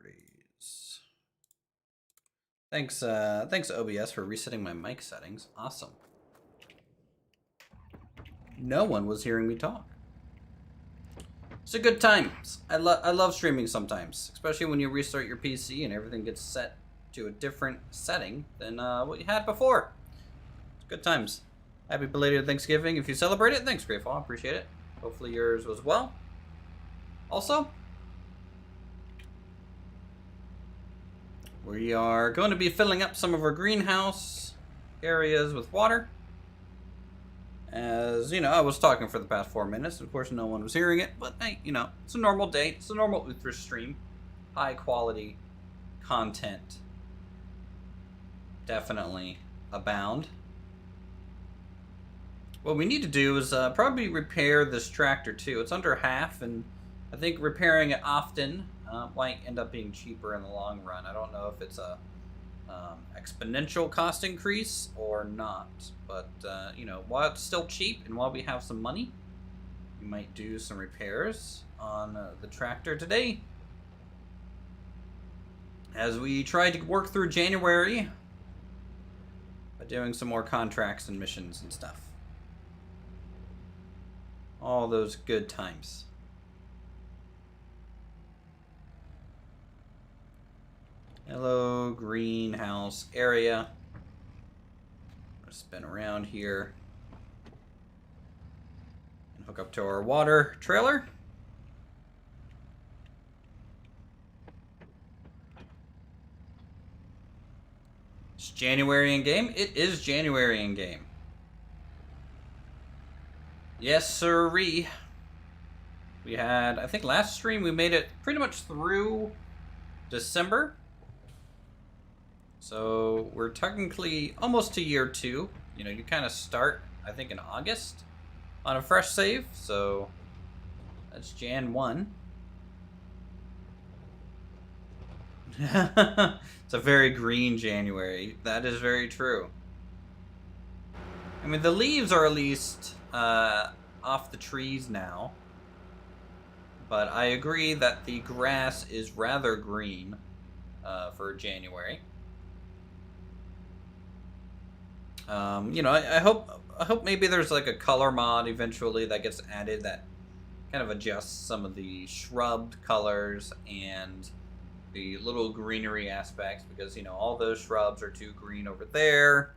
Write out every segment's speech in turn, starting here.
properties. Thanks, thanks OBS for resetting my mic settings. Awesome. No one was hearing me talk. It's a good time. I love streaming sometimes, especially when you restart your PC and everything gets set to a different setting than what you had before. It's good times. Happy belated Thanksgiving. If you celebrate it, thanks, Grateful. I appreciate it. Hopefully yours was well. Also, we are going to be filling up some of our greenhouse areas with water. As, you know, I was talking for the past 4 minutes. Of course, no one was hearing it. But, hey, you know, it's a normal day. It's a normal Uthris stream. High quality content. Definitely abound. What we need to do is probably repair this tractor, too. It's under half, and I think repairing it often might end up being cheaper in the long run. I don't know if it's a exponential cost increase or not, but you know, while it's still cheap and while we have some money, we might do some repairs on the tractor today as we try to work through January by doing some more contracts and missions and stuff. All those good times. Hello, greenhouse area. I'm gonna spin around here and hook up to our water trailer. It's January in game. It is January in game. Yes, sirree. We had, I think last stream we made it pretty much through December. So we're technically almost to year 2. You know, you kind of start, I think, in August on a fresh save. So that's Jan 1. It's a very green January. That is very true. I mean, the leaves are at least off the trees now. But I agree that the grass is rather green for January. You know, I hope maybe there's like a color mod eventually that gets added that kind of adjusts some of the shrubbed colors and the little greenery aspects, because, you know, all those shrubs are too green over there.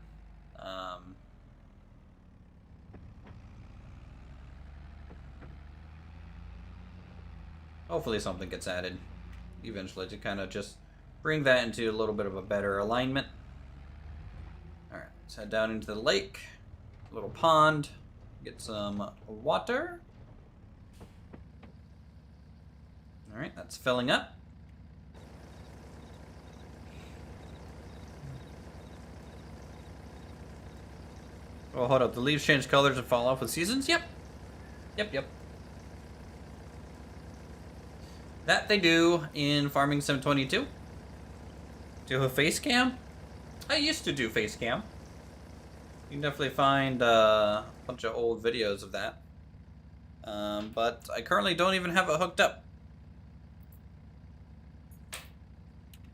Hopefully something gets added eventually to kind of just bring that into a little bit of a better alignment. Alright, let's head down into the lake. Little pond. Get some water. Alright, that's filling up. Oh, hold up. The leaves change colors and fall off with seasons? Yep. Yep. That they do in Farming Sim 22. Do a face cam? I used to do face cam. You can definitely find a bunch of old videos of that. But I currently don't even have it hooked up.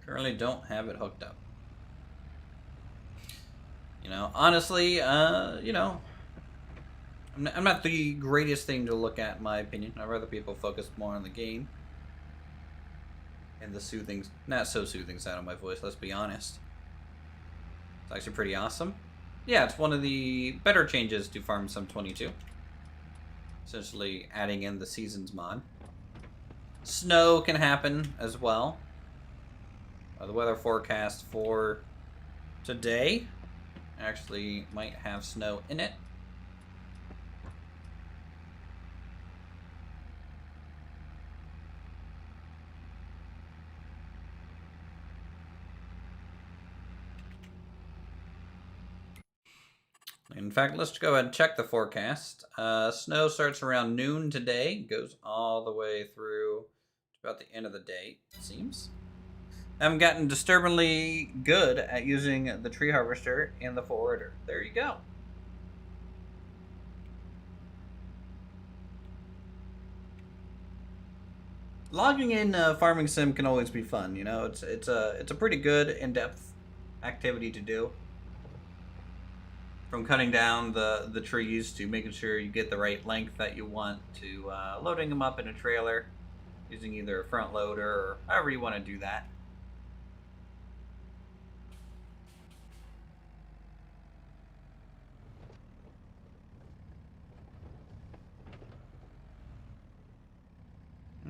Currently don't have it hooked up. You know, honestly, you know, I'm not the greatest thing to look at, in my opinion. I'd rather people focus more on the game. And the soothing, not so soothing sound of my voice, let's be honest. It's actually pretty awesome. Yeah, it's one of the better changes to Farm Sim 22. Essentially adding in the seasons mod. Snow can happen as well. The weather forecast for today actually might have snow in it. In fact, let's go ahead and check the forecast. Snow starts around noon today, goes all the way through to about the end of the day, it seems. I haven't gotten disturbingly good at using the tree harvester and the forwarder. There you go. logging in farming sim can always be fun. You know, it's a pretty good in-depth activity to do. From cutting down the trees to making sure you get the right length that you want to loading them up in a trailer using either a front loader or however you want to do that.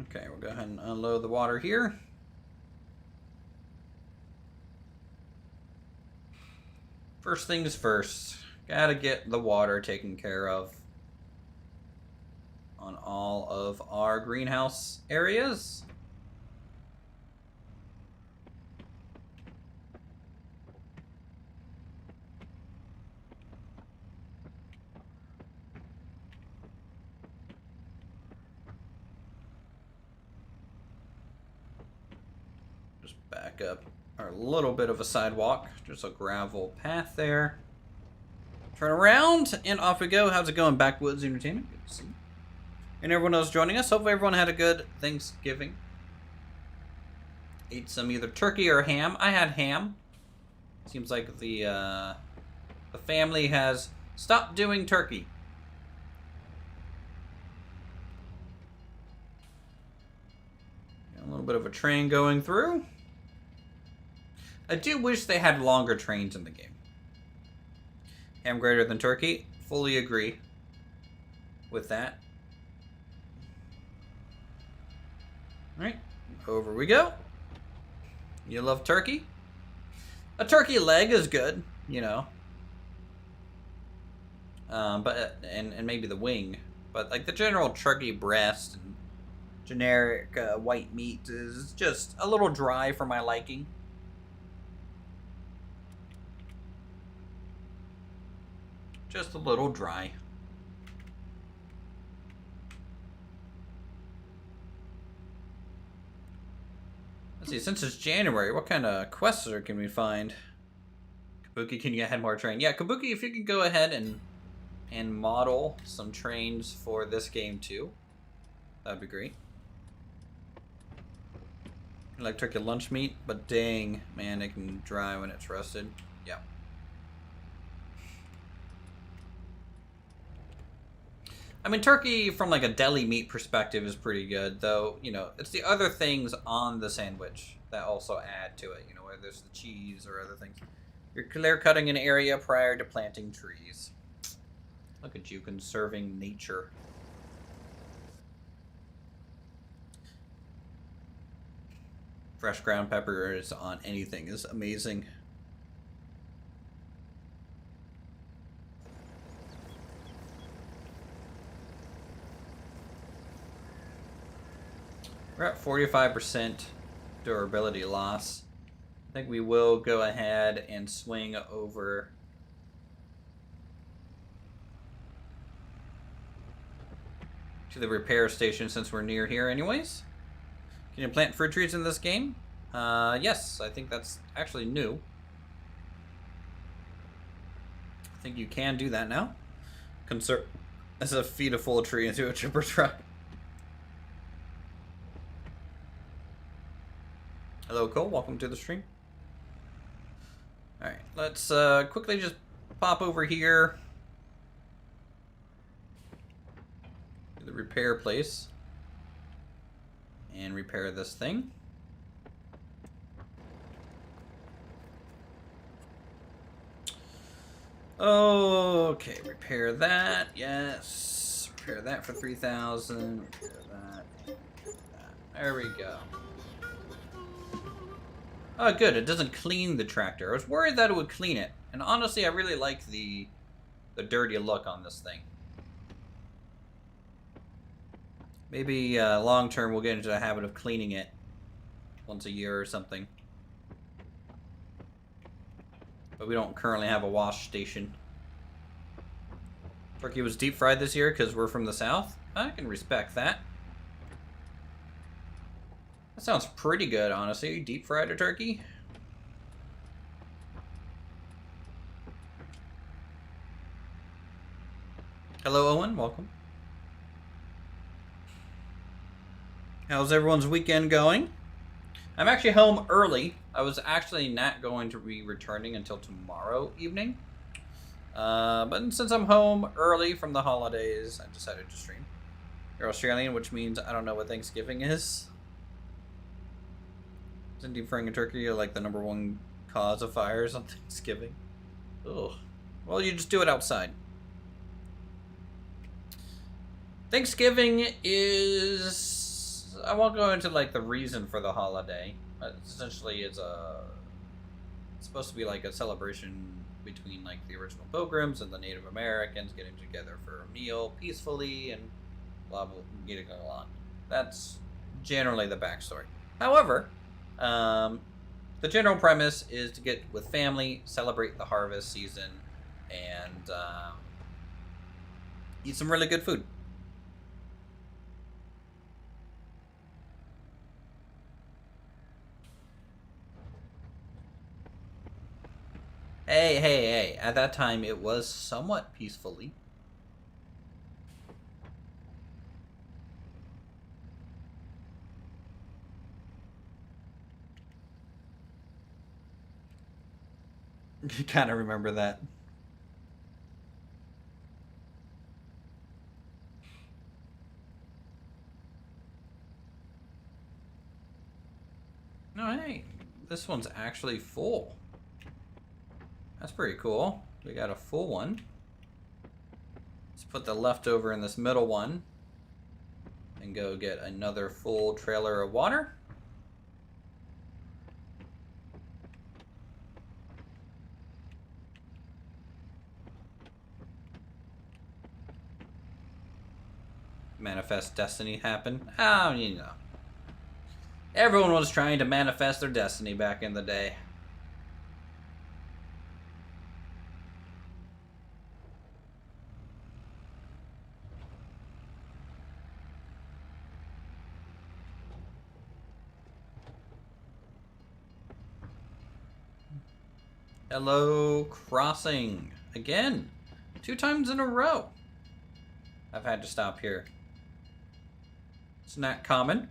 Okay, we'll go ahead and unload the water here. First things first, gotta get the water taken care of on all of our greenhouse areas. Just back up our little bit of a sidewalk, just a gravel path there. Turn around and off we go. How's it going, Backwoods Entertainment? Good to see you. And everyone else joining us. Hopefully everyone had a good Thanksgiving. Ate some either turkey or ham. I had ham. Seems like the family has stopped doing turkey. Got a little bit of a train going through. I do wish they had longer trains in the game. Ham greater than turkey. Fully agree with that. Alright, over we go. You love turkey? A turkey leg is good, you know. But maybe the wing. But like the general turkey breast and generic white meat is just a little dry for my liking. Just a little dry. Let's see, since it's January, what kind of quests can we find? Kabuki, can you add more train? Yeah, Kabuki, if you could go ahead and model some trains for this game too, that'd be great. I like turkey lunch meat, but dang, man, it can dry when it's roasted. Yeah. I mean, turkey from like a deli meat perspective is pretty good, though, you know, it's the other things on the sandwich that also add to it, you know, whether there's the cheese or other things. You're clear cutting an area prior to planting trees. Look at you conserving nature. Fresh ground peppers on anything is amazing. We're at 45% durability loss. I think we will go ahead and swing over to the repair station since we're near here anyways. Can you plant fruit trees in this game? Yes, I think that's actually new. I think you can do that now. As a feed a full tree into a chipper truck. Hello, Cole. Welcome to the stream. Alright, let's quickly just pop over here to the repair place and repair this thing. Okay, repair that. Yes. Repair that for 3,000. Repair that. There we go. Oh, good. It doesn't clean the tractor. I was worried that it would clean it. And honestly, I really like the dirty look on this thing. Maybe long term we'll get into the habit of cleaning it once a year or something. But we don't currently have a wash station. Turkey was deep fried this year because we're from the south. I can respect that. That sounds pretty good, honestly. Deep fried a turkey? Hello, Owen. Welcome. How's everyone's weekend going? I'm actually home early. I was actually not going to be returning until tomorrow evening. But since I'm home early from the holidays, I decided to stream. You're Australian, which means I don't know what Thanksgiving is. Isn't deep frying a turkey like the #1 cause of fires on Thanksgiving? Ugh. Well, you just do it outside. Thanksgiving is... I won't go into like the reason for the holiday. Essentially, it's supposed to be like a celebration between like the original Pilgrims and the Native Americans getting together for a meal peacefully and blah blah, getting along. That's generally the backstory. However, the general premise is to get with family, celebrate the harvest season, and eat some really good food. Hey. At that time, it was somewhat peacefully. You kind of remember that. No, hey. This one's actually full. That's pretty cool. We got a full one. Let's put the leftover in this middle one. And go get another full trailer of water. Manifest destiny happen. Oh, you know. Everyone was trying to manifest their destiny back in the day. Hello, crossing. Again. 2 times in a row. I've had to stop here. It's not common.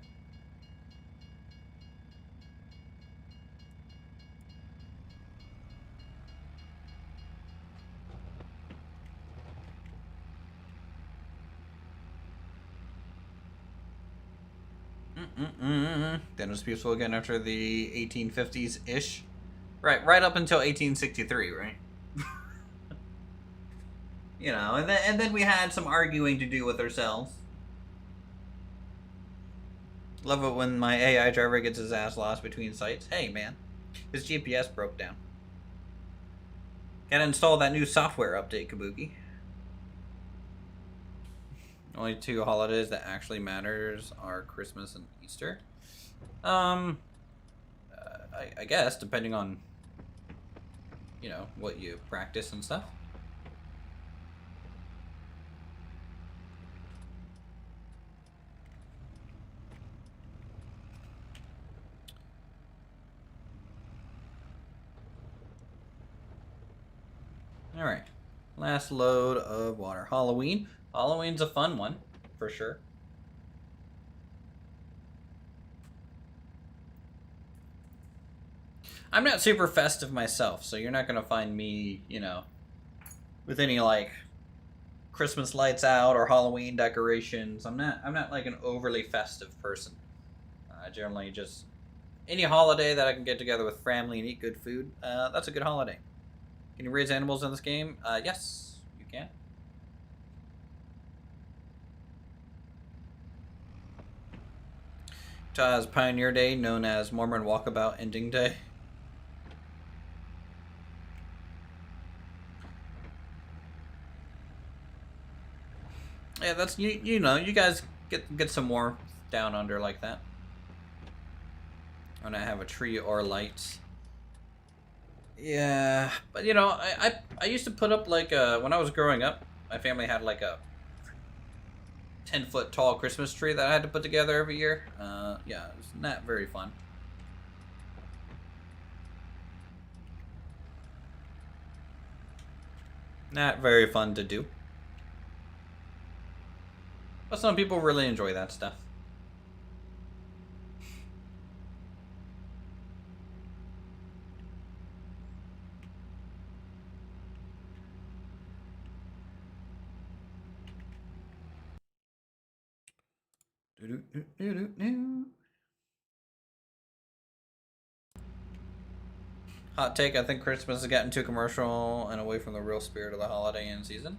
Then it was peaceful again after the 1850s-ish. Right up until 1863, right? You know, and then we had some arguing to do with ourselves. Love it when my AI driver gets his ass lost between sites. Hey, man. His GPS broke down. Gotta install that new software update, Kabuki. Only 2 holidays that actually matters are Christmas and Easter. I guess, depending on, you know, what you practice and stuff. Alright. Last load of water. Halloween. Halloween's a fun one, for sure. I'm not super festive myself, so you're not gonna find me, you know, with any like Christmas lights out or Halloween decorations. I'm not like an overly festive person. I generally just any holiday that I can get together with family and eat good food, that's a good holiday. Can you raise animals in this game? Yes, you can. Utah's Pioneer Day, known as Mormon Walkabout Ending Day. Yeah, that's you know, you guys get some more down under like that. When I have a tree or lights. Yeah, but you know, I used to put up like when I was growing up, my family had like a 10-foot tall Christmas tree that I had to put together every year. Yeah, it was not very fun. Not very fun to do. But some people really enjoy that stuff. Hot take, I think Christmas has gotten too commercial and away from the real spirit of the holiday and season.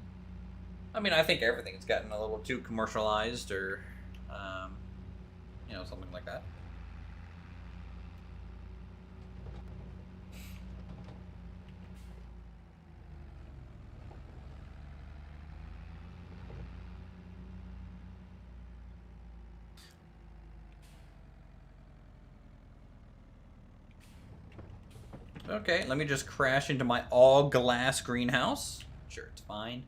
I mean, I think everything's gotten a little too commercialized or, you know, something like that. Okay, let me just crash into my all-glass greenhouse. Sure, it's fine.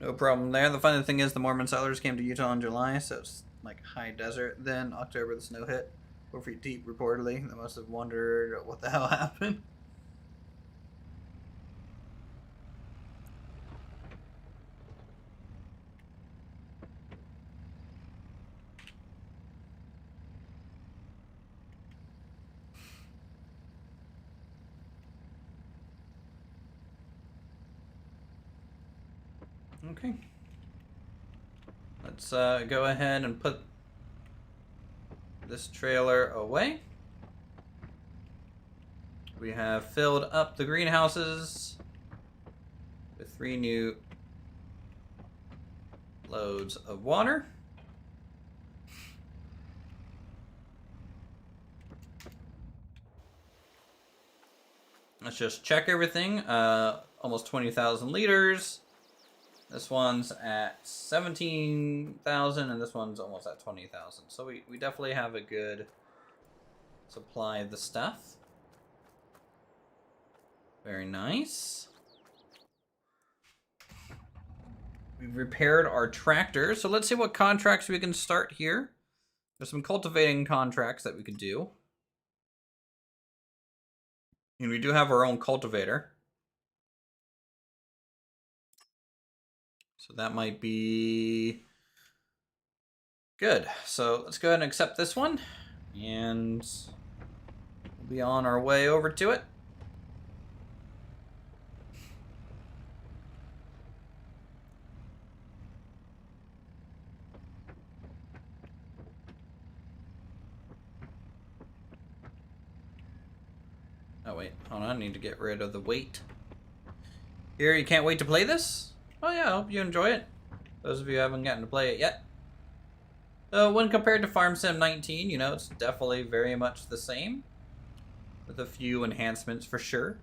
No problem there. The funny thing is the Mormon settlers came to Utah in July, so it's like high desert. Then October, the snow hit. 4 feet deep, reportedly. They must have wondered what the hell happened. Okay. Let's go ahead and put this trailer away. We have filled up the greenhouses with 3 new loads of water. Let's just check everything. Almost 20,000 liters. This one's at 17,000 and this one's almost at 20,000. So we definitely have a good supply of the stuff. Very nice. We've repaired our tractor. So let's see what contracts we can start here. There's some cultivating contracts that we could do. And we do have our own cultivator. So that might be good. So let's go ahead and accept this one. And we'll be on our way over to it. Oh wait, hold on, I need to get rid of the weight. Here, you can't wait to play this? Oh yeah, I hope you enjoy it. Those of you who haven't gotten to play it yet. When compared to Farm Sim 19, you know, it's definitely very much the same. With a few enhancements for sure.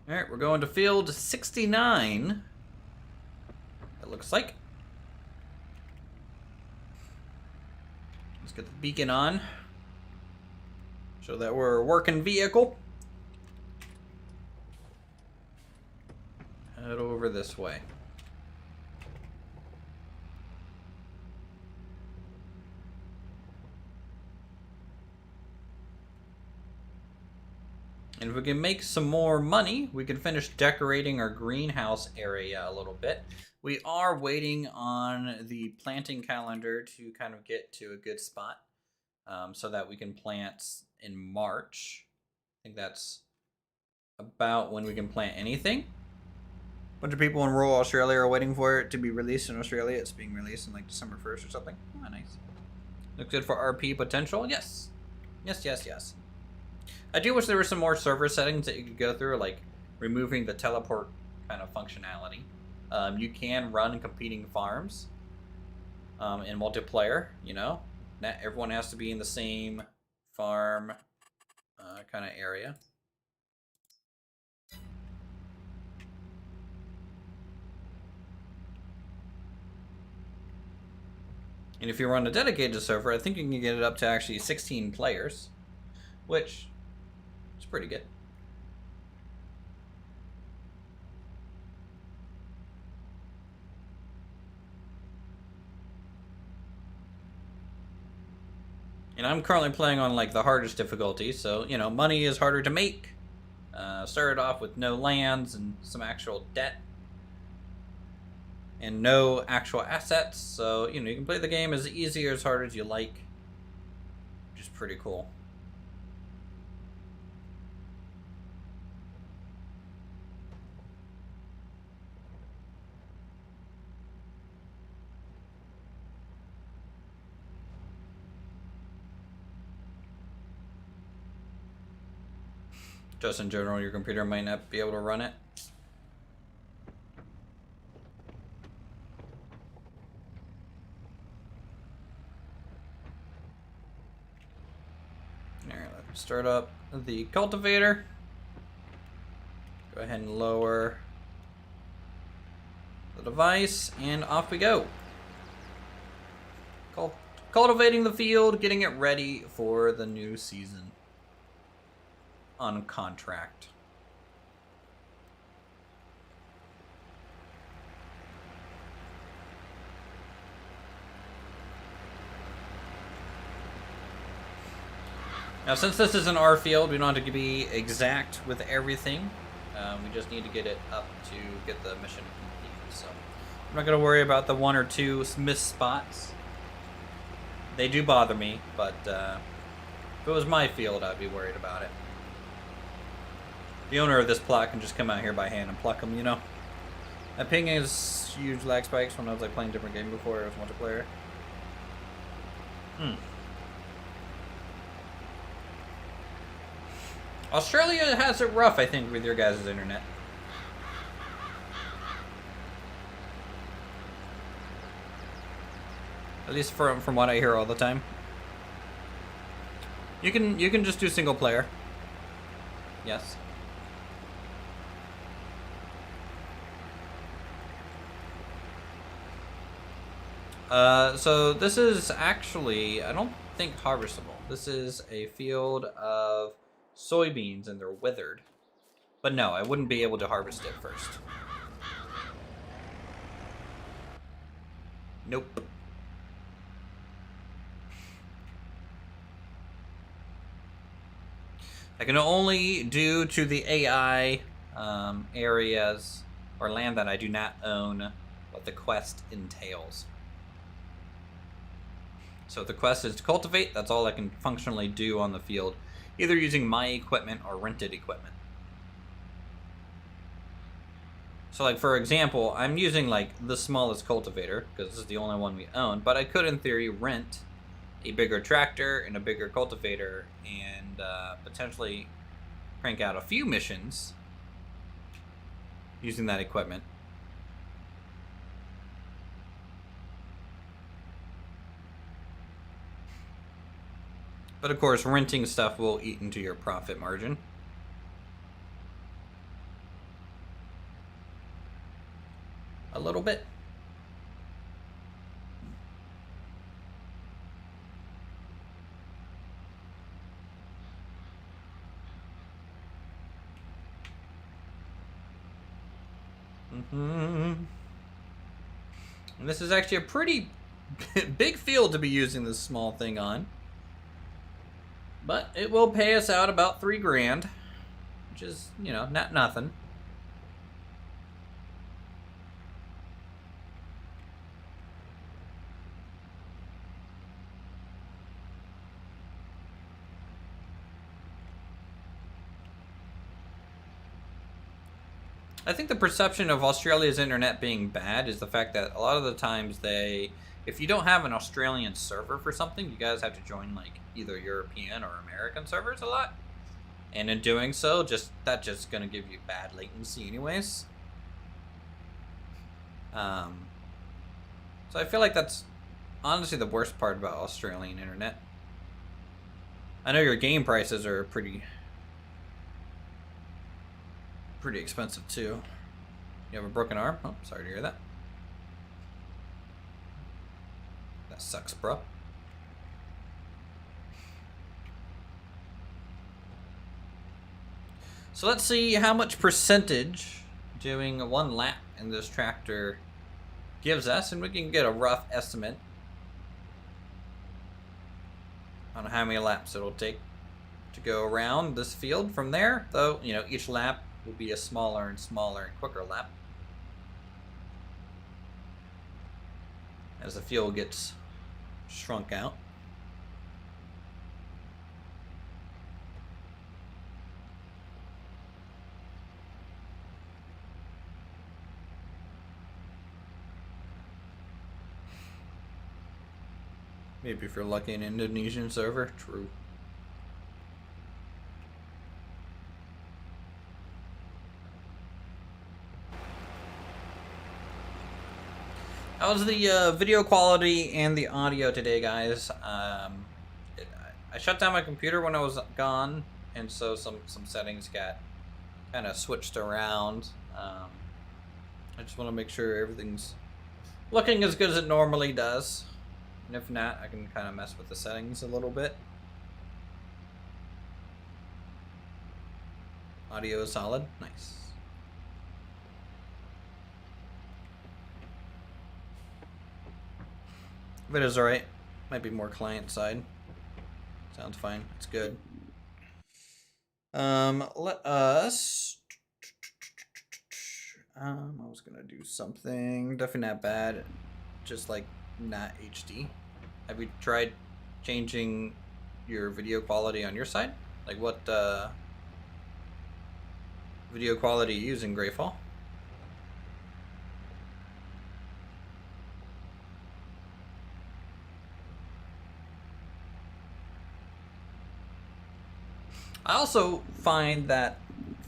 Alright, we're going to field 69. It looks like. Let's get the beacon on. Show that we're a working vehicle. Head over this way. And if we can make some more money, we can finish decorating our greenhouse area a little bit. We are waiting on the planting calendar to kind of get to a good spot so that we can plant in March. I think that's about when we can plant anything. A bunch of people in rural Australia are waiting for it to be released in Australia. It's being released in like December 1st or something. Oh, nice. Looks good for RP potential. Yes. Yes, yes, yes. I do wish there were some more server settings that you could go through, like removing the teleport kind of functionality. You can run competing farms in multiplayer, you know. Not everyone has to be in the same farm kind of area. And if you run a dedicated server, I think you can get it up to actually 16 players, which is pretty good. And I'm currently playing on like the hardest difficulty, so you know, money is harder to make. Started off with no lands and some actual debt. And no actual assets, so you know, you can play the game as easy or as hard as you like, which is pretty cool. Just in general, your computer might not be able to run it. Alright, let's start up the cultivator. Go ahead and lower the device, and off we go. Cultivating the field, getting it ready for the new season on contract. Now, since this is an R field, we don't have to be exact with everything. We just need to get it up to get the mission complete. So I'm not going to worry about the one or two missed spots. They do bother me, but if it was my field, I'd be worried about it. The owner of this plot can just come out here by hand and pluck them, you know. That ping is huge lag spikes when I was like playing a different game before it was multiplayer. Australia has it rough, I think, with your guys' internet. At least from what I hear all the time. You can just do single player. Yes. So this is actually, I don't think harvestable. This is a field of soybeans and they're withered. But no, I wouldn't be able to harvest it first. Nope. I can only do to the AI areas or land that I do not own what the quest entails. So if the quest is to cultivate, that's all I can functionally do on the field, either using my equipment or rented equipment. So like for example, I'm using like the smallest cultivator because this is the only one we own, but I could in theory rent a bigger tractor and a bigger cultivator and potentially crank out a few missions using that equipment. But of course, renting stuff will eat into your profit margin. A little bit. And this is actually a pretty big field to be using this small thing on. But it will pay us out about $3 grand, which is, you know, not nothing. I think the perception of Australia's internet being bad is the fact that a lot of the times if you don't have an Australian server for something, you guys have to join like either European or American servers a lot. And in doing so, that's just gonna give you bad latency anyways. So I feel like that's honestly the worst part about Australian internet. I know your game prices are pretty expensive too. You have a broken arm? Oh, sorry to hear that. That sucks, bro. So let's see how much percentage doing one lap in this tractor gives us, and we can get a rough estimate on how many laps it'll take to go around this field from there. Though, you know, each lap will be a smaller and smaller and quicker lap as the field gets shrunk out. Maybe if you're lucky an Indonesian server, true. How's the video quality and the audio today, guys? I shut down my computer when I was gone, and so some settings got kind of switched around. I just want to make sure everything's looking as good as it normally does. And if not, I can kind of mess with the settings a little bit. Audio is solid. Nice. If it is alright, might be more client side. Sounds fine. It's good. Let us. I was gonna do something. Definitely not bad. Just like not HD. Have you tried changing your video quality on your side? Like what video quality you use in Greyfall? I also find that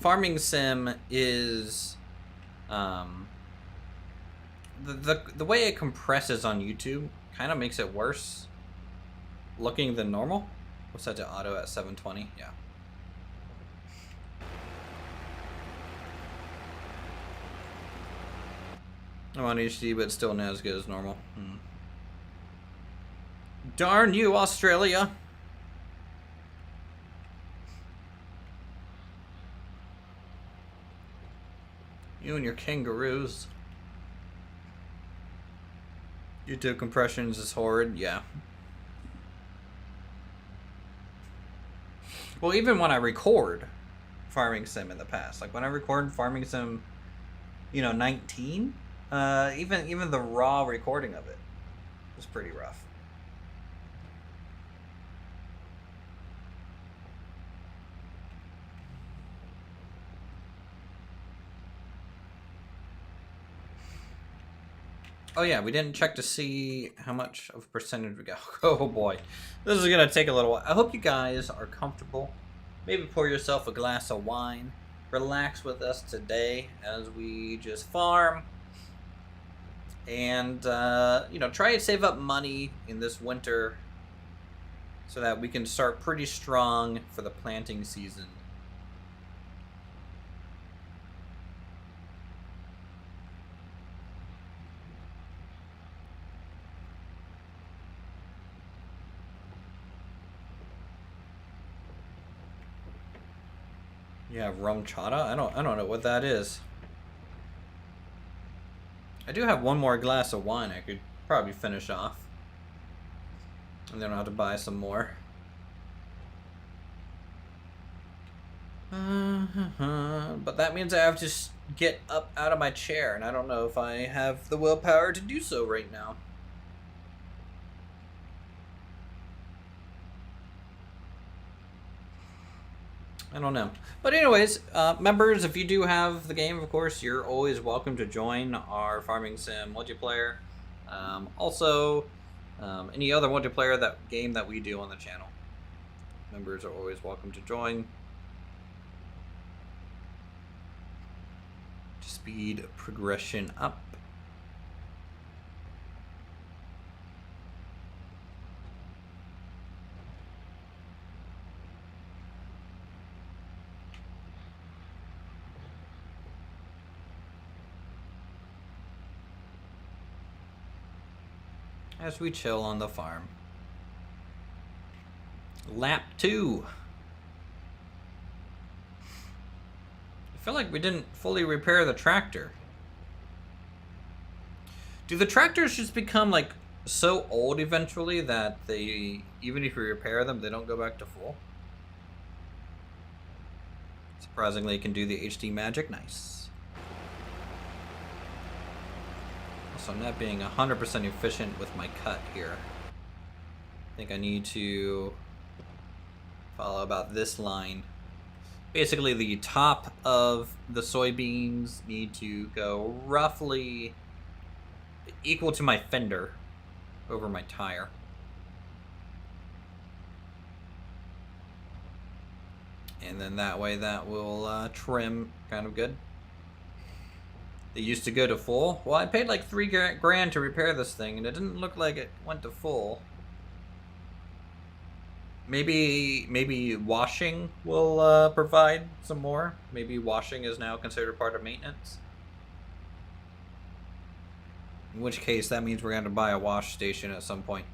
farming sim is the way it compresses on YouTube kind of makes it worse looking than normal. We'll set to auto at 720. Yeah. I'm on HD, but still not as good as normal. Darn you, Australia. You and your kangaroos. YouTube compressions is horrid, yeah. Well, even when I record Farming Sim in the past, like when I recorded Farming Sim, 19, even the raw recording of it was pretty rough. Oh yeah, we didn't check to see how much of a percentage we got. Oh boy, this is gonna take a little while. I hope you guys are comfortable. Maybe pour yourself a glass of wine. Relax with us today as we just farm. And, try to save up money in this winter so that we can start pretty strong for the planting season. Yeah, rum chata? I don't know what that is. I do have one more glass of wine I could probably finish off. And then I'll have to buy some more. But that means I have to get up out of my chair, and I don't know if I have the willpower to do so right now. I don't know. But anyways, members, if you do have the game, of course, you're always welcome to join our Farming Sim multiplayer. Also, any other multiplayer game that we do on the channel. Members are always welcome to join. To speed progression up. As we chill on the farm. Lap 2. I feel like we didn't fully repair the tractor. Do the tractors just become like so old eventually that they, even if you repair them, they don't go back to full? Surprisingly, it can do the HD magic. Nice. So I'm not being 100% efficient with my cut here. I think I need to follow about this line. Basically, the top of the soybeans need to go roughly equal to my fender over my tire. And then that way that will trim kind of good. It used to go to full. Well, I paid like $3 grand to repair this thing, and it didn't look like it went to full. Maybe washing will provide some more. Maybe washing is now considered part of maintenance. In which case, that means we're going to buy a wash station at some point.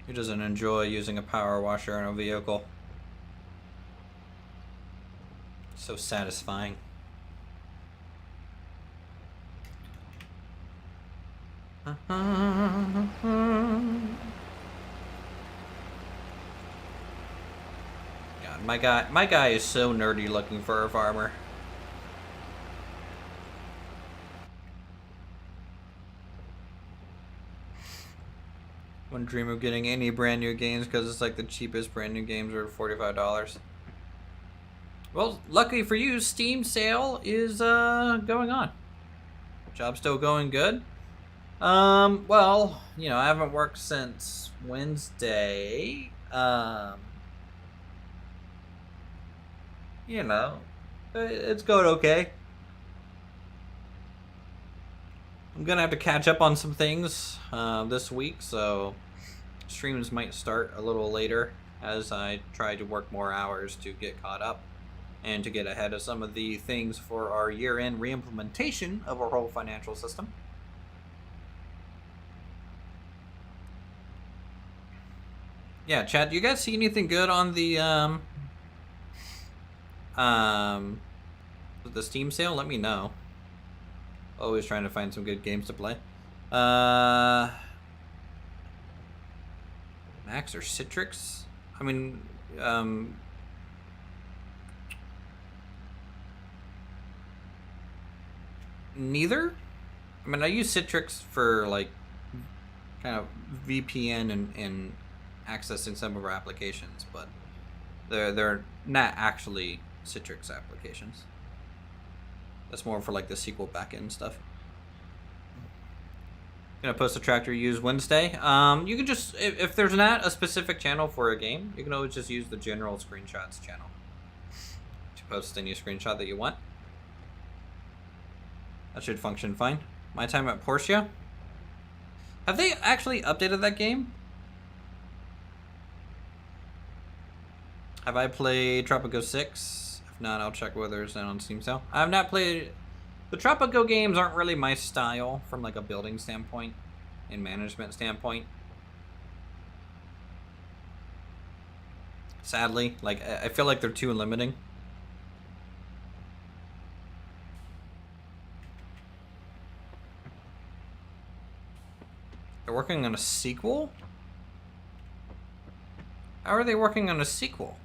Who doesn't enjoy using a power washer in a vehicle? So satisfying. God, my guy is so nerdy looking for a farmer. Wouldn't dream of getting any brand new games because it's like the cheapest brand new games are $45. Well, luckily for you, Steam sale is going on. Job's still going good. Well, you know, I haven't worked since Wednesday. You know, it's going okay. I'm gonna have to catch up on some things this week, so streams might start a little later as I try to work more hours to get caught up and to get ahead of some of the things for our year-end re-implementation of our whole financial system. Yeah, Chad, do you guys see anything good on the Steam sale? Let me know. Always trying to find some good games to play. Max or Citrix? I mean, neither. I mean, I use Citrix for like kind of VPN and accessing some of our applications, but they're not actually Citrix applications. That's more for like the SQL backend stuff. Gonna post a tractor use Wednesday. You can just, if there's not a specific channel for a game, you can always just use the general screenshots channel to post any screenshot that you want. That should function fine. My time at Portia. Have they actually updated that game? Have I played Tropico 6? If not, I'll check whether it's on Steam sale. I have not played... The Tropico games aren't really my style from like a building standpoint and management standpoint. Sadly, like I feel like they're too limiting. They're working on a sequel? How are they working on a sequel?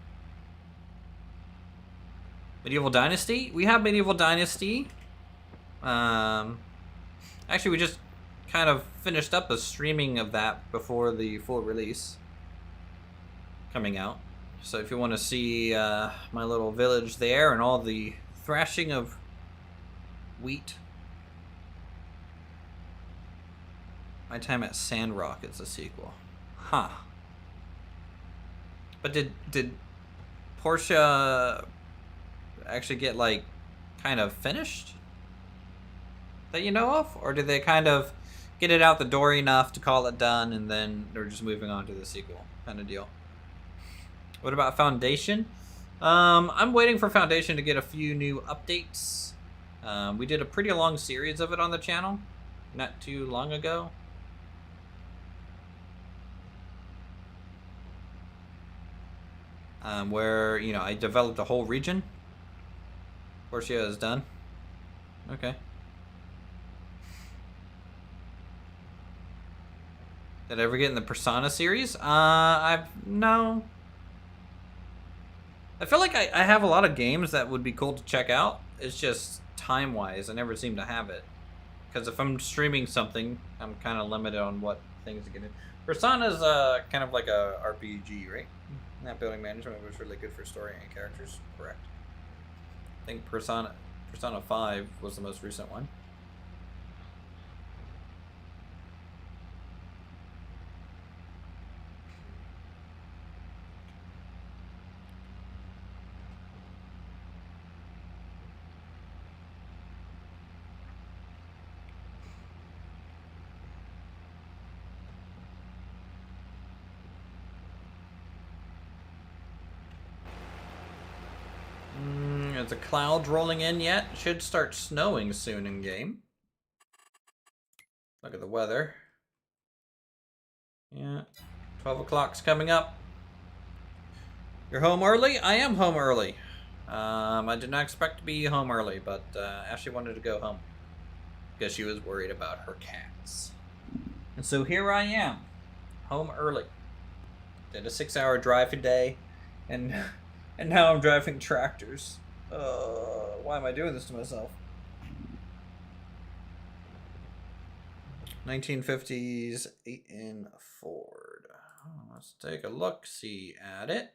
Medieval Dynasty? We have Medieval Dynasty. Actually, we just kind of finished up a streaming of that before the full release coming out. So if you want to see my little village there and all the thrashing of wheat. My time at Sandrock is a sequel. Huh. But did Portia actually get like kind of finished that you know of, or did they kind of get it out the door enough to call it done and then they're just moving on to the sequel kind of deal? What about Foundation? I'm waiting for Foundation to get a few new updates. We did a pretty long series of it on the channel not too long ago. Where, you know, I developed a whole region. Portia is done. Okay. Did I ever get in the Persona series? No. I feel like I have a lot of games that would be cool to check out. It's just time-wise, I never seem to have it. Because if I'm streaming something, I'm kind of limited on what things to get in. Persona's kind of like a RPG, right? That building management was really good for story and characters, correct? I think Persona 5 was the most recent one. signs of clouds rolling in yet. It should start snowing soon in game. Look at the weather. Yeah, 12 o'clock's coming up. You're home early? I am home early. I did not expect to be home early, but Ashley wanted to go home because she was worried about her cats. And so here I am, home early. Did a 6-hour drive today, and now I'm driving tractors. Why am I doing this to myself? 1950s 8-in Ford. Let's take a look-see at it.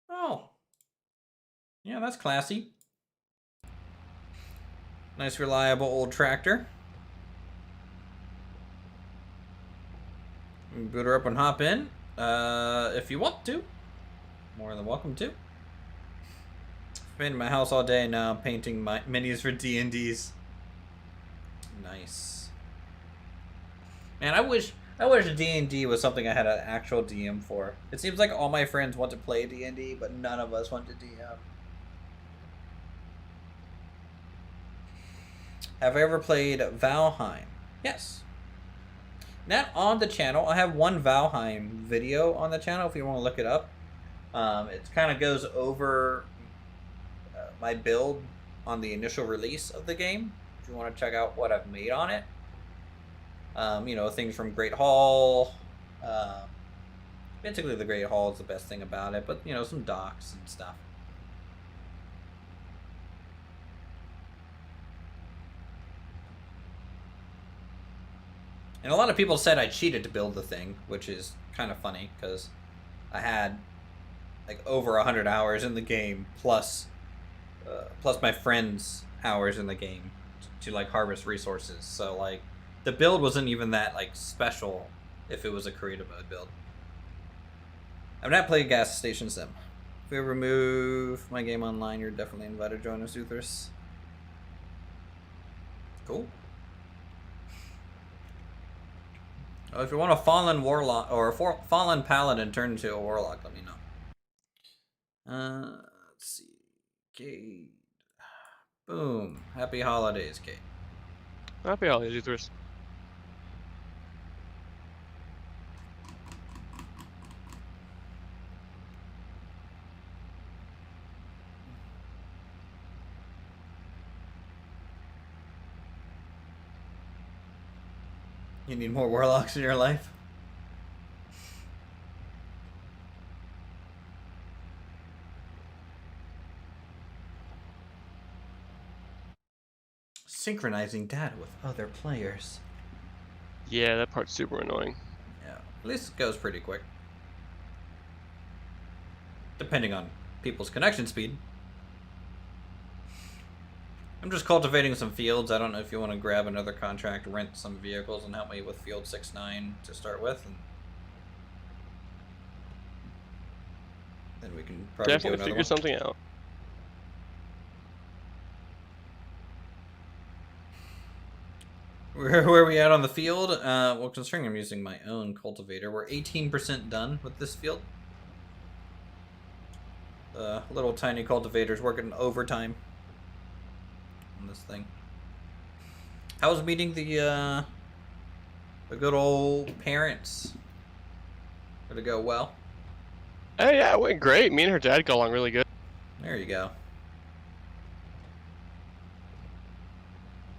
Oh. Yeah, that's classy. Nice, reliable old tractor. Boot her up and hop in. If you want to. More than welcome to. Been in my house all day now, painting my minis for D&Ds. Nice. Man, I wish D&D was something I had an actual DM for. It seems like all my friends want to play D&D, but none of us want to DM. Have I ever played Valheim? Yes. Not on the channel. I have one Valheim video on the channel if you want to look it up. It kind of goes over my build on the initial release of the game. If you want to check out what I've made on it. You know, things from Great Hall. Basically, the Great Hall is the best thing about it, but, you know, some docks and stuff. And a lot of people said I cheated to build the thing, which is kind of funny, because I had, like, over 100 hours in the game, plus my friends' hours in the game to like, harvest resources. So, like, the build wasn't even that, like, special if it was a creative mode build. I've not played Gas Station Sim. If we remove my game online, you're definitely invited to join us, Uthris. Cool. Oh, if you want a fallen warlock or a fallen paladin turn into a warlock, let me know. Let's see. Cade. Boom. Happy holidays, Cade. Happy holidays, Uthris. You need more warlocks in your life? Synchronizing data with other players. Yeah, that part's super annoying. Yeah, at least it goes pretty quick. Depending on people's connection speed. I'm just cultivating some fields. I don't know if you want to grab another contract, rent some vehicles, and help me with Field 6-9 to start with. And then we can probably Definitely do another figure one. something out. Where are we at on the field? Well, considering I'm using my own cultivator, we're 18% done with this field. The little tiny cultivator's working overtime on this thing. How was meeting the good old parents? Did it go well? Hey, yeah, it went great. Me and her dad got along really good. There you go.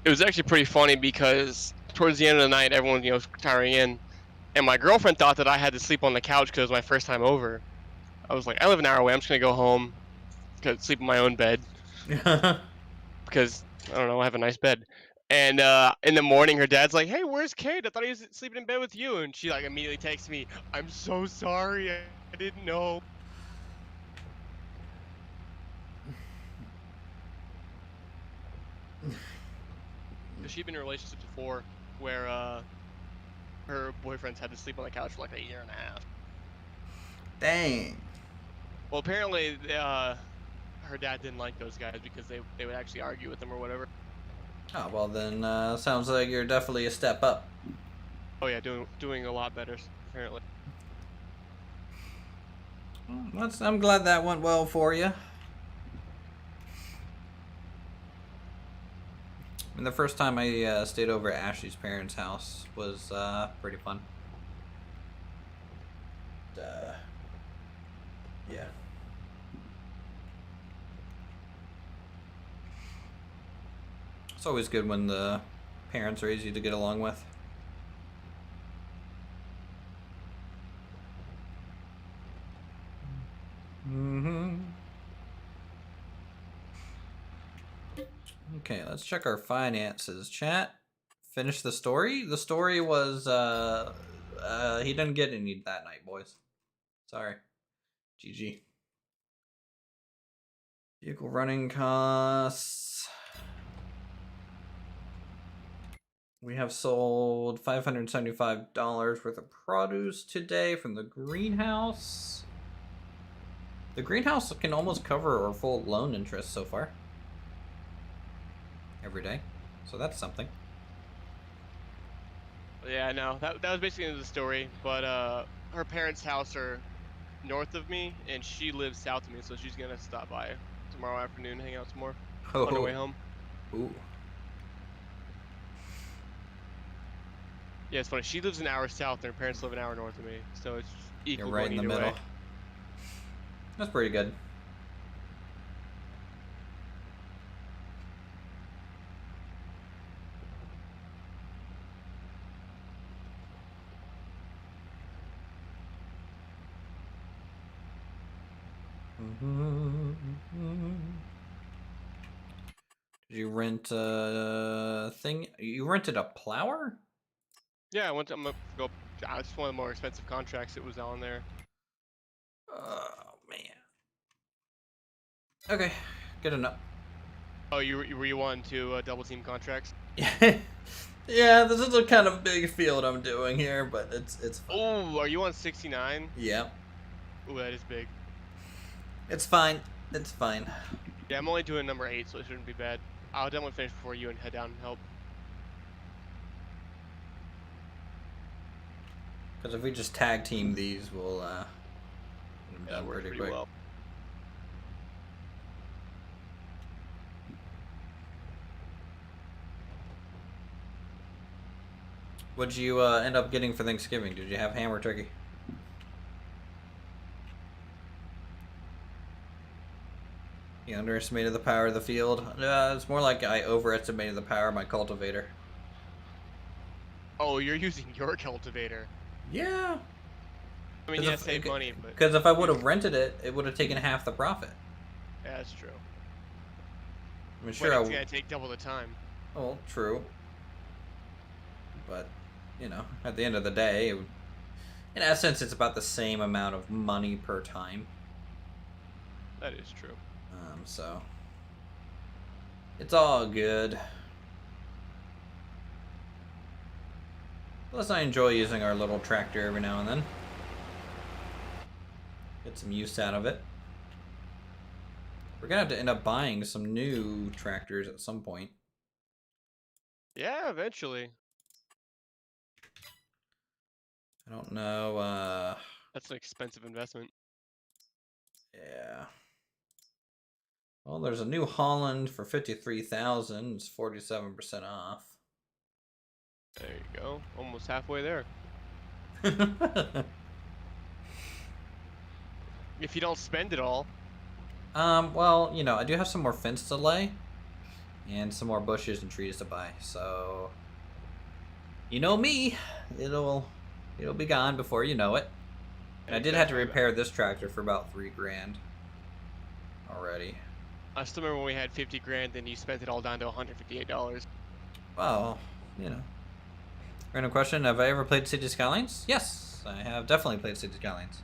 It was actually pretty funny because towards the end of the night, everyone, was retiring in, and my girlfriend thought that I had to sleep on the couch because it was my first time over. I was like, I live an hour away. I'm just gonna go home, sleep in my own bed because I don't know, I have a nice bed. And in the morning, her dad's like, "Hey, where's Kate? I thought he was sleeping in bed with you." And she like immediately texts me, "I'm so sorry. I didn't know." She'd been in relationships before where her boyfriends had to sleep on the couch for like a year and a half. Dang. Well, apparently her dad didn't like those guys because they would actually argue with them or whatever. Oh, well then, sounds like you're definitely a step up. Oh yeah, doing a lot better apparently. I'm glad that went well for you. And the first time I stayed over at Ashley's parents' house was pretty fun. Yeah. It's always good when the parents are easy to get along with. Okay, let's check our finances, chat. Finish the story. The story was he didn't get any that night, boys. Sorry. GG. Vehicle running costs. We have sold $575 worth of produce today from the greenhouse. The greenhouse can almost cover our full loan interest so far. Every day. So that's something. Yeah, no, that was basically the end of the story. But her parents' house are north of me, and she lives south of me, so she's gonna stop by tomorrow afternoon, hang out some more on her way home. Ooh. Yeah, it's funny. She lives an hour south, and her parents live an hour north of me, so it's equal. You're right going in the either middle. way. That's pretty good. Did you rent a thing? You rented a plower? Yeah, I'm gonna go. It's one of the more expensive contracts that was on there. Oh man. Okay, good enough. Oh, were you wanting to double team contracts? Yeah, this is a kind of big field I'm doing here, but it's fine. Oh, are you on 69? Yeah. Oh, that is big. It's fine. It's fine. Yeah, I'm only doing number 8, so it shouldn't be bad. I'll definitely finish before you and head down and help. Because if we just tag team these, we'll get them done pretty quick. Well. What'd you end up getting for Thanksgiving? Did you have ham or turkey? You underestimated the power of the field? It's more like I overestimated the power of my cultivator. Oh, you're using your cultivator. Yeah. I mean, yeah, save money, but... Because if I would have rented it, it would have taken half the profit. Yeah, that's true. I mean, sure, it's gonna take double the time. Well, true. But, you know, at the end of the day, in essence, it's about the same amount of money per time. That is true. So it's all good. Plus, I enjoy using our little tractor every now and then. Get some use out of it. We're gonna have to end up buying some new tractors at some point. Yeah, eventually. I don't know. That's an expensive investment. Yeah. Well, there's a New Holland for 53,000. It's 47% off. There you go. Almost halfway there. If you don't spend it all. Well, you know, I do have some more fence to lay. And some more bushes and trees to buy. So, you know me. It'll be gone before you know it. And I did have to repair this tractor for about $3,000 already. I still remember when we had 50 grand and you spent it all down to $158. Well, you know. Random question, have I ever played City Skylines? Yes, I have definitely played City Skylines.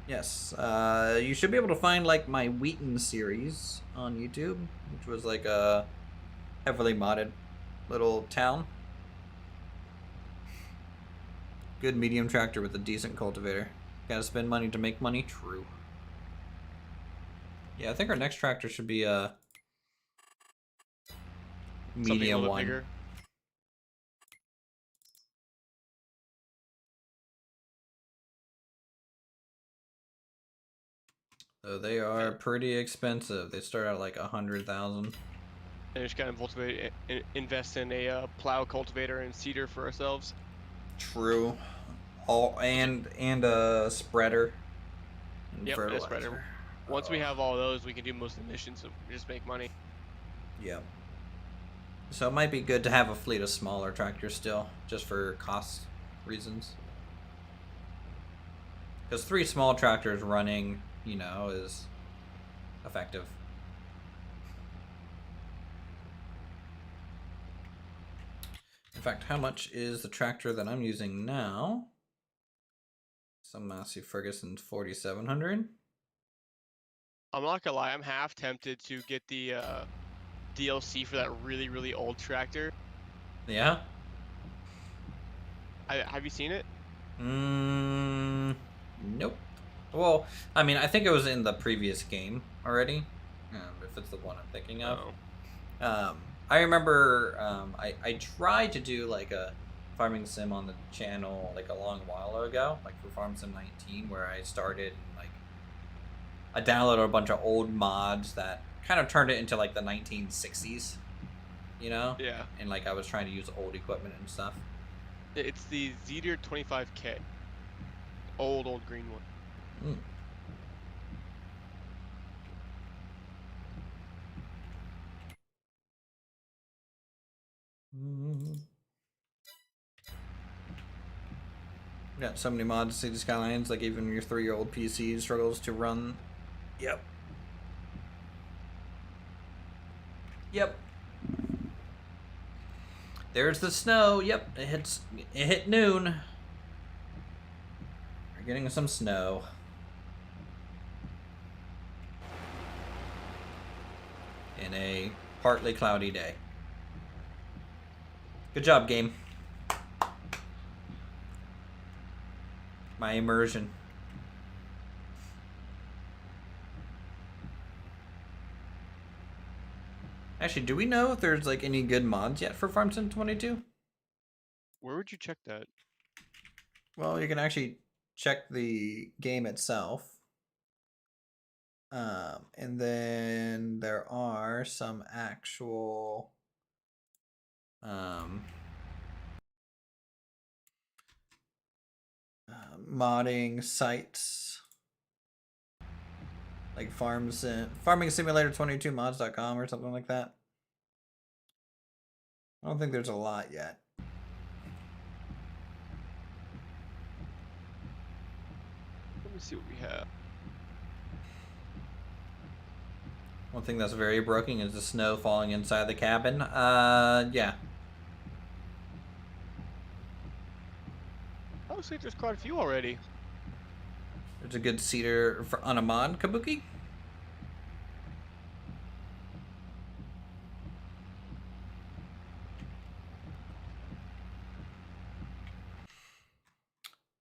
Yes, you should be able to find like my Wheaton series on YouTube, which was like a heavily modded little town. Good medium tractor with a decent cultivator. Gotta spend money to make money? True. Yeah, I think our next tractor should be a medium one. Bigger. So they are pretty expensive. They start at like 100,000. And just kind of invest in a plow cultivator and seeder for ourselves. True. And a spreader. And Yep, and a fertilizer. spreader. Once we have all those, we can do most of the missions and just make money. Yep. So it might be good to have a fleet of smaller tractors still, just for cost reasons. Because 3 small tractors running, you know, is effective. In fact, how much is the tractor that I'm using now? Some Massey Ferguson 4700. I'm not gonna lie, I'm half tempted to get the DLC for that really, really old tractor. Yeah? Have you seen it? Nope. Well, I mean, I think it was in the previous game already. If it's the one I'm thinking of. Oh. I remember I tried to do like a farming sim on the channel like a long while ago, like for Farm Sim 19, where I started like I downloaded a bunch of old mods that kind of turned it into like the 1960s, you know? Yeah. And like I was trying to use old equipment and stuff. It's the Zeter 25K. Old green one. Got so many mods to City Skylines, like even your 3-year-old PC struggles to run. Yep. Yep. There's the snow. Yep, it hit noon. We're getting some snow. In a partly cloudy day. Good job, game. My immersion. Actually, do we know if there's like any good mods yet for Farm Sim 22? Where would you check that? Well, you can actually check the game itself. And then there are some actual modding sites like farming simulator 22mods.com or something like that. I don't think there's a lot yet. Let me see what we have. One thing that's very broken is the snow falling inside the cabin. Yeah. Oh, looks like there's quite a few already. There's a good cedar on a mod, Kabuki.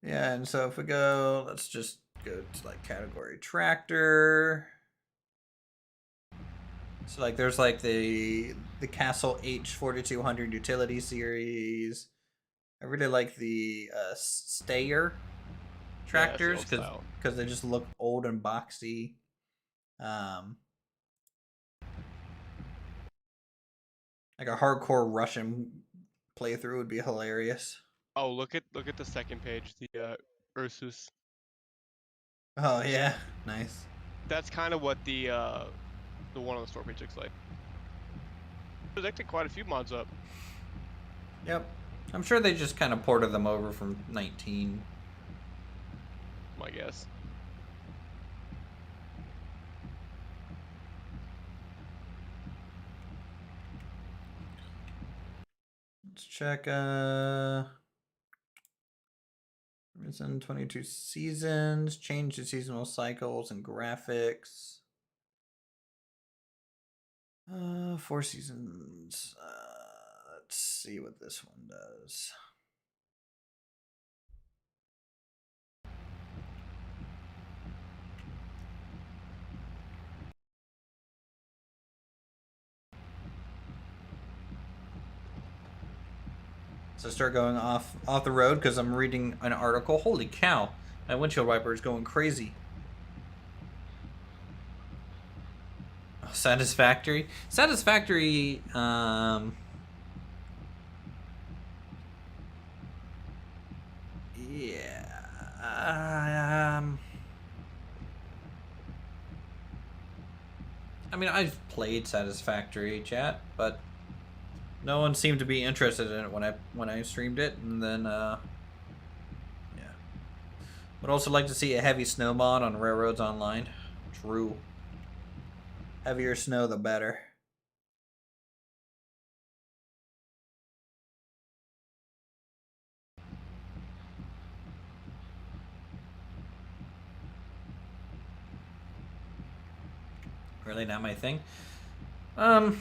Yeah, and so if we go, let's just go to like category tractor. So like there's like the Castle H4200 utility series. I really like the Stayer tractors because they just look old and boxy. Like a hardcore Russian playthrough would be hilarious. Oh, look at the second page, the Ursus. Oh yeah, nice. That's kind of what the one on the store page looks like. There's actually quite a few mods up. Yep. I'm sure they just kind of ported them over from 19. My guess. Let's check Risen 22 seasons, change the seasonal cycles and graphics. 4 seasons. Let's see what this one does. So start going off the road because I'm reading an article. Holy cow, my windshield wiper is going crazy. Satisfactory. Satisfactory. Yeah. I mean, I've played Satisfactory, chat, but no one seemed to be interested in it when I streamed it, and then yeah. Would also like to see a heavy snow mod on Railroads Online. True. Heavier snow, the better. Really not my thing. I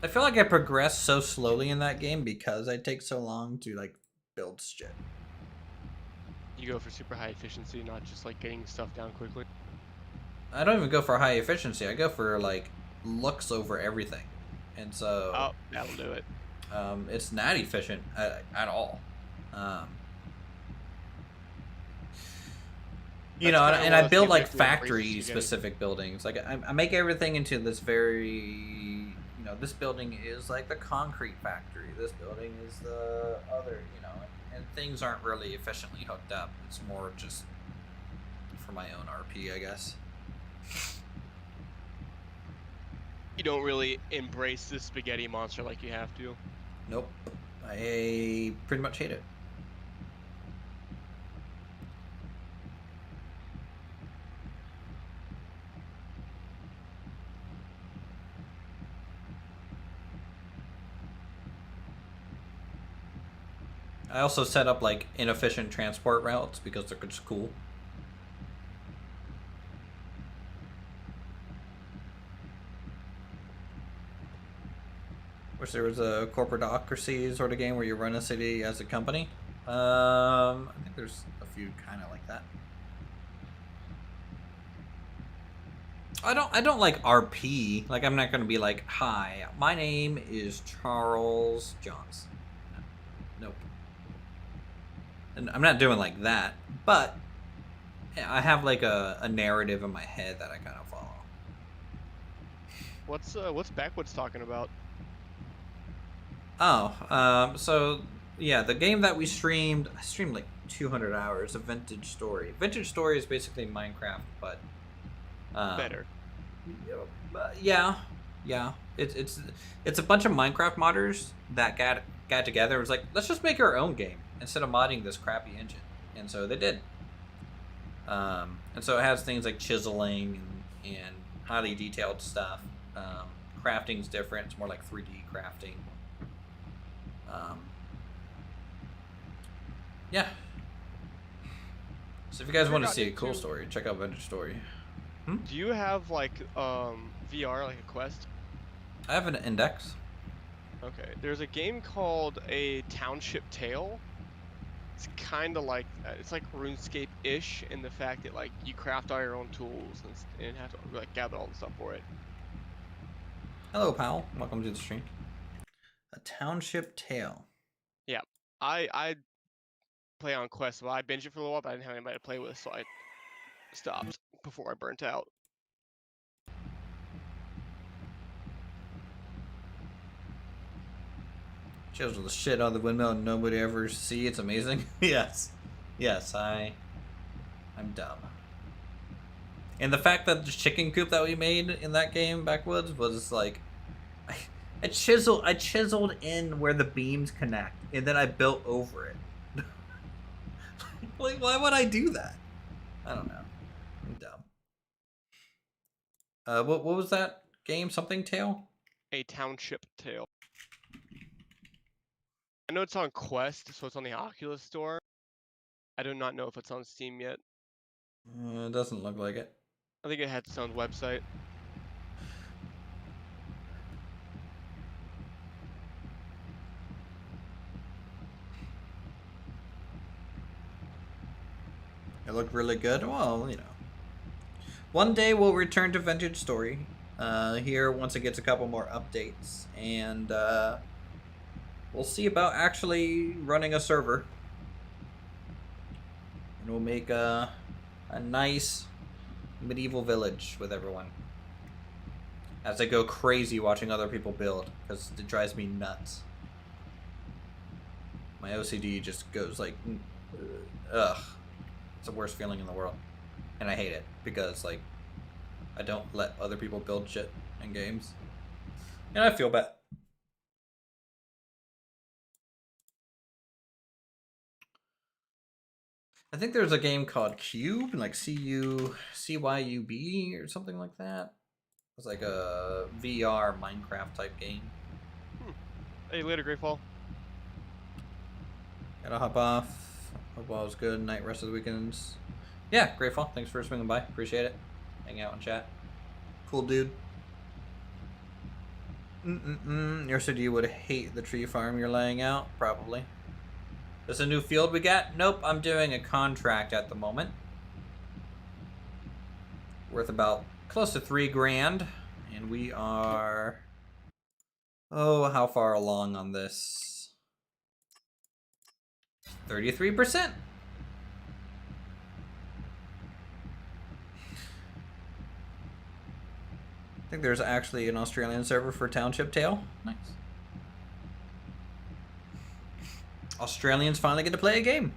feel like I progress so slowly in that game because I take so long to like build shit. You go for super high efficiency, not just like getting stuff down quickly. I don't even go for high efficiency. I go for like looks over everything, and so Oh, that'll do it. It's not efficient at all. You know, and I build like factory specific buildings. Like I make everything into this very, you know, this building is like the concrete factory. This building is the other, you know, and things aren't really efficiently hooked up. It's more just for my own RP, I guess. You don't really embrace this spaghetti monster like you have to. Nope. I pretty much hate it. I also set up like inefficient transport routes because they're just cool. Wish there was a corporateocracy sort of game where you run a city as a company. I think there's a few kind of like that. I don't like RP. Like I'm not gonna be like, hi, my name is Charles Johns. Nope. And I'm not doing like that, but I have like a narrative in my head that I kind of follow. What's Backwoods talking about? Oh, so yeah, the game that we streamed, I streamed like 200 hours of Vintage Story. Vintage Story is basically Minecraft, but Better. Yeah. It's a bunch of Minecraft modders that got together. It was like, let's just make our own game instead of modding this crappy engine, and so they did. And so it has things like chiseling and highly detailed stuff. Crafting's different. It's more like 3D crafting. Yeah. So if you guys want to see a cool story, check out Vintage Story. Do you have like VR, like a Quest? I have an Index. Okay. There's a game called A Township Tale. It's kind of like it's like RuneScape-ish in the fact that like you craft all your own tools and have to like gather all the stuff for it. Hello, pal. Welcome to the stream. A Township Tale. Yeah, I play on Quest. Well, I binged it for a little while, but I didn't have anybody to play with, so I stopped before I burnt out. Chisel the shit out of the windmill and nobody ever see. It's amazing. Yes, I'm dumb. And the fact that the chicken coop that we made in that game, Backwoods, was like, I chiseled in where the beams connect, and then I built over it. Like, why would I do that? I don't know. I'm dumb. What was that game? Something Tale? A Township Tale. I know it's on Quest, so it's on the Oculus Store. I do not know if it's on Steam yet. It doesn't look like it. I think it had its own website. It looked really good. Well, you know. One day we'll return to Vintage Story here once it gets a couple more updates. And we'll see about actually running a server. And we'll make a nice medieval village with everyone. As I go crazy watching other people build, because it drives me nuts. My OCD just goes like, ugh. It's the worst feeling in the world. And I hate it, because like, I don't let other people build shit in games. And I feel bad. I think there's a game called Cube, like CYUB or something like that. It's like a VR Minecraft type game. Hey, later, Greatfall. Gotta hop off. Hope all was good. Night, rest of the weekends. Yeah, Greatfall. Thanks for swinging by. Appreciate it. Hang out and chat. Cool dude. Your city would hate the tree farm you're laying out, probably. This a new field we got? Nope, I'm doing a contract at the moment. Worth about close to $3 grand. And we are... Oh, how far along on this? 33%. I think there's actually an Australian server for Township Tale. Nice. Australians finally get to play a game.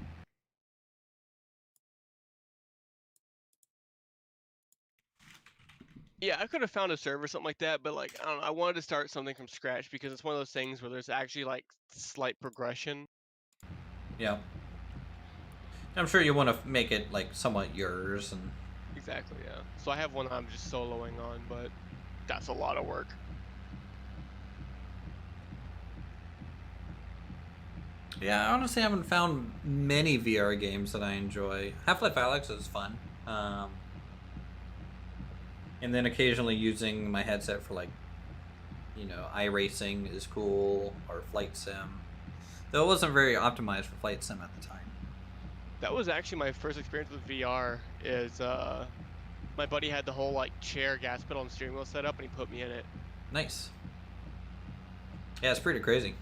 Yeah, I could have found a server or something like that, but like I don't know, I wanted to start something from scratch because it's one of those things where there's actually like slight progression. Yeah. I'm sure you want to make it like somewhat yours and Exactly, yeah. So I have one I'm just soloing on, but that's a lot of work. yeah, I honestly haven't found many VR games that I enjoy. Half-Life Alyx is fun. And then occasionally using my headset for like, you know, iRacing is cool, or Flight Sim. Though it wasn't very optimized for Flight Sim at the time. That was actually my first experience with VR. Is my buddy had the whole like chair, gas pedal, and steering wheel set up, and he put me in it. Nice. Yeah, it's pretty crazy.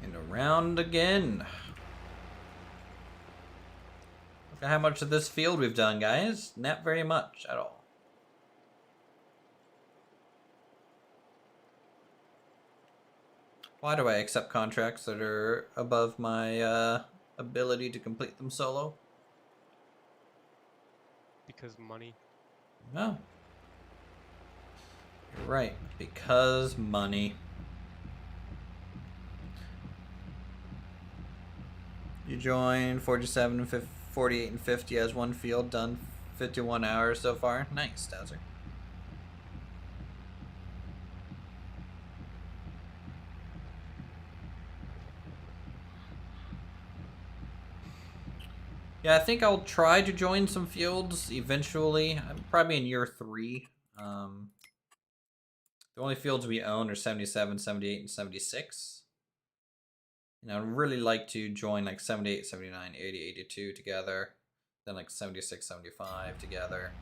And around again. Look at how much of this field we've done, guys. Not very much at all. Why do I accept contracts that are above my ability to complete them solo? Because money. No. You're right. Because money. You joined 47 and 50, 48 and 50 as one field, done 51 hours so far. Nice, Dowser. Yeah, I think I'll try to join some fields eventually. I'm probably in year 3. The only fields we own are 77, 78, and 76. And I'd really like to join like 78, 79, 80, 82 together. Then like 76, 75 together.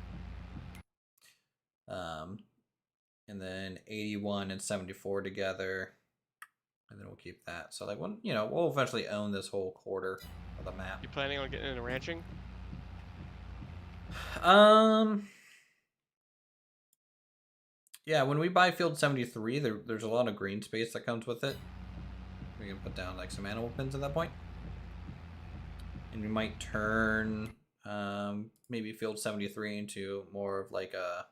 And then 81 and 74 together. And then we'll keep that. So like when, you know, we'll eventually own this whole quarter of the map. You planning on getting into ranching? Yeah, when we buy field 73, there's a lot of green space that comes with it. We can put down like some animal pins at that point. And we might turn maybe field 73 into more of like a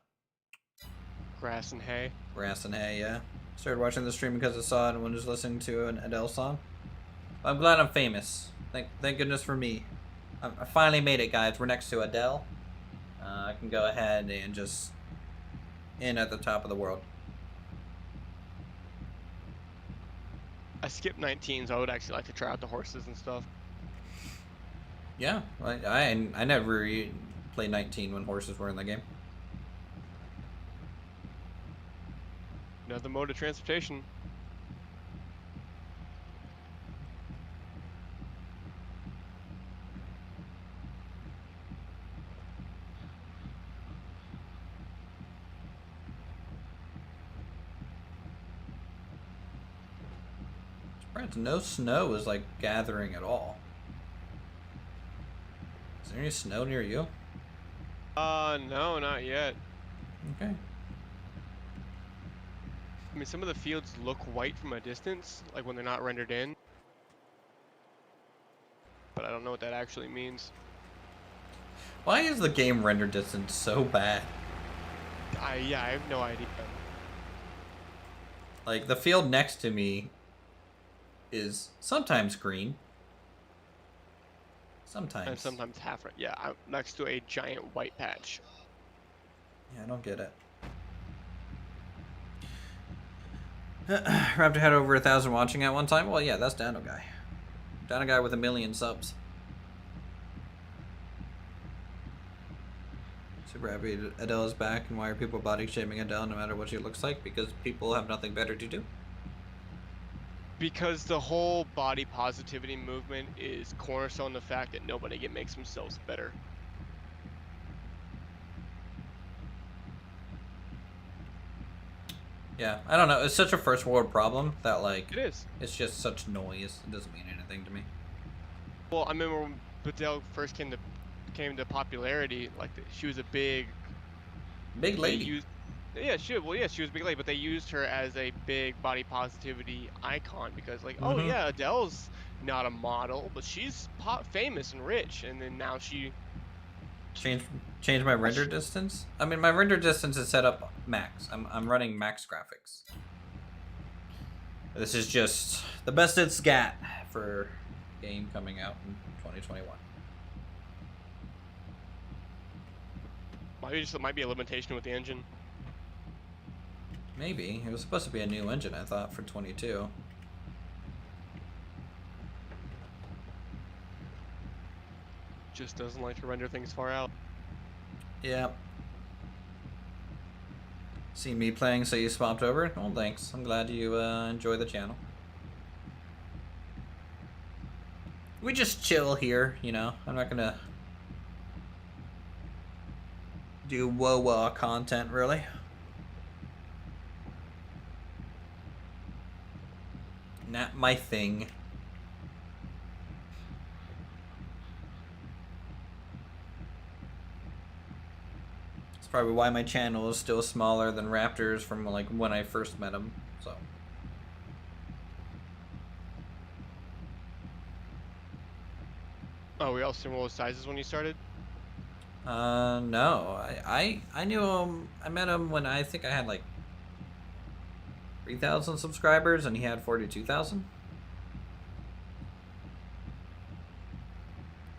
Grass and hay. Grass and hay, yeah. Started watching the stream because I saw it and was listening to an Adele song. I'm glad I'm famous. Thank goodness for me. I finally made it, guys. We're next to Adele. I can go ahead and just in at the top of the world. I skipped 19, so I would actually like to try out the horses and stuff. Yeah, I never played 19 when horses were in the game. Another mode of transportation. Right, no snow is like gathering at all. Is there any snow near you? No, not yet. Okay. I mean, some of the fields look white from a distance, like when they're not rendered in. But I don't know what that actually means. Why is the game render distance so bad? Yeah, I have no idea. Like, the field next to me is sometimes green. Sometimes. And sometimes half red. Yeah, I'm next to a giant white patch. Yeah, I don't get it. Raptor had over 1,000 watching at one time. Well, yeah, that's Dano Guy. Dano Guy with 1 million subs. Super happy Adele is back. And why are people body shaming Adele no matter what she looks like? Because people have nothing better to do. Because the whole body positivity movement is cornerstone the fact that nobody makes themselves better. Yeah, I don't know. It's such a first world problem that, like, It is. it's just such noise. It doesn't mean anything to me. Well, I remember when Adele first came to popularity. Like she was a big lady. She was a big lady, but they used her as a big body positivity icon because, like, oh Mhm. yeah, Adele's not a model, but she's famous and rich, and then now she Change my render distance. I mean, my render distance is set up max. I'm running max graphics. This is just the best it's got for game coming out in 2021. might be a limitation with the engine. Maybe it was supposed to be a new engine. I thought for 22. Just doesn't like to render things far out. Yeah. See me playing, so you swapped over? Well, thanks. I'm glad you enjoy the channel. We just chill here, you know. I'm not gonna do whoa content, really. Not my thing. It's probably why my channel is still smaller than Raptor's from like when I first met him. So. Oh, we all similar sizes when you started? No. I knew him. I met him when I think I had like 3,000 subscribers and he had 42,000.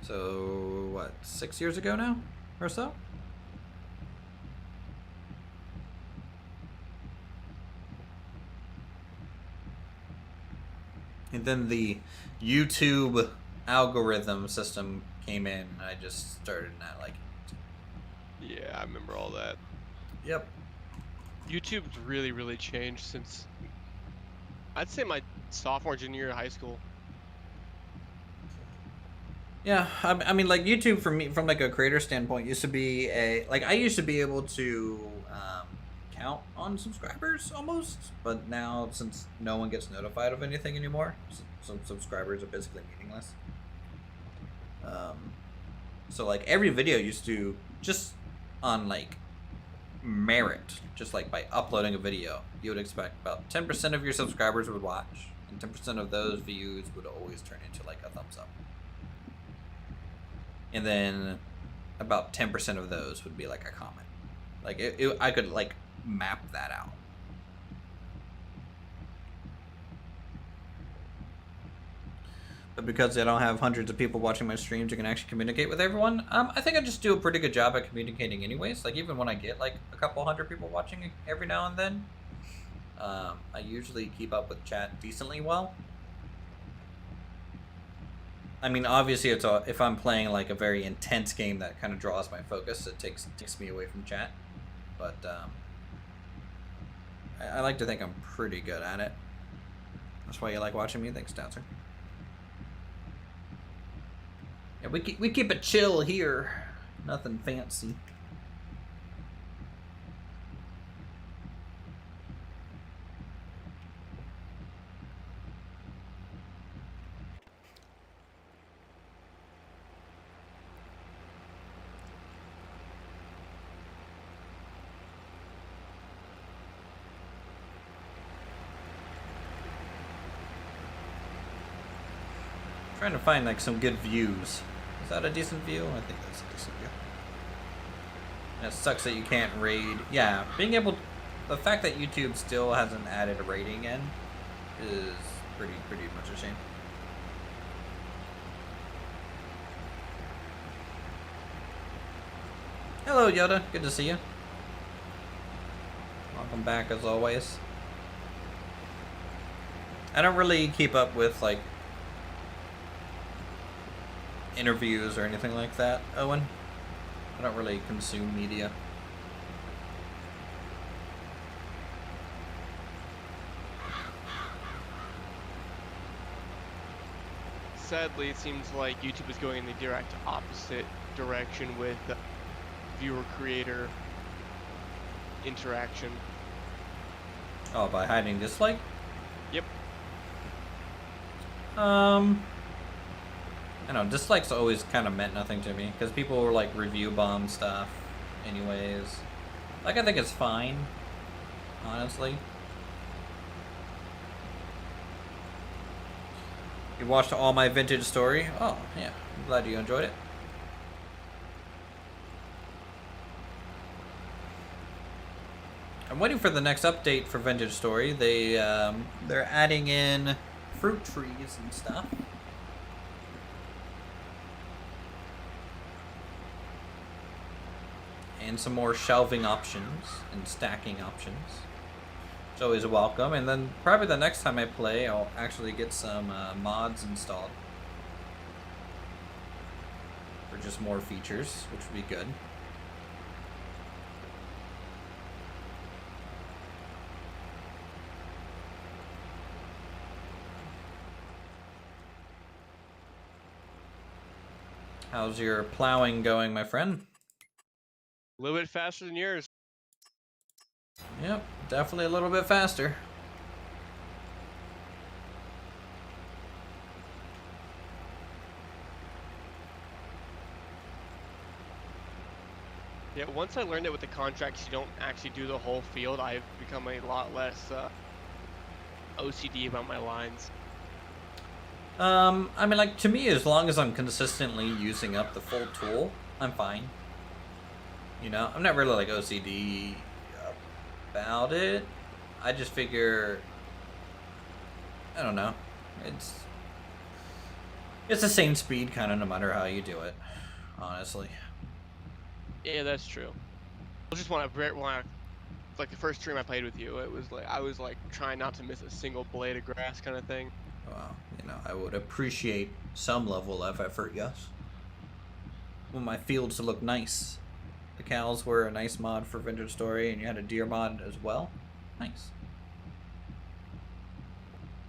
So, what, 6 years ago now? Or so? And then the YouTube algorithm system came in and I just started not liking it. Yeah, I remember all that. Yep. YouTube's really changed since, I'd say, my sophomore, junior year of high school. Yeah, I mean, like, YouTube for me, from like a creator standpoint, used to be I used to be able to count on subscribers almost, but now since no one gets notified of anything anymore, some subscribers are basically meaningless. So like every video used to just on like merit, just like by uploading a video, you would expect about 10% of your subscribers would watch, and 10% of those views would always turn into like a thumbs up. And then about 10% of those would be like a comment. Like I could like map that out. But because I don't have hundreds of people watching my streams, you can actually communicate with everyone. I think I just do a pretty good job at communicating anyways. Like even when I get like a couple hundred people watching every now and then, I usually keep up with chat decently well. I mean, obviously, if I'm playing like a very intense game that kind of draws my focus, it takes me away from chat. But I like to think I'm pretty good at it. That's why you like watching me. Thanks, Dancer. Yeah, we keep it chill here. Nothing fancy. Trying to find like some good views. Is that a decent view? I think that's a decent view. And it sucks that you can't raid. Yeah, being able, the fact that YouTube still hasn't added a rating in is pretty much a shame. Hello, Yoda. Good to see you. Welcome back as always. I don't really keep up with like interviews or anything like that, Owen. I don't really consume media. Sadly, it seems like YouTube is going in the direct opposite direction with viewer-creator interaction. Oh, by hiding dislike? Yep. I know, dislikes always kind of meant nothing to me, because people were like review bomb stuff anyways. Like, I think it's fine, honestly. You watched all my vintage story? Oh, yeah. I'm glad you enjoyed it. I'm waiting for the next update for Vintage Story. They're adding in fruit trees and stuff. And some more shelving options and stacking options. It's always welcome. And then probably the next time I play, I'll actually get some mods installed. For just more features, which would be good. How's your plowing going, my friend? A little bit faster than yours. Yep, definitely a little bit faster. Yeah, once I learned that with the contracts you don't actually do the whole field, I've become a lot less OCD about my lines. I mean, like, to me, as long as I'm consistently using up the full tool, I'm fine. You know, I'm not really, like, OCD about it. I just figure, I don't know, it's the same speed kind of no matter how you do it, honestly. Yeah, that's true. I just want to, like the first stream I played with you, it was like, I was like trying not to miss a single blade of grass kind of thing. Well, you know, I would appreciate some level of effort, yes. Want my fields to look nice. The cows were a nice mod for Vintage Story, and you had a deer mod as well. Nice.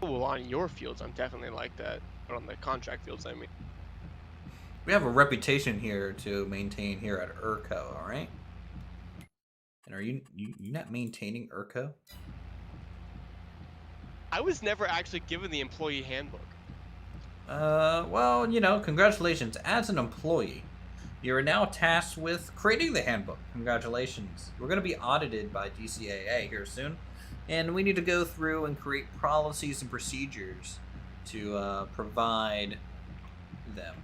Well, on your fields, I'm definitely like that, but on the contract fields, I mean. We have a reputation here to maintain here at Urco, all right? And are you not maintaining Urco? I was never actually given the employee handbook. Well, you know, congratulations. As an employee, you are now tasked with creating the handbook. Congratulations. We're going to be audited by DCAA here soon, and we need to go through and create policies and procedures to provide them.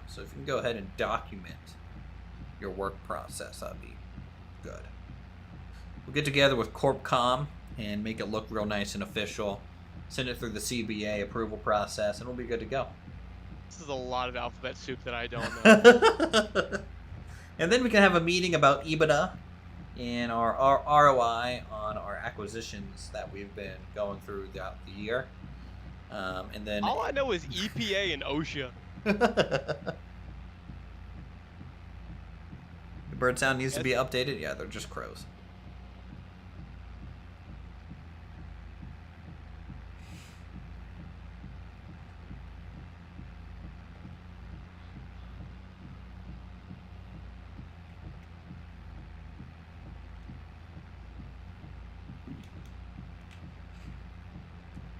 So if you can go ahead and document your work process, that'd be good. We'll get together with CorpCom and make it look real nice and official. Send it through the CBA approval process, and we'll be good to go. This is a lot of alphabet soup that I don't know. And then we can have a meeting about EBITDA and our ROI on our acquisitions that we've been going through throughout the year. And then all I know is EPA and OSHA. The bird sound needs to be updated. Yeah, they're just crows.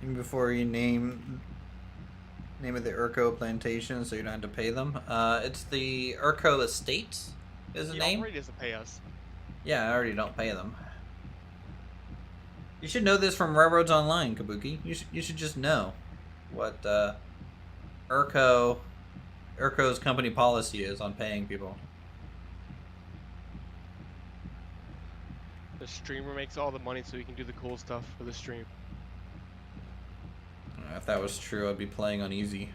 Even before you name of the Urco plantation, so you don't have to pay them. It's the Urco Estate. Is the He name? already doesn't pay us. Yeah, I already don't pay them. You should know this from Railroads Online, Kabuki. You should just know what Urco's company policy is on paying people. The streamer makes all the money so he can do the cool stuff for the stream. If that was true, I'd be playing on easy.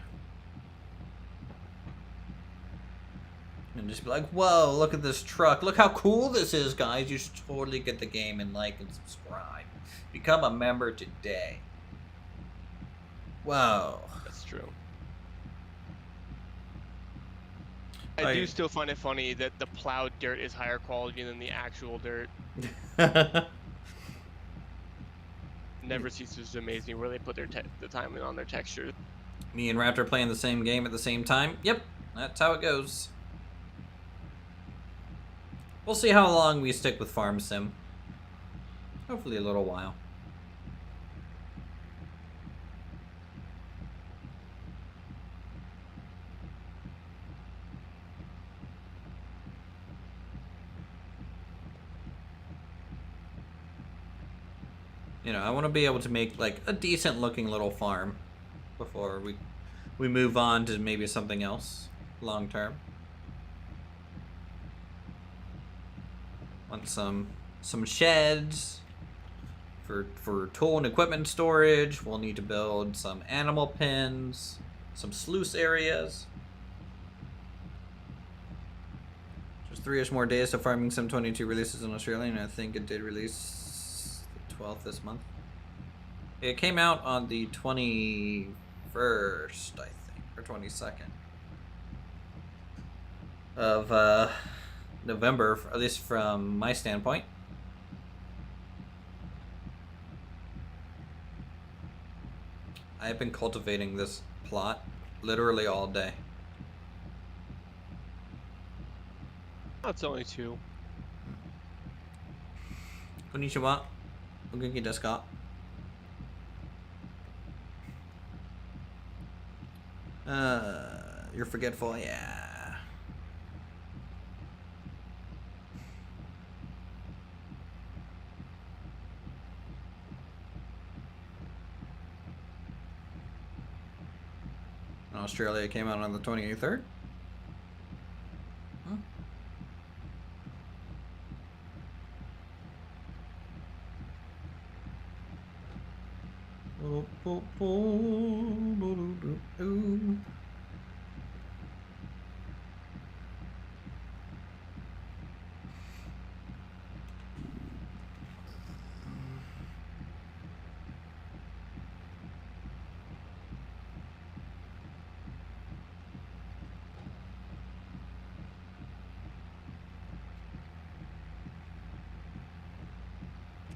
And just be like, whoa, look at this truck. Look how cool this is, guys. You should totally get the game and like and subscribe. Become a member today. Whoa. That's true. I do still find it funny that the plowed dirt is higher quality than the actual dirt. Never ceases to amaze me where they put their the time in on their texture. Me and Raptor playing the same game at the same time? Yep, that's how it goes. We'll see how long we stick with Farm Sim. Hopefully a little while. You know, I want to be able to make like a decent looking little farm before we move on to maybe something else long term. Want some sheds for tool and equipment storage. We'll need to build some animal pens, some sluice areas. Just 3-ish more days to Farming Sim 22 releases in Australia, and I think it did release the 12th this month. It came out on the 21st, I think, or 22nd of November, at least from my standpoint. I've been cultivating this plot literally all day. That's only 2. Konnichiwa. O genki desu ka? You're forgetful, yeah. In Australia, it came out on the 23rd. Huh?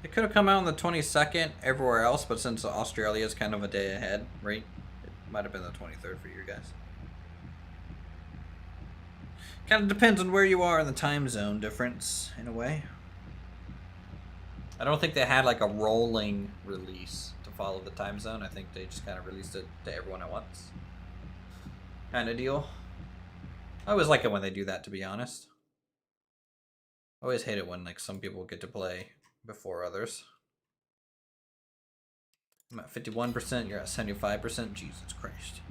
It could have come out on the 22nd everywhere else, but since Australia is kind of a day ahead, right? It might have been the 23rd for you guys. Kind of depends on where you are in the time zone difference, in a way. I don't think they had like a rolling release to follow the time zone. I think they just kind of released it to everyone at once. Kind of deal. I always like it when they do that, to be honest. I always hate it when like some people get to play before others. I'm at 51%, you're at 75%. Jesus Christ.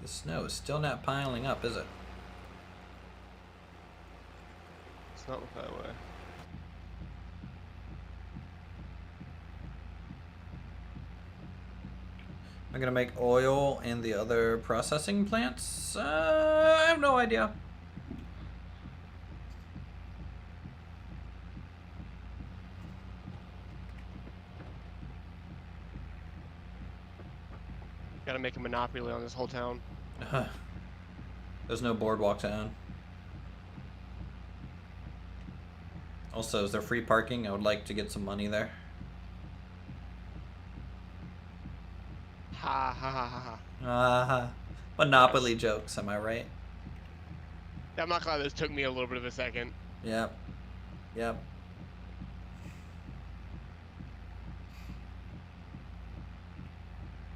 The snow is still not piling up, is it? It's not look that way. I'm gonna make oil in the other processing plants. I have no idea. Gotta make a monopoly on this whole town. There's no boardwalk to own. Also, is there free parking? I would like to get some money there. Ha ha ha ha ha. Monopoly jokes, am I right? I'm not glad this took me a little bit of a second. Yep. Yep.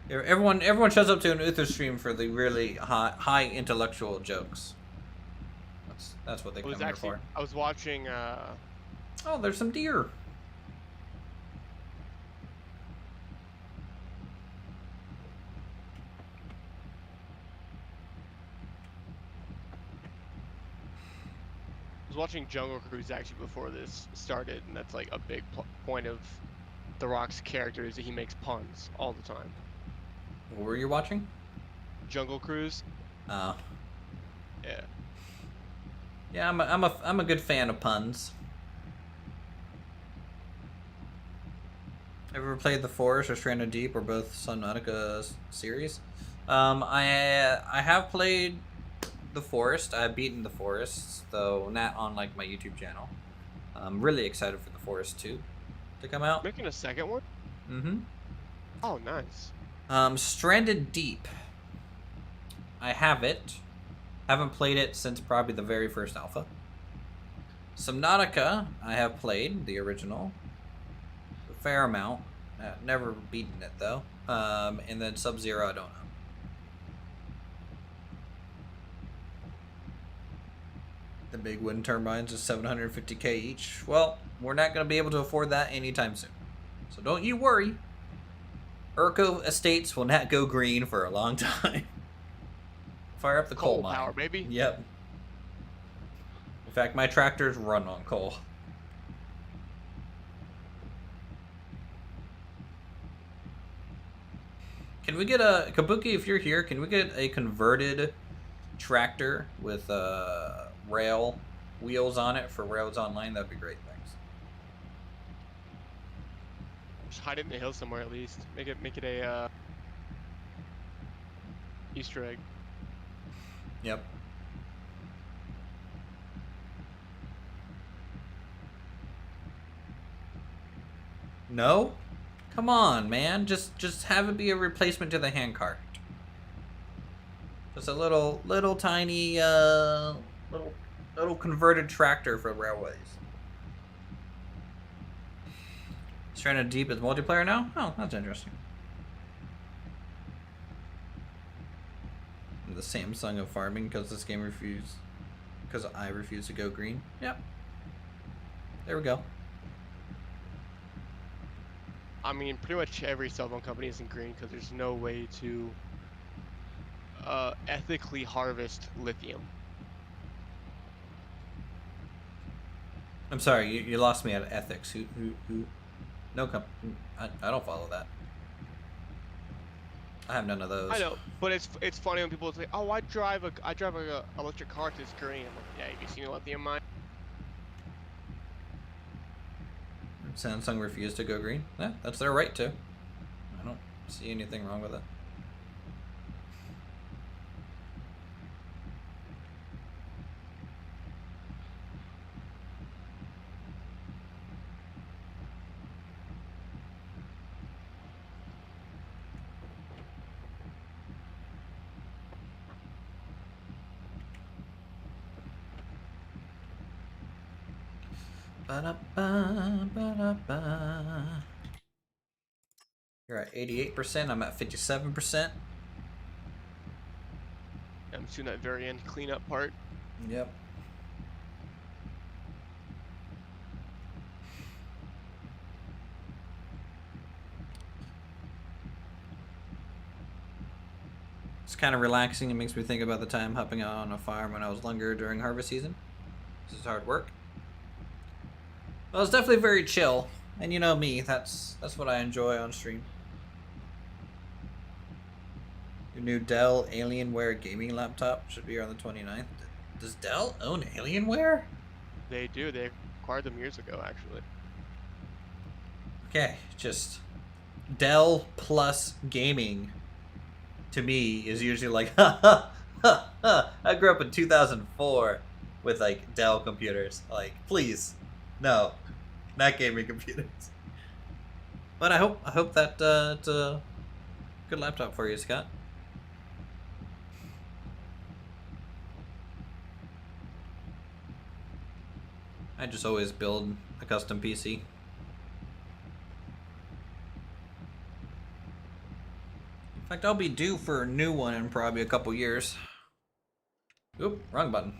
Everyone shows up to an Uthris stream for the really high intellectual jokes. That's what they come here for. I was watching. Oh, there's some deer. I was watching Jungle Cruise actually before this started, and that's like a big point of The Rock's character is that he makes puns all the time. What were you watching? Jungle Cruise. Oh. Yeah. Yeah, I'm a good fan of puns. Ever played The Forest or Stranded Deep or both Subnautica series? I have played The Forest. I've beaten The Forest, though not on like my YouTube channel. I'm really excited for The Forest 2 to come out. Making a second one? Mm-hmm. Oh, nice. Stranded Deep. I have it. Haven't played it since probably the very first alpha. Subnautica, I have played the original. A fair amount. Never beaten it though. And then Sub-Zero, I don't know. The big wind turbines is 750K each. Well, we're not going to be able to afford that anytime soon. So don't you worry. Urco Estates will not go green for a long time. Fire up the coal mine. Power, baby. Yep. In fact, my tractors run on coal. Can we get a Kabuki? If you're here, can we get a converted tractor with rail wheels on it for Rails Online? That'd be great. Thanks. Just hide it in the hill somewhere at least. Make it a Easter egg. Yep. No? Come on, man. Just have it be a replacement to the handcart. Just a little tiny little converted tractor for railways. Stranded Deep is multiplayer now? Oh, that's interesting. The Samsung of farming because this game because I refuse to go green. Yep. There we go. I mean, pretty much every cell phone company is in green because there's no way to ethically harvest lithium. I'm sorry, you lost me at ethics. Who? No I don't follow that. I have none of those. I know, but it's funny when people say, "Oh, I drive a electric car to it's green." I'm like, "Yeah, have you seen a lithium mine?" Samsung refused to go green. Yeah, that's their right to. I don't see anything wrong with it. Ba-da-ba, ba-da-ba. You're at 88%. I'm at 57%. I'm just doing that very end cleanup part. Yep. It's kind of relaxing. It makes me think about the time hopping out on a farm when I was younger during harvest season. This is hard work. Well, it's definitely very chill, and you know me, that's what I enjoy on stream. Your new Dell Alienware gaming laptop should be here on the 29th. Does Dell own Alienware? They do. They acquired them years ago, actually. Okay, just Dell plus gaming to me is usually like, ha ha ha ha. I grew up in 2004 with like Dell computers. Like, please. No, not gaming computers. But I hope that it's a good laptop for you, Scott. I just always build a custom PC. In fact, I'll be due for a new one in probably a couple years. Oop, wrong button.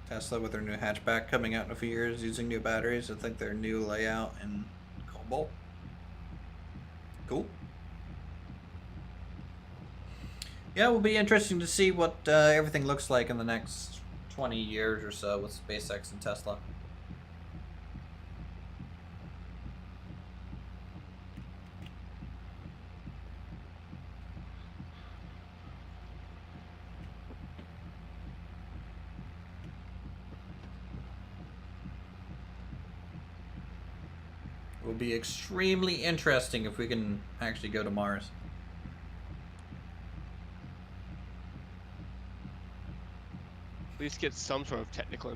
Tesla with their new hatchback coming out in a few years using new batteries. I think their new layout in Cobalt. Cool. Yeah, it will be interesting to see what everything looks like in the next 20 years or so with SpaceX and Tesla. It will be extremely interesting if we can actually go to Mars. At least get some sort of technical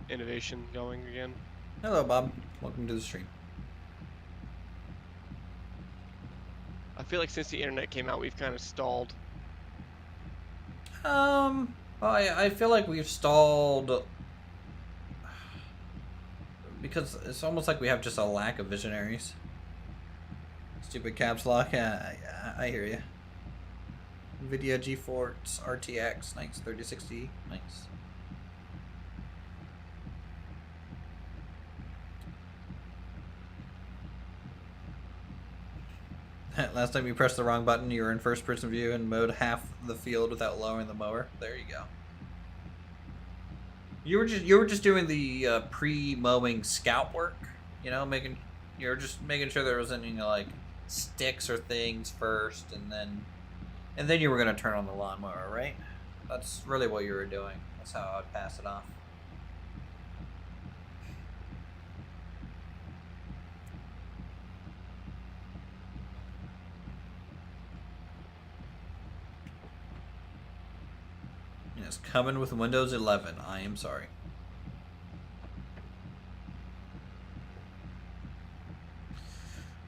innovation going again. Hello, Bob. Welcome to the stream. I feel like since the internet came out, we've kind of stalled. Well, I feel like we've stalled because it's almost like we have just a lack of visionaries. Stupid caps lock. Yeah, I hear you. NVIDIA GeForce RTX, nice. 3060, nice. Last time you pressed the wrong button, you were in first-person view and mowed half the field without lowering the mower. There you go. You were just doing the pre-mowing scout work, you know, you were just making sure there wasn't any like sticks or things first, and then you were gonna turn on the lawnmower, right? That's really what you were doing. That's how I'd pass it off. It's coming with Windows 11. I am sorry.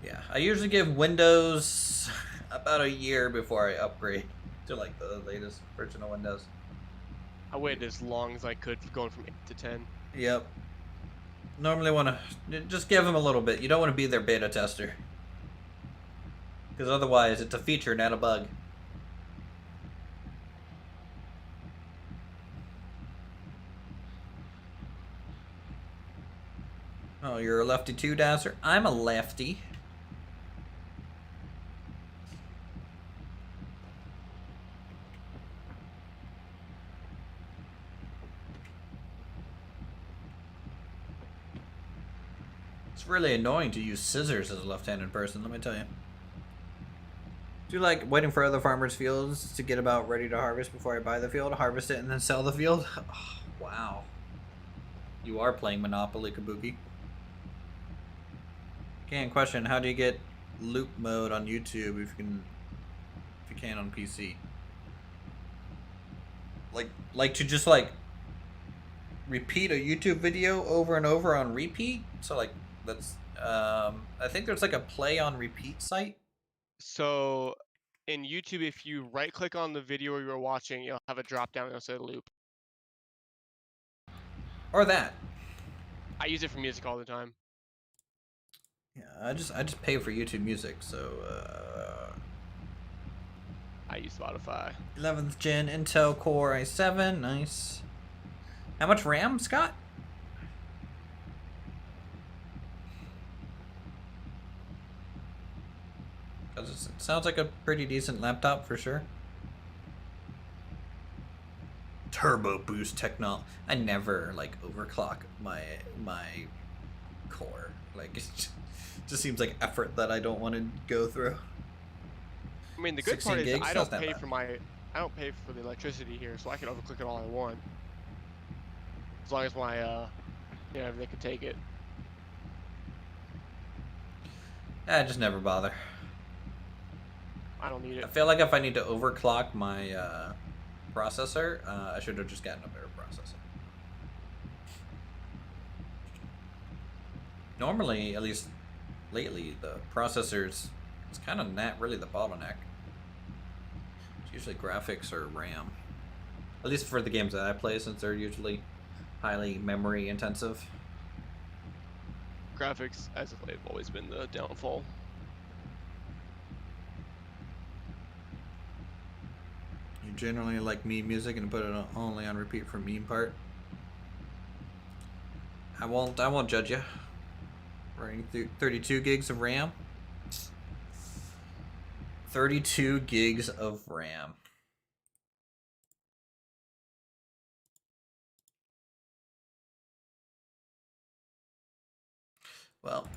Yeah, I usually give Windows about a year before I upgrade to like the latest version of Windows. I waited as long as I could going from 8 to 10. Yep. Normally want to just give them a little bit. You don't want to be their beta tester. Because otherwise it's a feature, not a bug. Oh, you're a lefty too, Dasser? I'm a lefty. It's really annoying to use scissors as a left-handed person, let me tell you. Do you like waiting for other farmers' fields to get about ready to harvest before I buy the field, harvest it, and then sell the field? Oh, wow. You are playing Monopoly, Kabuki. Again, question, how do you get loop mode on YouTube if you can on PC? Like to just like repeat a YouTube video over and over on repeat? So like that's I think there's like a play on repeat site. So in YouTube, if you right click on the video you're watching, you'll have a drop down that'll say loop. Or that. I use it for music all the time. Yeah, I just pay for YouTube Music, so I use Spotify. 11th gen Intel Core i7, nice. How much RAM, Scott? Because it sounds like a pretty decent laptop for sure. Turbo boost technology. I never like overclock my core. Like it just seems like effort that I don't want to go through. I mean, the good part is gigs, I don't that's pay not for the electricity here, so I can overclock it all I want. As long as my they can take it. I just never bother. I don't need it. I feel like if I need to overclock my processor. I should have just gotten a better processor. Normally, at least lately, the processors, it's kind of not really the bottleneck. It's usually graphics or RAM. At least for the games that I play, since they're usually highly memory intensive. Graphics, as of late, have always been the downfall. You generally like meme music and put it only on repeat for meme part. I won't judge you. Running through 32 gigs of RAM. 32 gigs of RAM. Well,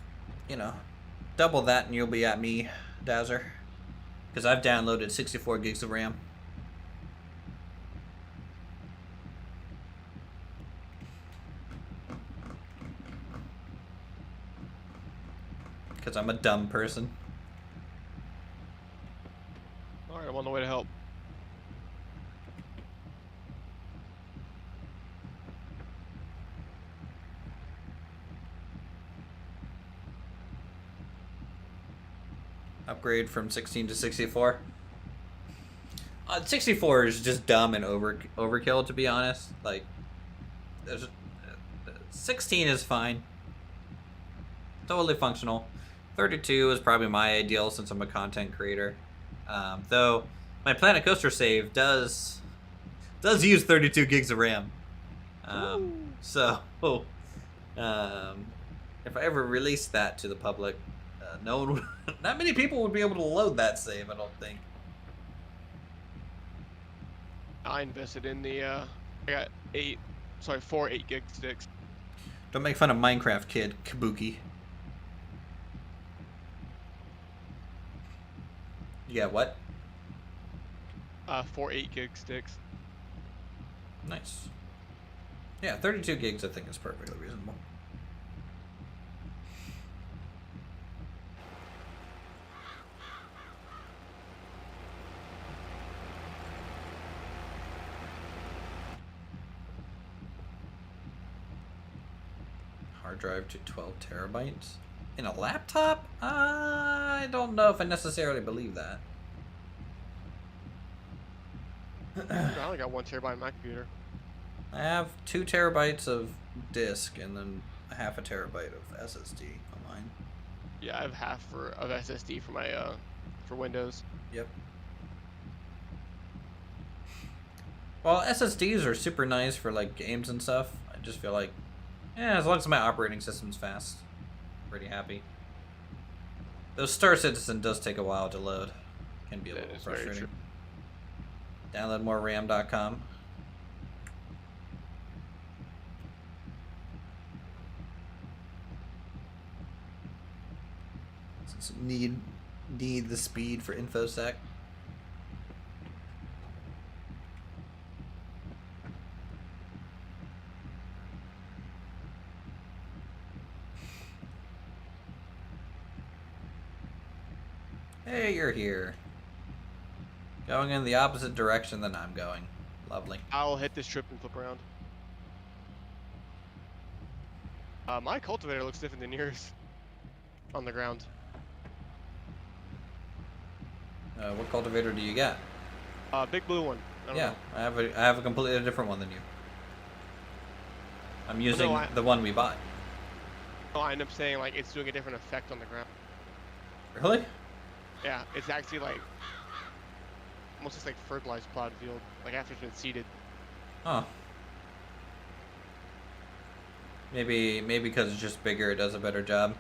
you know, double that and you'll be at me, Dazzer. Because I've downloaded 64 gigs of RAM. Because I'm a dumb person. Alright, I'm on the way to help. Upgrade from 16 to 64. 64 is just dumb and overkill, to be honest. Like, 16 is fine. Totally functional. 32 is probably my ideal since I'm a content creator. Though my Planet Coaster save does use 32 gigs of RAM. So if I ever release that to the public, no one, not many people would be able to load that save, I don't think. I invested in the, I got 4 8-gig sticks. Don't make fun of Minecraft kid, Kabuki. Yeah, what? 4 8-gig sticks. Nice. Yeah, 32 gigs I think is perfectly reasonable. Hard drive to 12 terabytes? In a laptop? I don't know if I necessarily believe that. I only got 1 terabyte on my computer. I have 2 terabytes of disk and then half a terabyte of SSD on mine. Yeah, I have half of SSD for my for Windows. Yep. Well, SSDs are super nice for like games and stuff. I just feel like, yeah, as long as my operating system's fast, pretty happy. Though Star Citizen does take a while to load. Can be a little frustrating. Download more RAM.com. Need the speed for InfoSec. Hey, you're here. Going in the opposite direction than I'm going. Lovely. I'll hit this trip and flip around. My cultivator looks different than yours. On the ground. What cultivator do you got? Big blue one. I don't know. I have a completely different one than you. I'm using the one we bought. No, I end up saying like it's doing a different effect on the ground. Really? Yeah, it's actually like almost just like fertilized plot field, like after it's been seeded. Huh. Maybe because it's just bigger, it does a better job.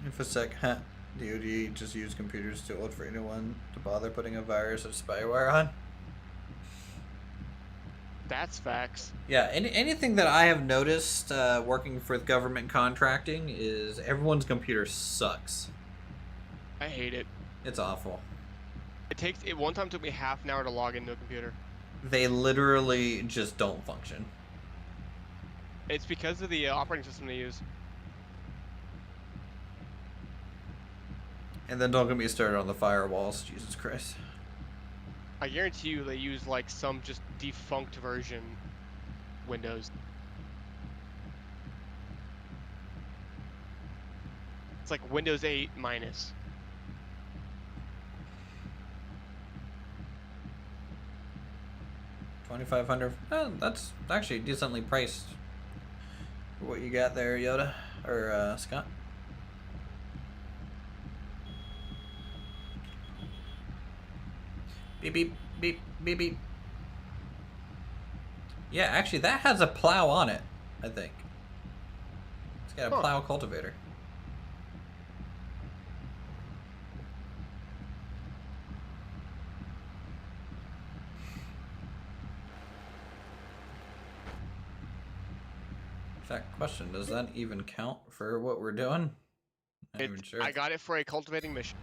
InfoSec, huh? DoD just use computers too old for anyone to bother putting a virus or spyware on. That's facts. Yeah, anything that I have noticed working for government contracting is everyone's computer sucks. I hate it. It's awful. It one time took me half an hour to log into a computer. They literally just don't function. It's because of the operating system they use. And then don't get me started on the firewalls. Jesus Christ. I guarantee you they use like some just defunct version Windows. It's like Windows 8 minus. $2,500. That's actually decently priced for what you got there, Yoda or Scott. Beep beep beep beep beep. Yeah, actually, that has a plow on it. I think it's got a plow cultivator. In fact, question, does that even count for what we're doing? Not even sure. I got it for a cultivating mission.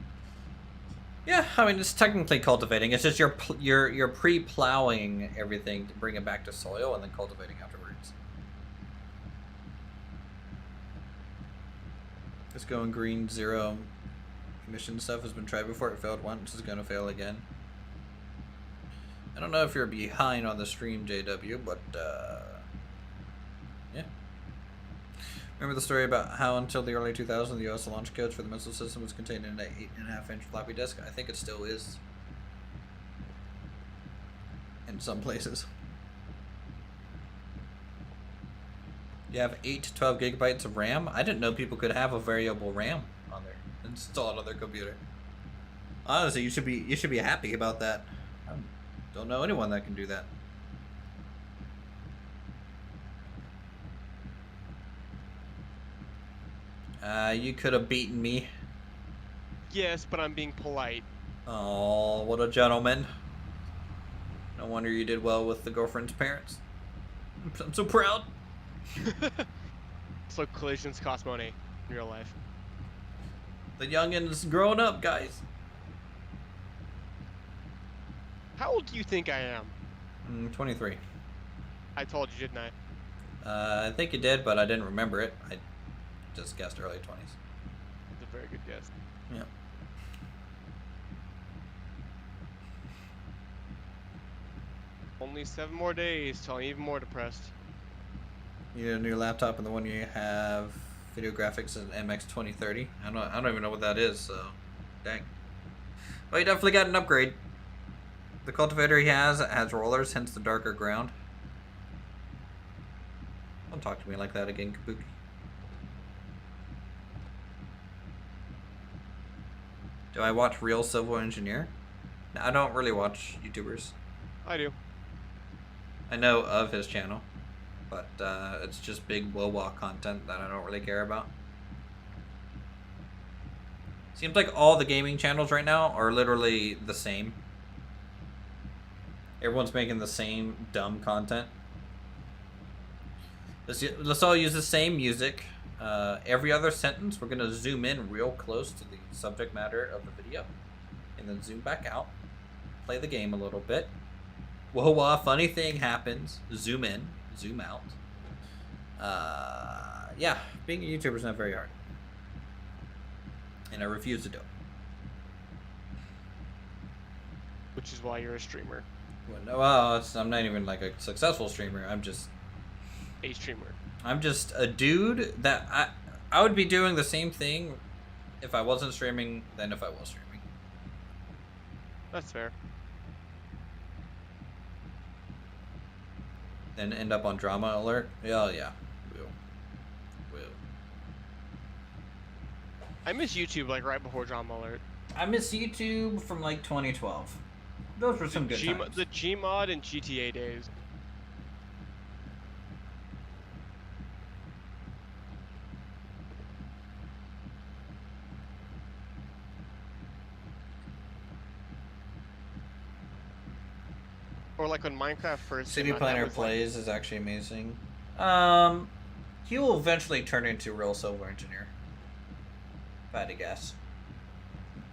Yeah, I mean, it's technically cultivating. It's just you're pre-plowing everything to bring it back to soil and then cultivating afterwards. Just going green, 0 emission stuff has been tried before. It failed once. It's gonna fail again. I don't know if you're behind on the stream, JW, but yeah. Remember the story about how until the early 2000s the US launch codes for the missile system was contained in an 8.5-inch floppy disk? I think it still is. In some places. You have 8 to 12 gigabytes of RAM? I didn't know people could have a variable RAM on there installed on their computer. Honestly, you should be happy about that. I don't know anyone that can do that. You could have beaten me. Yes, but I'm being polite. Oh, what a gentleman. No wonder you did well with the girlfriend's parents. I'm so proud. So collisions cost money in real life. The youngin's growing up, guys. How old do you think I am? 23. I told you, didn't I? I think you did, but I didn't remember it. I just guessed early 20s. That's a very good guess. Yeah. Only 7 more days till I'm even more depressed. You need a new laptop, and the one you have video graphics is MX 2030. I don't even know what that is. So, dang. Well, you definitely got an upgrade. The cultivator he has rollers, hence the darker ground. Don't talk to me like that again, Kabuki. Do I watch Real Civil Engineer? No, I don't really watch YouTubers. I do. I know of his channel, but it's just big Wowa content that I don't really care about. Seems like all the gaming channels right now are literally the same. Everyone's making the same dumb content. Let's all use the same music. Every other sentence, we're going to zoom in real close to the subject matter of the video. And then zoom back out. Play the game a little bit. Whoa, funny thing happens. Zoom in, zoom out. Yeah, being a YouTuber is not very hard. And I refuse to do it. Which is why you're a streamer. Well, I'm not even like a successful streamer. I'm just A streamer. I'm just a dude that I would be doing the same thing if I wasn't streaming than if I was streaming. That's fair. Then end up on drama alert. Yeah, will. I miss YouTube like right before Drama Alert. I miss YouTube from like 2012. Those were some good times. The Gmod and GTA days. Or like when Minecraft first City came out, Planner that was Plays is actually amazing. He will eventually turn into Real Silver Engineer, if I had to guess.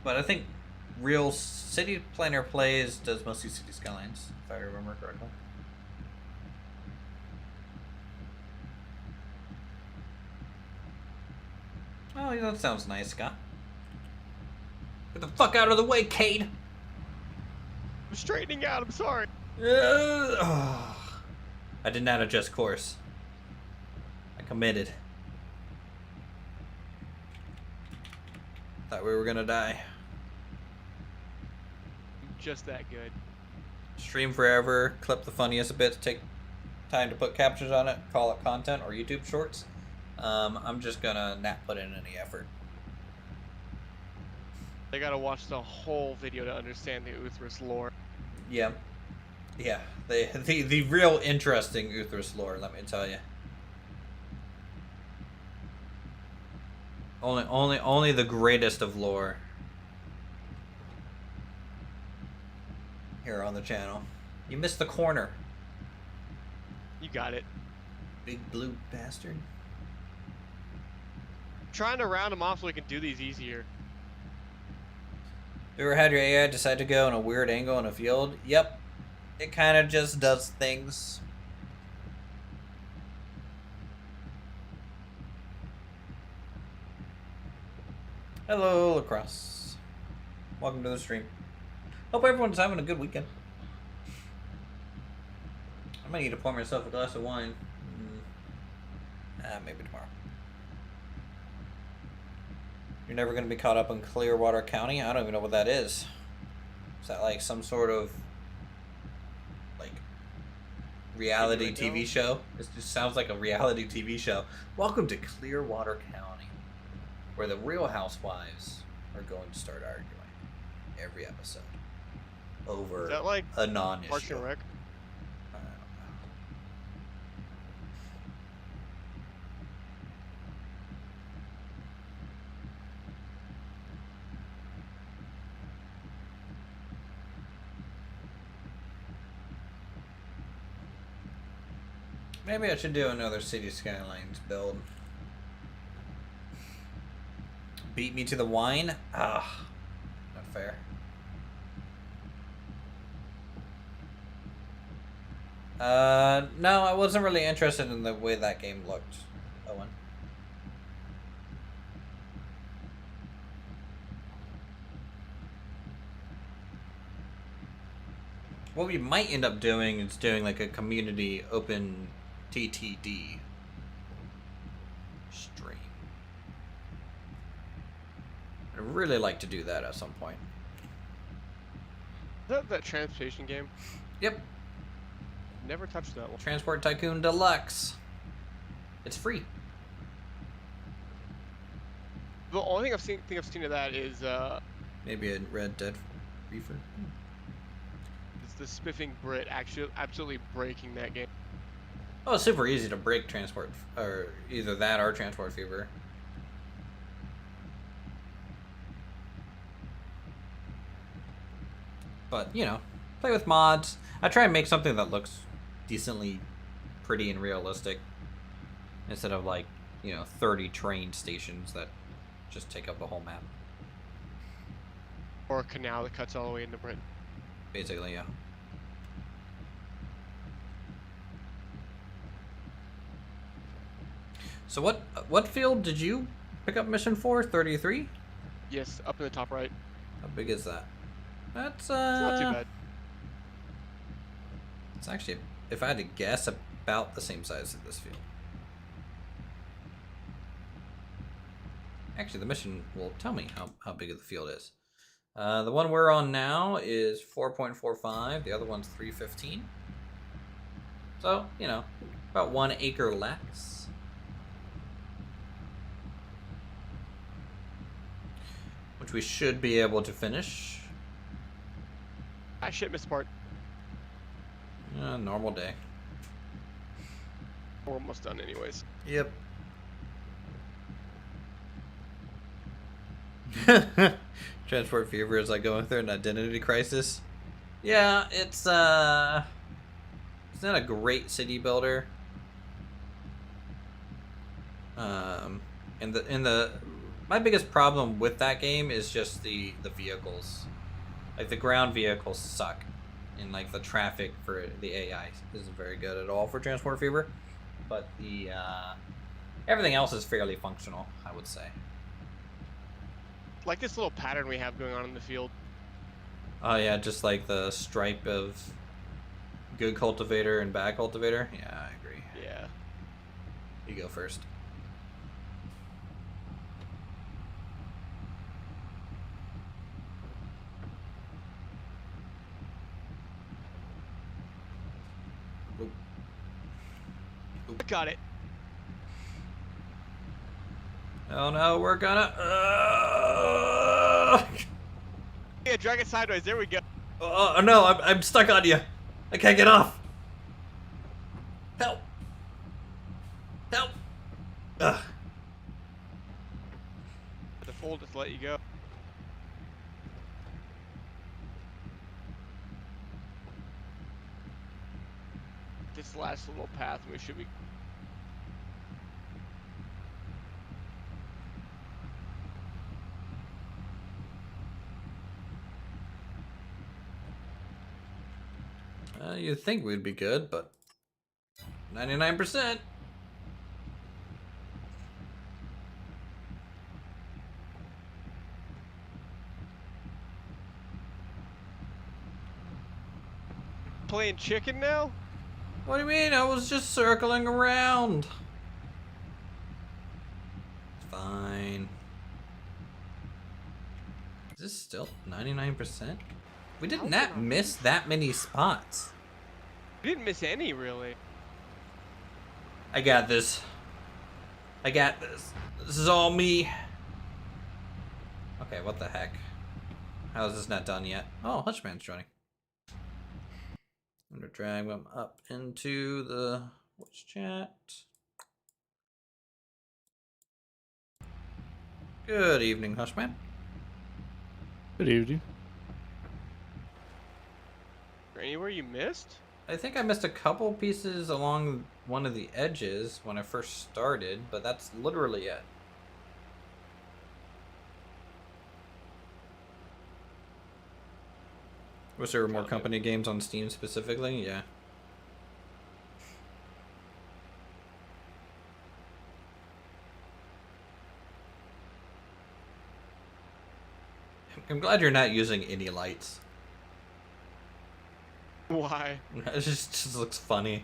But I think Real City Planner Plays does mostly City Skylines, if I remember correctly. Oh, yeah, that sounds nice, Scott. Get the fuck out of the way, Cade! I'm straightening out, I'm sorry. I did not adjust course. I committed. Thought we were gonna die. Just that good. Stream forever, clip the funniest bits, take time to put captions on it, call it content or YouTube shorts. I'm just gonna not put in any effort. They gotta watch the whole video to understand the Uthris lore. Yeah. Yeah. The real interesting Uthris lore, let me tell you. Only the greatest of lore here on the channel. You missed the corner. You got it. Big blue bastard. I'm trying to round them off so we can do these easier. You ever had your AI decide to go in a weird angle in a field? Yep. It kind of just does things. Hello, Lacrosse. Welcome to the stream. Hope everyone's having a good weekend. I might need to pour myself a glass of wine. Maybe tomorrow. You're never going to be caught up in Clearwater County? I don't even know what that is. Is that like some sort of like reality TV show? This just sounds like a reality TV show. Welcome to Clearwater County, where the Real Housewives are going to start arguing every episode over Is that like a non-issue. Parks and Rec? I don't know. Maybe I should do another City Skylines build. Beat me to the wine? Ah, not fair. No, I wasn't really interested in the way that game looked, Owen. What we might end up doing is doing like a community open TTD stream. I'd really like to do that at some point. Is that transportation game? Yep. Never touched that one. Transport Tycoon Deluxe. It's free. The only thing I've seen of that is Maybe a Red Dead Reefer. is the spiffing Brit actually absolutely breaking that game. Oh, it's super easy to break Transport, or either that or Transport Fever. But, you know, play with mods. I try and make something that looks decently pretty and realistic, instead of like, you know, 30 train stations that just take up the whole map. Or a canal that cuts all the way into Britain. Basically, yeah. So what field did you pick up mission for? 33? Yes, up in the top right. How big is that? That's It's not too bad. It's actually, if I had to guess, about the same size as this field. Actually, the mission will tell me how big the field is. The one we're on now is 4.45. The other one's 315. So, you know, about 1 acre less. Which we should be able to finish. Ah, shit, missed part. Normal day. We're almost done anyways. Yep. Transport Fever is like going through an identity crisis. Yeah, it's not a great city builder. My biggest problem with that game is just the vehicles. Like the ground vehicles suck, and like the traffic for the AI isn't very good at all for Transport Fever. But the everything else is fairly functional, I would say. Like this little pattern we have going on in the field. Oh yeah, just like the stripe of good cultivator and bad cultivator. Yeah, I agree. Yeah. You go first. Oop. Oop. Got it. Oh no, we're gonna. Yeah, drag it sideways. There we go. Oh no, I'm stuck on you. I can't get off. Help! Help! Ugh. The foal just let you go. This last little path, we should be. You'd think we'd be good, but 99%. Playing chicken now? What do you mean? I was just circling around. It's fine. Is this still 99%? We did not miss that many spots. We didn't miss any, really. I got this. I got this. This is all me. Okay, what the heck? How is this not done yet? Oh, Hutchman's joining. I'm gonna drag them up into the voice chat. Good evening, Hushman. Good evening. Is there anywhere you missed? I think I missed a couple pieces along one of the edges when I first started, but that's literally it. Wish there were more company games on Steam specifically, yeah. I'm glad you're not using any lights. Why? It just looks funny.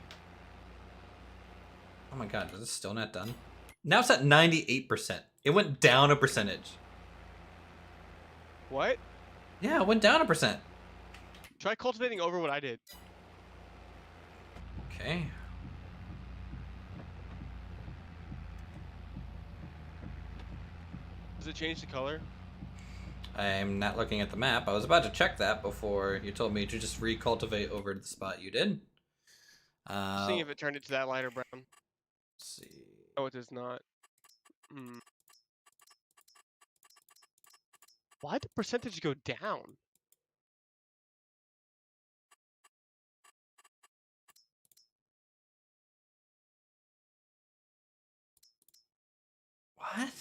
Oh my god, is this still not done? Now it's at 98%. It went down a percentage. What? Yeah, it went down a percent. Try cultivating over what I did. Okay. Does it change the color? I'm not looking at the map. I was about to check that before you told me to just recultivate over to the spot you did. Seeing if it turned it to that lighter brown. Let's see. Oh, it does not. Why'd the percentage go down? What?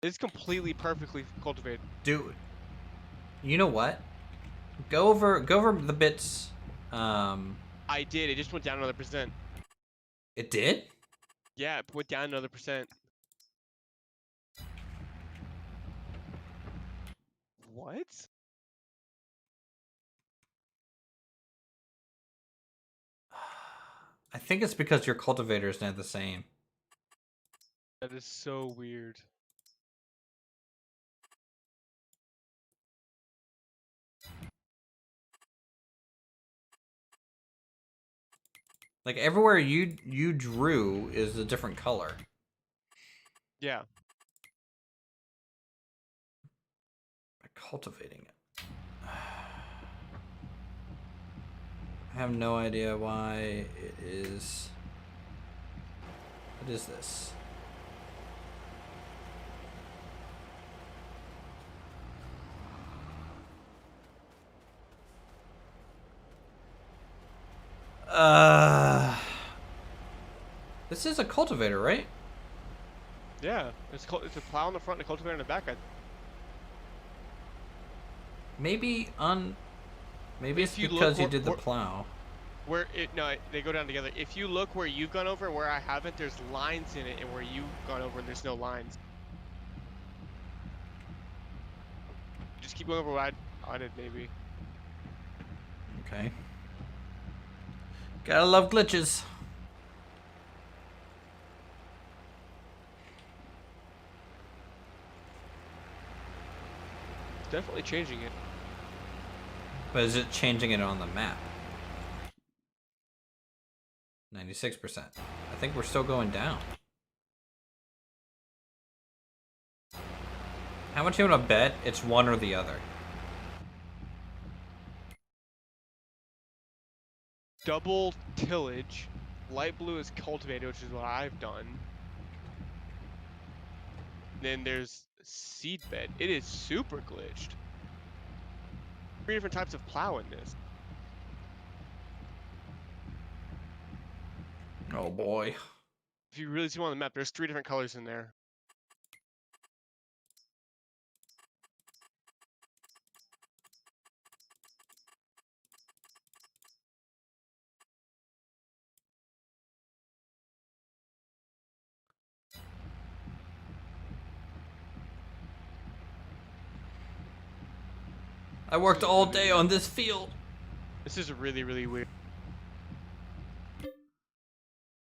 It's completely perfectly cultivated. Dude, you know what? Go over the bits. I did. It just went down another percent. It did? Yeah, it went down another percent. What? I think it's because your cultivator is not the same. That is so weird. Like everywhere you drew is a different color. Yeah. By cultivating it. I have no idea why it is. What is this? This is a cultivator, right? Yeah. It's a plow in the front and a cultivator in the back. Maybe it's If you because look you did the plow. They go down together. If you look where you've gone over and where I haven't, there's lines in it, and where you've gone over, there's no lines. just keep going over what I did, maybe. Okay. Gotta love glitches. It's definitely changing it. But is it changing it on the map? 96%. I think we're still going down. How much you want to bet it's one or the other? Double tillage. Light blue is cultivated, which is what I've done. Then there's seed bed. It is super glitched. 3 different types of plow in this. Oh boy. If you really zoom on the map, there's 3 different colors in there. I worked all day on this field. This is really, really weird.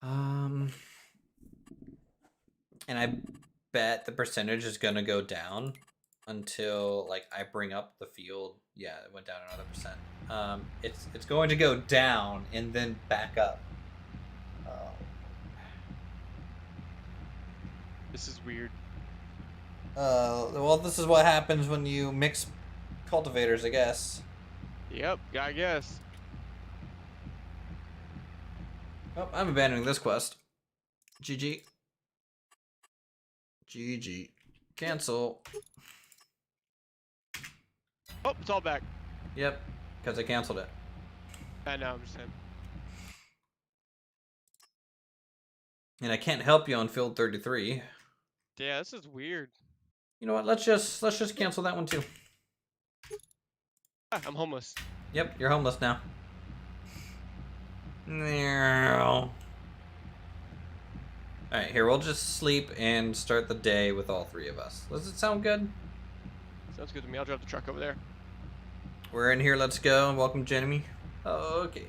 And I bet the percentage is gonna go down until like I bring up the field. Yeah, it went down another percent. It's going to go down and then back up. This is weird. Well, this is what happens when you mix cultivators, I guess. Yep, I guess. Oh, I'm abandoning this quest. GG. GG. Cancel. Oh, it's all back. Yep, because I canceled it. I know, I'm just saying. And I can't help you on field 33. Yeah, this is weird. You know what? Let's just cancel that one too. Ah, I'm homeless. Yep, you're homeless now. No. Alright, here, we'll just sleep and start the day with all 3 of us. Does it sound good? Sounds good to me. I'll drive the truck over there. We're in here, let's go. Welcome, Jeremy. Oh, okay.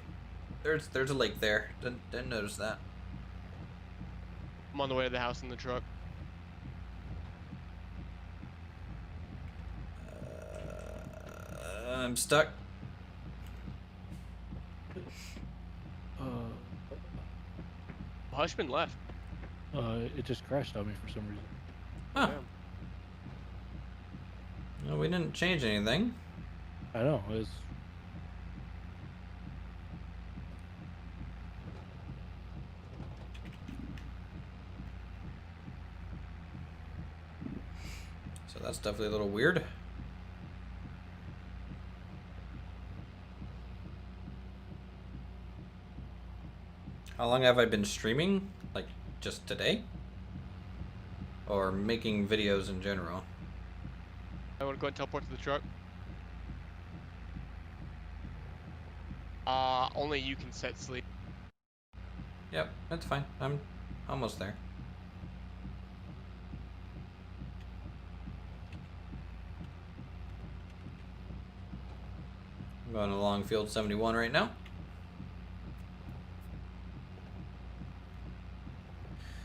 There's a lake there. Didn't notice that. I'm on the way to the house in the truck. I'm stuck. Hushman left. It just crashed on me for some reason. Huh. Yeah. No, we didn't change anything. I know, it's... So that's definitely a little weird. How long have I been streaming? Like, just today? Or making videos in general? I want to go and teleport to the truck. Only you can set sleep. Yep, that's fine. I'm almost there. I'm going along field 71 right now.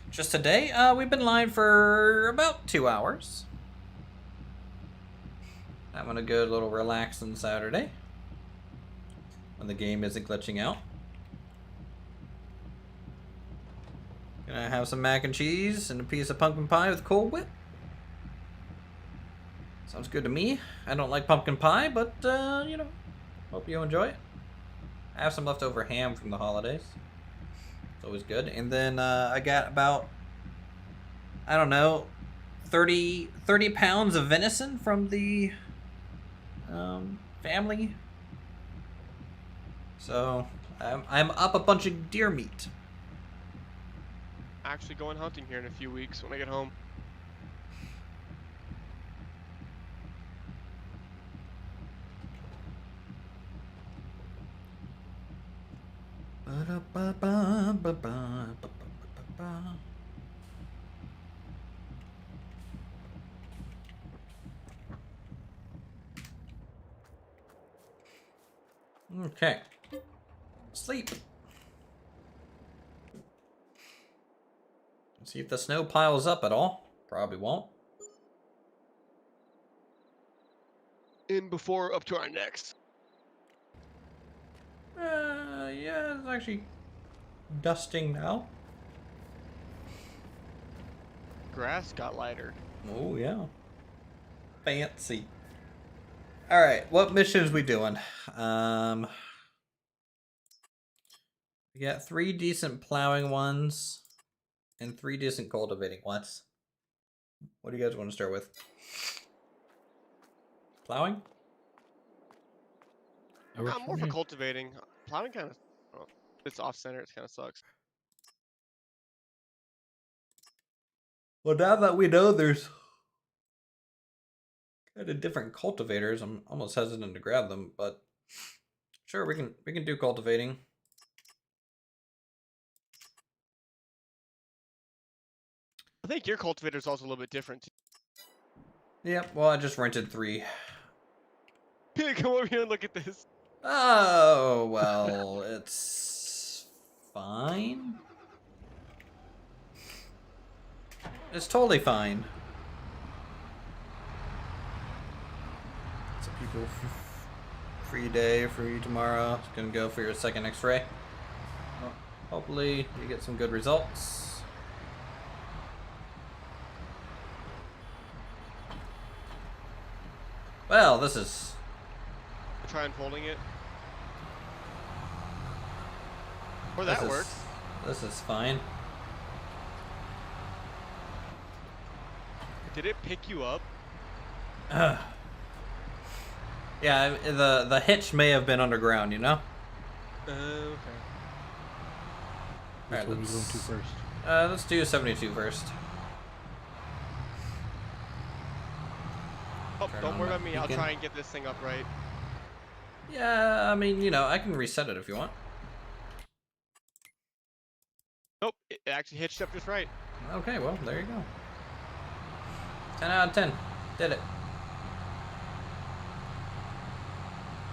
Just today, we've been live for about 2 hours. Having a good little relaxing Saturday. When the game isn't glitching out. Gonna have some mac and cheese and a piece of pumpkin pie with Cool Whip. Sounds good to me. I don't like pumpkin pie, but, you know, hope you enjoy it. I have some leftover ham from the holidays. It's always good. And then I got about, I don't know, 30 pounds of venison from the family. So I'm up a bunch of deer meat. Actually going hunting here in a few weeks when I get home. Okay. Sleep. See if the snow piles up at all. Probably won't. In before up to our necks. Yeah, it's actually dusting now. Grass got lighter. Oh, yeah. Fancy. Alright, what missions we doing? We got 3 decent plowing ones and 3 decent cultivating ones. What do you guys want to start with? Plowing? I'm more for cultivating. Plowing kind of, it's off center. It kind of sucks. Well, now that we know there's kind of different cultivators, I'm almost hesitant to grab them, but sure, we can do cultivating. I think your cultivator is also a little bit different too. Yep, well, I just rented 3. Come over here and look at this. Oh, well, it's fine. It's totally fine. So people, free day, free tomorrow. It's gonna go for your second X-ray. Well, hopefully you get some good results. Well, this is... Try unfolding it. Or that works. This is fine. Did it pick you up? Yeah, the hitch may have been underground, you know? Okay. Which Alright, one are we going to first? let's do 72 first. Oh, Turn don't on worry that about me. I'll beacon. try and get this thing up right. Yeah, I mean, you know, I can reset it if you want. Nope, it actually hitched up just right. Okay, well, there you go. 10 out of 10. Did it.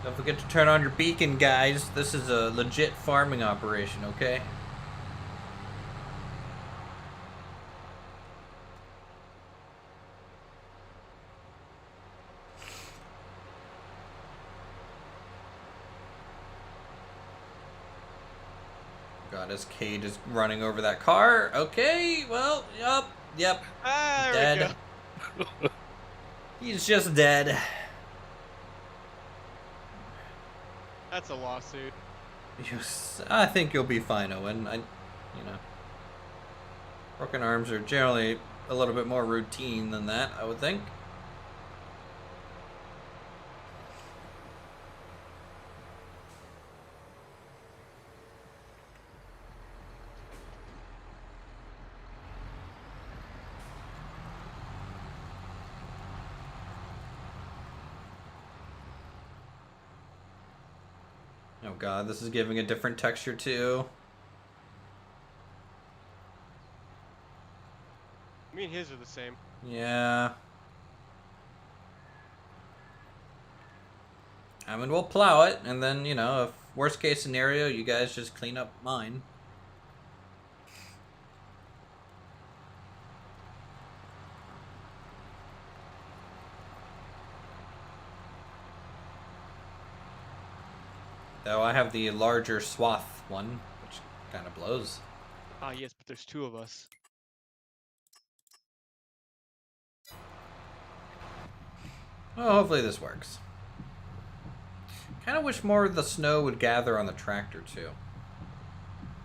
Don't forget to turn on your beacon, guys. This is a legit farming operation, okay? God, his Cade is running over that car. Okay, well, yep. Ah, there Dead. we go. He's just dead. That's a lawsuit. I think you'll be fine, Owen. You know, broken arms are generally a little bit more routine than that, I would think. Oh god, this is giving a different texture too. Me and his are the same. Yeah. I mean, we'll plow it, and then, you know, if worst case scenario, you guys just clean up mine. Though I have the larger swath one, which kind of blows. Ah, yes, but there's 2 of us. Well, hopefully this works. Kind of wish more of the snow would gather on the tractor, too.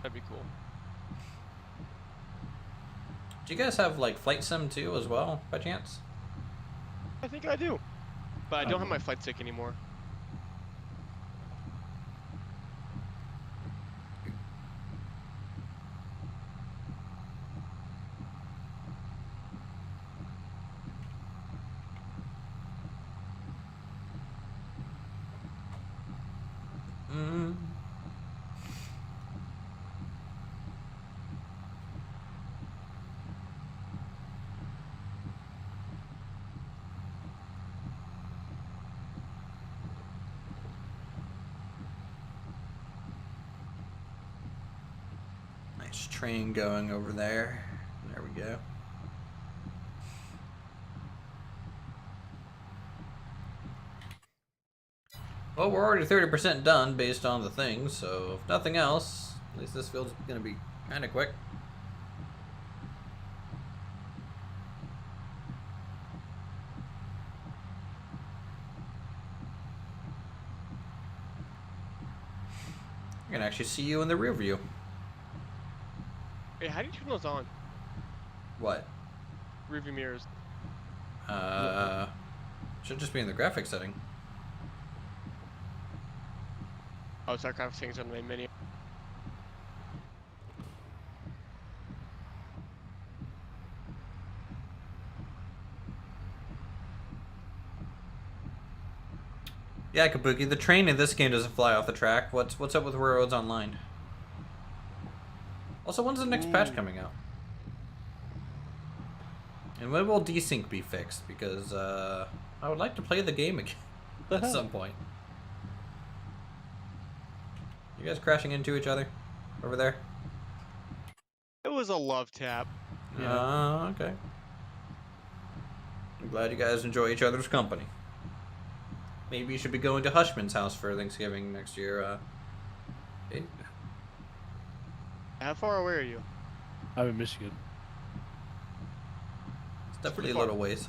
That'd be cool. Do you guys have, like, flight sim, too, as well, by chance? I think I do. But I don't have my flight stick anymore. Mm. Nice train going over there. There we go. Well, we're already 30% done based on the things, so if nothing else, at least this field's gonna be kind of quick. I can actually see you in the rear view. Hey, how do you turn those on? What? Rearview mirrors. Should just be in the graphics setting. Oh, it's our graphics settings on the main menu. Yeah, Kabuki, the train in this game doesn't fly off the track. What's up with Railroads Online? Also, when's the next patch coming out? And when will desync be fixed? Because I would like to play the game again at some point. You guys crashing into each other over there? It was a love tap. Yeah. Okay. I'm glad you guys enjoy each other's company. Maybe you should be going to Hushman's house for Thanksgiving next year. Hey. How far away are you? I'm in Michigan. It's definitely a little ways.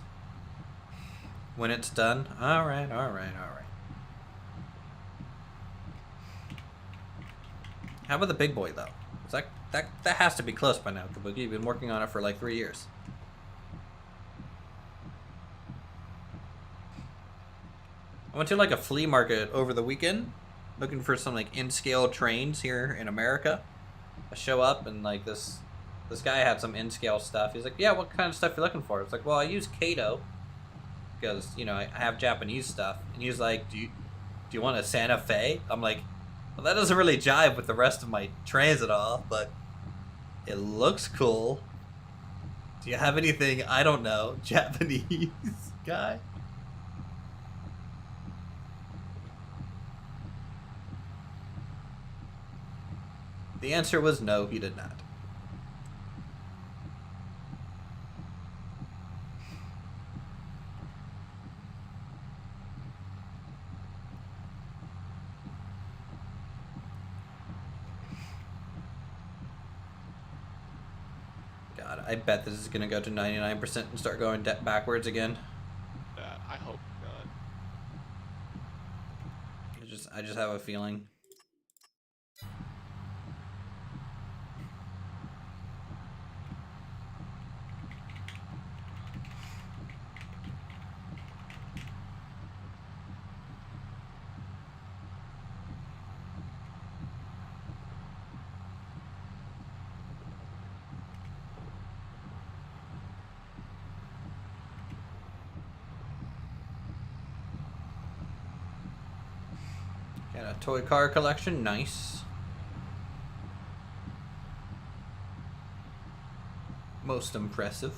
When it's done, all right. How about the big boy though? It's that has to be close by now, Kabuki. You've been working on it for like 3 years. I went to like a flea market over the weekend, looking for some like in-scale trains here in America. I show up and like this guy had some in-scale stuff. He's like, "Yeah, what kind of stuff you looking for?" It's like, "Well, I use Kato because you know I have Japanese stuff." And he's like, "Do you want a Santa Fe?" I'm like, "Well, that doesn't really jive with the rest of my trains at all, but it looks cool. Do you have anything I don't know Japanese guy?" The answer was no, he did not. God, I bet this is gonna go to 99% and start going backwards again. I hope not. I just have a feeling. Got a toy car collection, nice. Most impressive.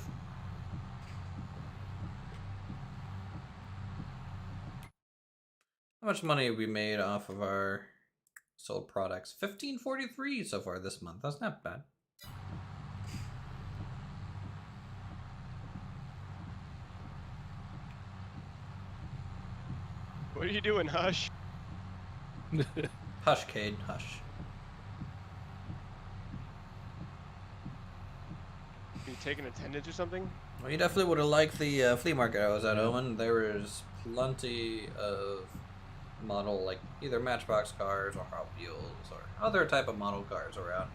How much money have we made off of our sold products? 1543 so far this month. That's not bad. What are you doing, Hush? Hush, Cade, hush. Are you taking attendance or something? Well, you definitely would have liked the flea market I was at, Owen. There was plenty of model, like either Matchbox cars or Hot Wheels or other type of model cars around.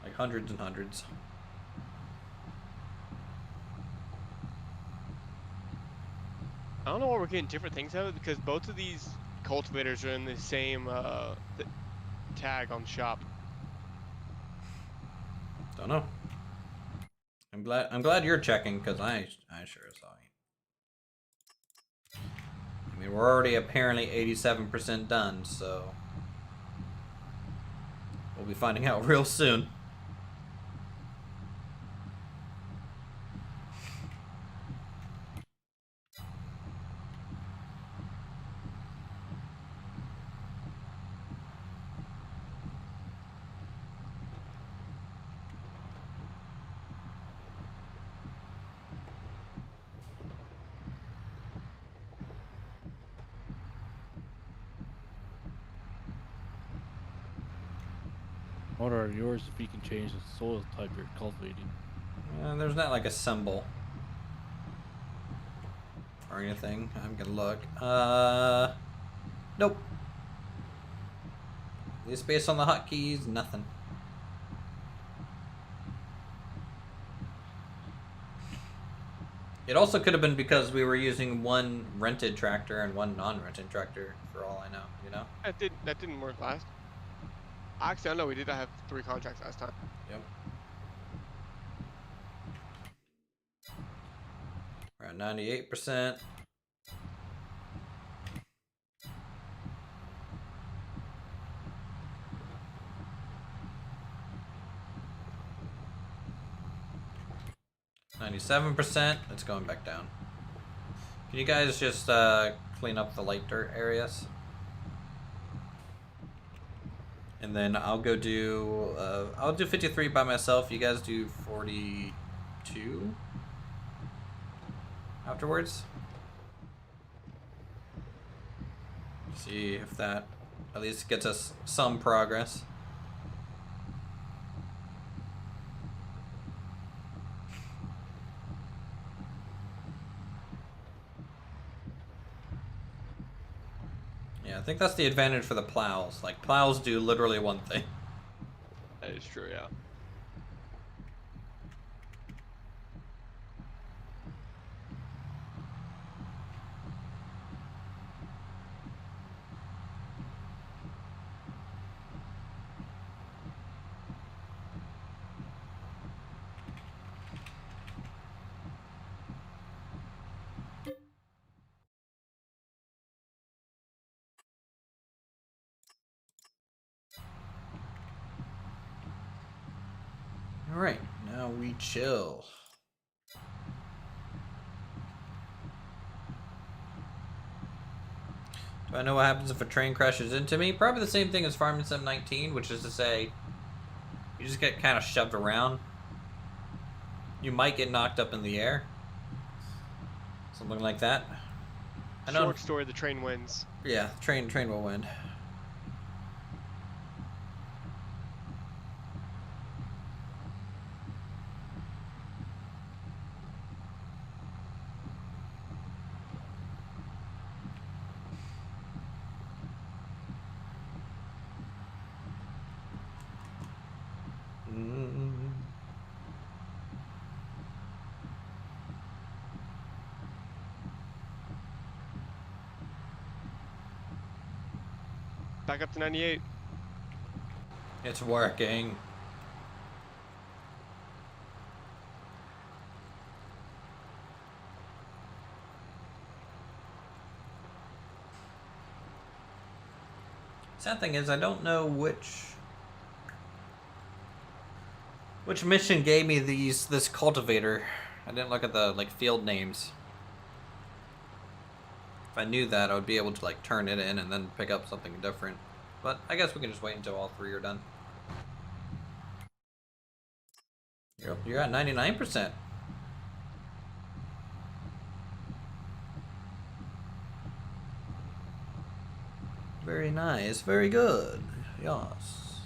Like hundreds and hundreds. I don't know why we're getting different things out of it because both of these cultivators are in the same tag on shop. Don't know. I'm glad you're checking because I sure saw you. I mean, we're already apparently 87% done, so we'll be finding out real soon. wonder on yours if you can change the soil type you're cultivating. There's not like a symbol or anything. I'm gonna look. Nope. At least based on the hotkeys, nothing. It also could have been because we were using one rented tractor and one non-rented tractor, for all I know, you know? That didn't work last. Actually, I know we did. I have 3 contracts last time. Yep. We're at 98%. %. It's going back down. Can you guys just clean up the light dirt areas? And then I'll go do I'll do 53 by myself. You guys do 42 afterwards. See if that at least gets us some progress. Yeah, I think that's the advantage for the plows. Like, plows do literally one thing. That is true, yeah. Alright, now we chill. Do I know what happens if a train crashes into me? Probably the same thing as Farming Sim 19, which is to say, you just get kind of shoved around. You might get knocked up in the air. Something like that. I know. Short story, the train wins. Yeah, train will win. Back up to 98. It's working. Sad thing is, I don't know which mission gave me this cultivator. I didn't look at the field names. If I knew that, I would be able to turn it in and then pick up something different. But I guess we can just wait until all 3 are done. You're at 99%. Very nice, very good. Yes.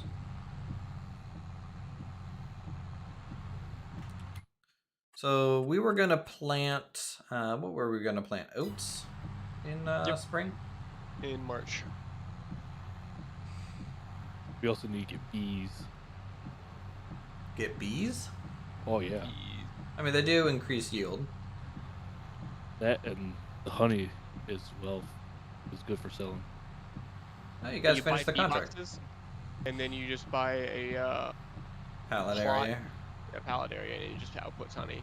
So we were gonna plant. What were we gonna plant? Oats in spring. In March. We also need to get bees. Get bees? Oh yeah. I mean, they do increase yield. That and the honey is good for selling. Oh, you guys You finished the buy bee contract. boxes, and then you just buy a Pallet plot. area. Pallet area, and it just outputs honey.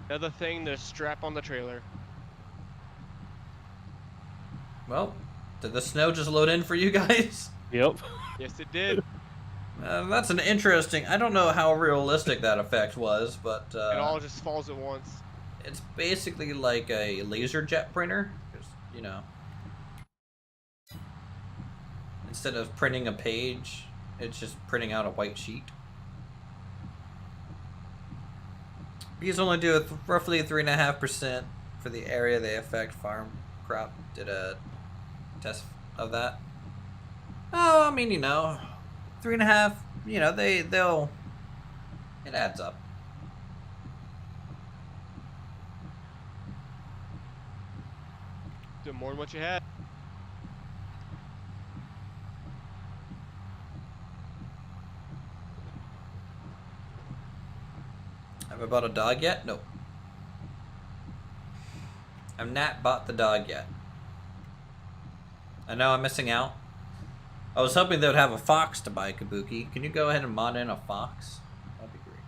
Another thing to strap on the trailer. Well, did the snow just load in for you guys? Yep. Yes, it did. That's an interesting. I don't know how realistic that effect was, but It all just falls at once. it's basically like a laser jet printer. Just, you know, instead of printing a page, it's just printing out a white sheet. Bees only do roughly 3.5% for the area they affect. Farm crop did a test of that. Oh, I mean, you know, 3.5. You know, they'll. It adds up. Doing more than what you had. Have I bought a dog yet? Nope. I've not bought the dog yet. I know I'm missing out. I was hoping they would have a fox to buy, Kabuki. Can you go ahead and mod in a fox? That'd be great.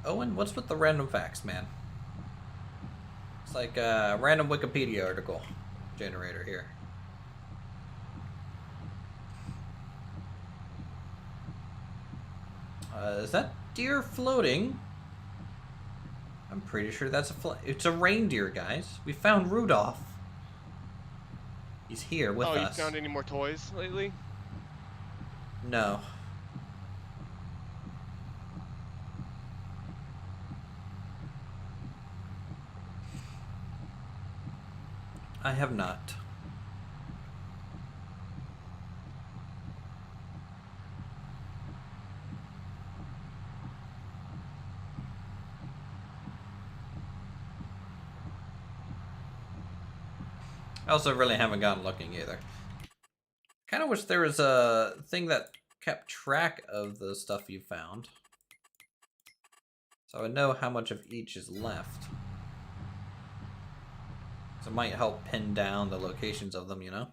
Owen, what's with the random facts, man? It's like a random Wikipedia article generator here. Is that deer floating? I'm pretty sure that's it's a reindeer, guys. We found Rudolph. He's here with us. Oh, you found any more toys lately? No. I have not. I also really haven't gone looking either. Kind of wish there was a thing that kept track of the stuff you found, so I would know how much of each is left. So it might help pin down the locations of them, you know?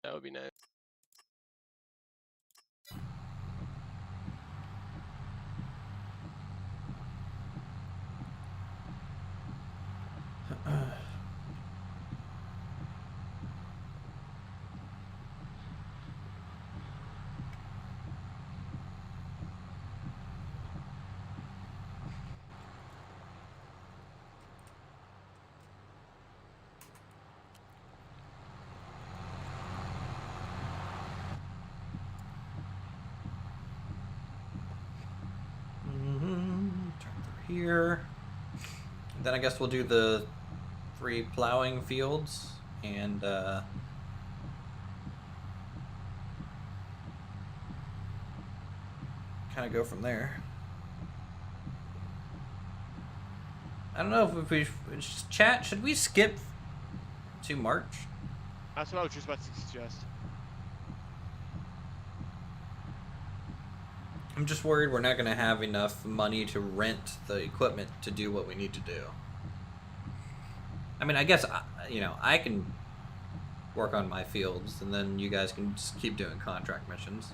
That would be nice. Here. And then I guess we'll do the 3 plowing fields and kind of go from there. I don't know if we chat. Should we skip to March? That's what I was just about to suggest. I'm just worried we're not going to have enough money to rent the equipment to do what we need to do. I mean, I guess, you know, I can work on my fields, and then you guys can just keep doing contract missions.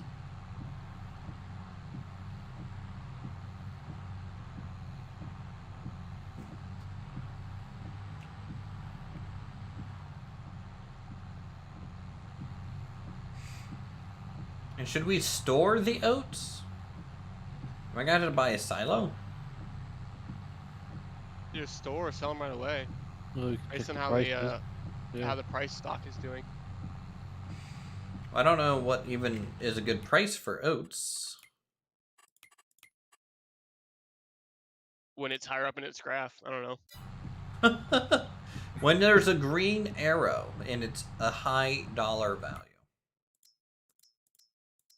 And should we store the oats? Am I gonna have to buy a silo? You just store or sell them right away, Well, based on the how price the how the price stock is doing. I don't know what even is a good price for oats. When it's higher up in its graph, I don't know. When there's a green arrow and it's a high dollar value.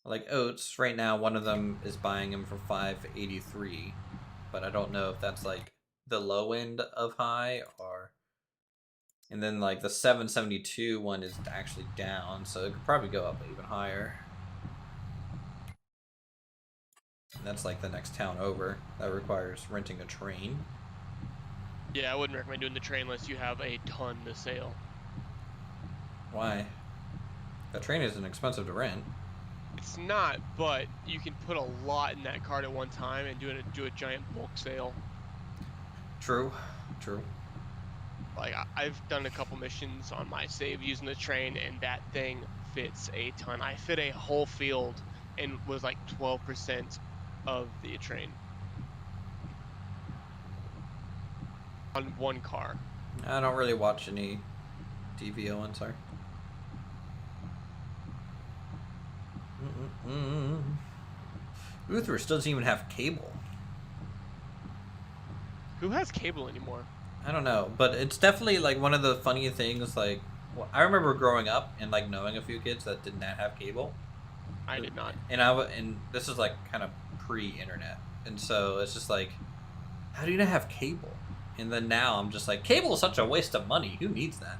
Like oats, right now one of them is buying them for $5.83, but I don't know if that's like the low end of high or. And then like the 772 one is actually down, so it could probably go up even higher. And that's like the next town over. That requires renting a train. Yeah, I wouldn't recommend doing the train unless you have a ton to sail. Why? The train isn't expensive to rent. It's not, but you can put a lot in that cart at one time and do a giant bulk sale. True, true. Like I've done a couple missions on my save using the train, and that thing fits a ton. I fit a whole field and was like 12% of the train on one car. I don't really watch any TV, Owen, sorry. Uthris doesn't even have cable. Who has cable anymore? I don't know, but it's definitely like one of the funny things, like Well, I remember growing up and like knowing a few kids that did not have cable. I did not. And this is like kind of pre-internet, and so it's just like, how do you not have cable? And then now I'm just like, cable is such a waste of money. Who needs that?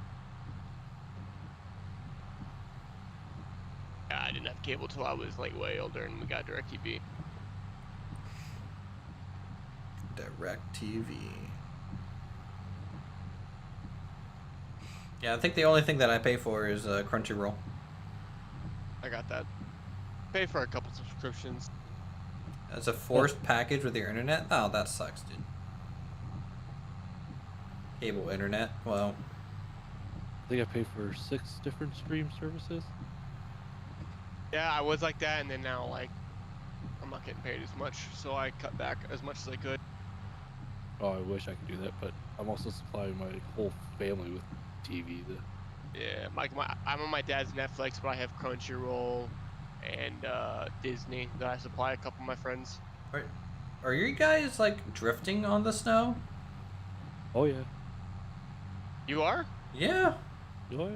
Yeah, I didn't have cable till I was like way older, and we got DirecTV. DirecTV. Yeah, I think the only thing that I pay for is Crunchyroll. I got that. Pay for a couple subscriptions. As a forced package with your internet? Oh, that sucks, dude. Cable internet? Well, I think I pay for 6 different stream services. Yeah, I was like that, and then now like I'm not getting paid as much, so I cut back as much as I could. Oh, I wish I could do that, but I'm also supplying my whole family with TV. Yeah, I'm on my dad's Netflix, but I have Crunchyroll and Disney that I supply a couple of my friends. are you guys like drifting on the snow? Oh yeah. You are? Yeah. Oh yeah.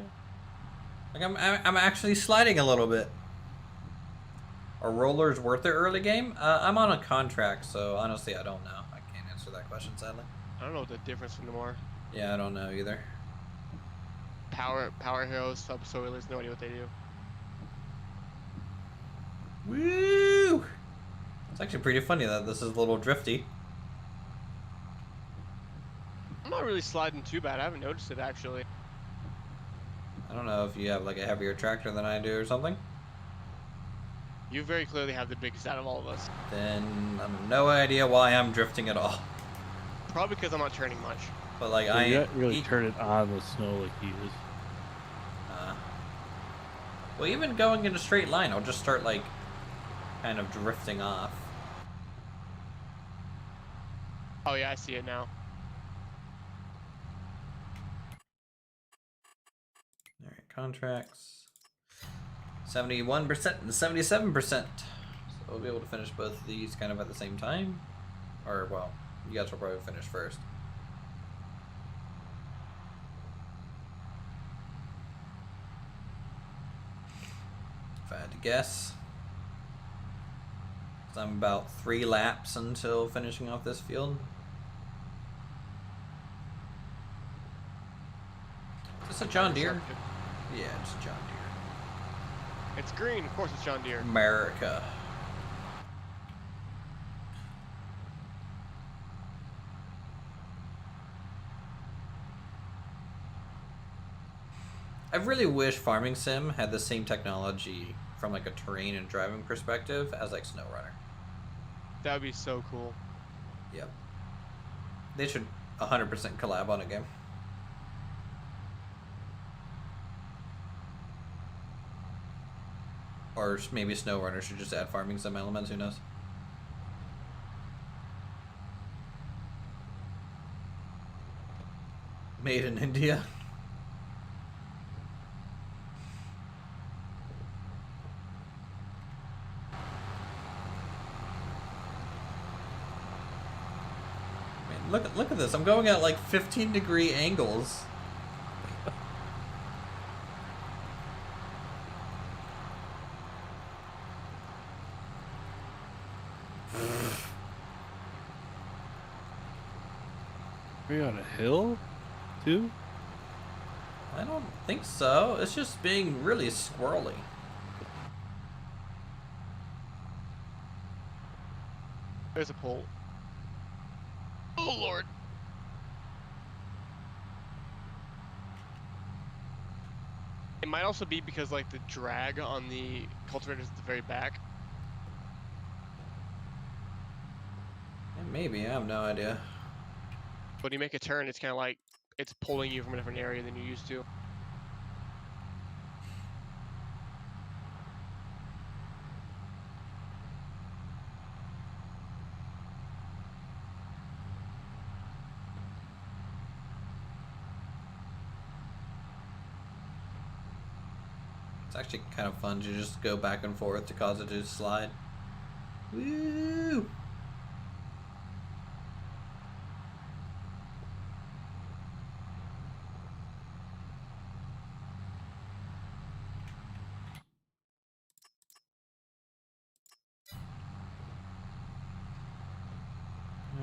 Like I'm actually sliding a little bit. Are rollers worth it early game? I'm on a contract, so honestly I don't know. I can't answer that question, sadly. I don't know what the difference from them are. Yeah, I don't know either. Power Heroes, Subsoilers, no idea what they do. Woo! It's actually pretty funny that this is a little drifty. I'm not really sliding too bad. I haven't noticed it actually. I don't know if you have like a heavier tractor than I do or something. You very clearly have the biggest out of all of us. Then I have no idea why I'm drifting at all. Probably because I'm not turning much. But like You can't really turn it on the snow like he is. Well, even going in a straight line, I'll just start like kind of drifting off. Oh yeah, I see it now. All right, contracts. 71% and 77%. So we'll be able to finish both of these kind of at the same time. Or, well, you guys will probably finish first. If I had to guess. 'Cause I'm about 3 laps until finishing off this field. Is this a John Deere? Yeah, it's a John Deere. It's green, of course it's John Deere. America. I really wish Farming Sim had the same technology from like a terrain and driving perspective as like SnowRunner. That would be so cool. Yep. They should 100% collab on a game. Or maybe SnowRunner should just add Farming Sim elements, who knows? Made in India. Man, look at this. I'm going at like 15-degree angles. Are you on a hill, too? I don't think so. It's just being really squirrely. There's a pole. Oh lord. It might also be because like the drag on the cultivator is at the very back. Yeah, maybe, I have no idea. When you make a turn, it's kind of like it's pulling you from a different area than you're used to. It's actually kind of fun to just go back and forth to cause it to slide. Woo!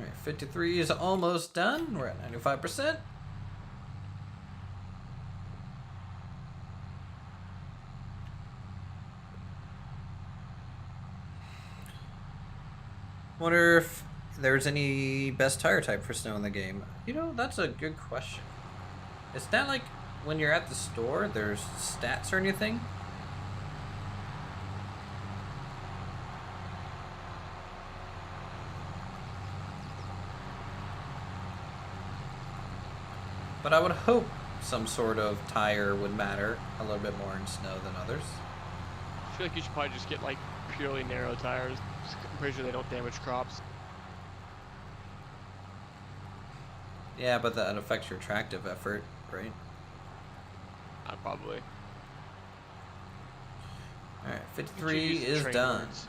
Alright, 53 is almost done. We're at 95%. Wonder if there's any best tire type for snow in the game. You know, that's a good question. It's not like when you're at the store, there's stats or anything. But I would hope some sort of tire would matter a little bit more in snow than others. I feel like you should probably just get like purely narrow tires. I'm pretty sure they don't damage crops. Yeah, but that affects your tractive effort, right? Probably. Alright, You should 53 use the is train done. roads.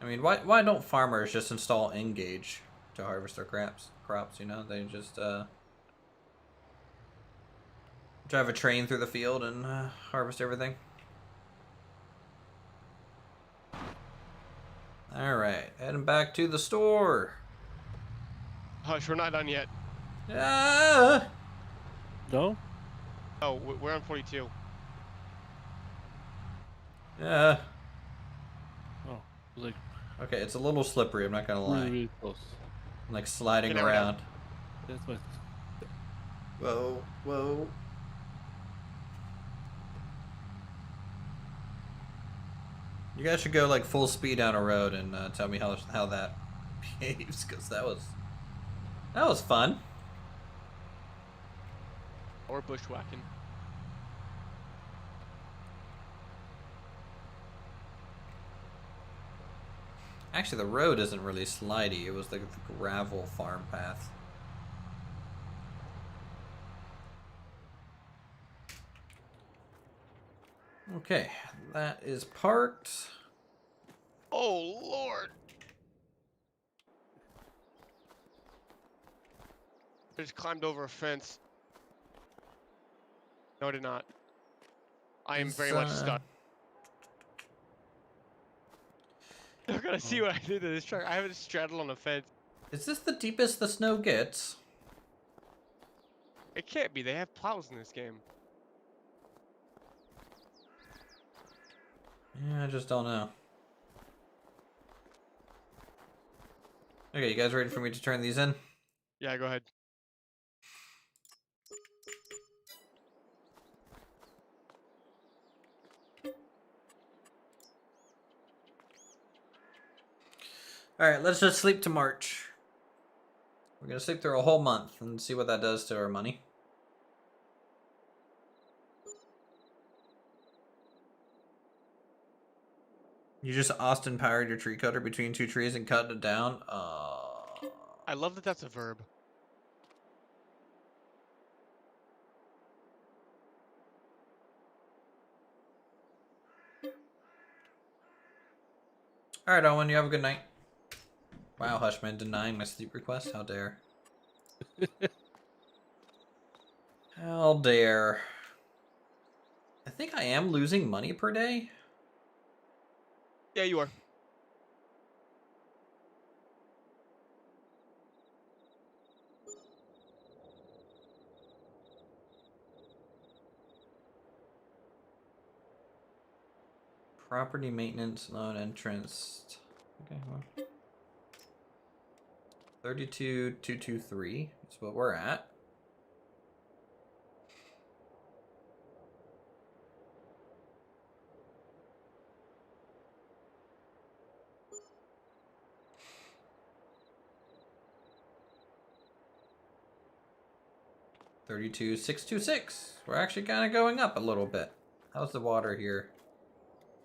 I mean, why don't farmers just install Engage to harvest their crops, you know? They just drive a train through the field and harvest everything. Alright, heading back to the store. Hush, we're not done yet. Ah! No? Oh, we're on 42. Yeah. Oh, it was like Okay, it's a little slippery, I'm not gonna lie. really close. I'm like sliding Okay, now we're done. around. That's my. Whoa, whoa. You guys should go like full speed down a road and tell me how that behaves, because that was fun. Or bushwhacking. Actually, the road isn't really slidey. It was like the gravel farm path. Okay, that is parked. Oh, Lord. I just climbed over a fence. No, I did not. I am very much stuck. You're gonna see what I did to this truck. I have it straddled on a fence. Is this the deepest the snow gets? It can't be. They have plows in this game. Yeah, I just don't know. Okay, you guys ready for me to turn these in? Yeah, go ahead. Alright, let's just sleep to March. We're gonna sleep through a whole month and see what that does to our money. You just Austin powered your tree cutter between two trees and cut it down? I love that that's a verb. Alright, Owen, you have a good night. Wow, Hushman denying my sleep request? How dare. How dare. I think I am losing money per day. Yeah, you are. Property maintenance, loan entrance. Okay, well. 32,223 is what we're at. $32,626. We're actually kind of going up a little bit. How's the water here?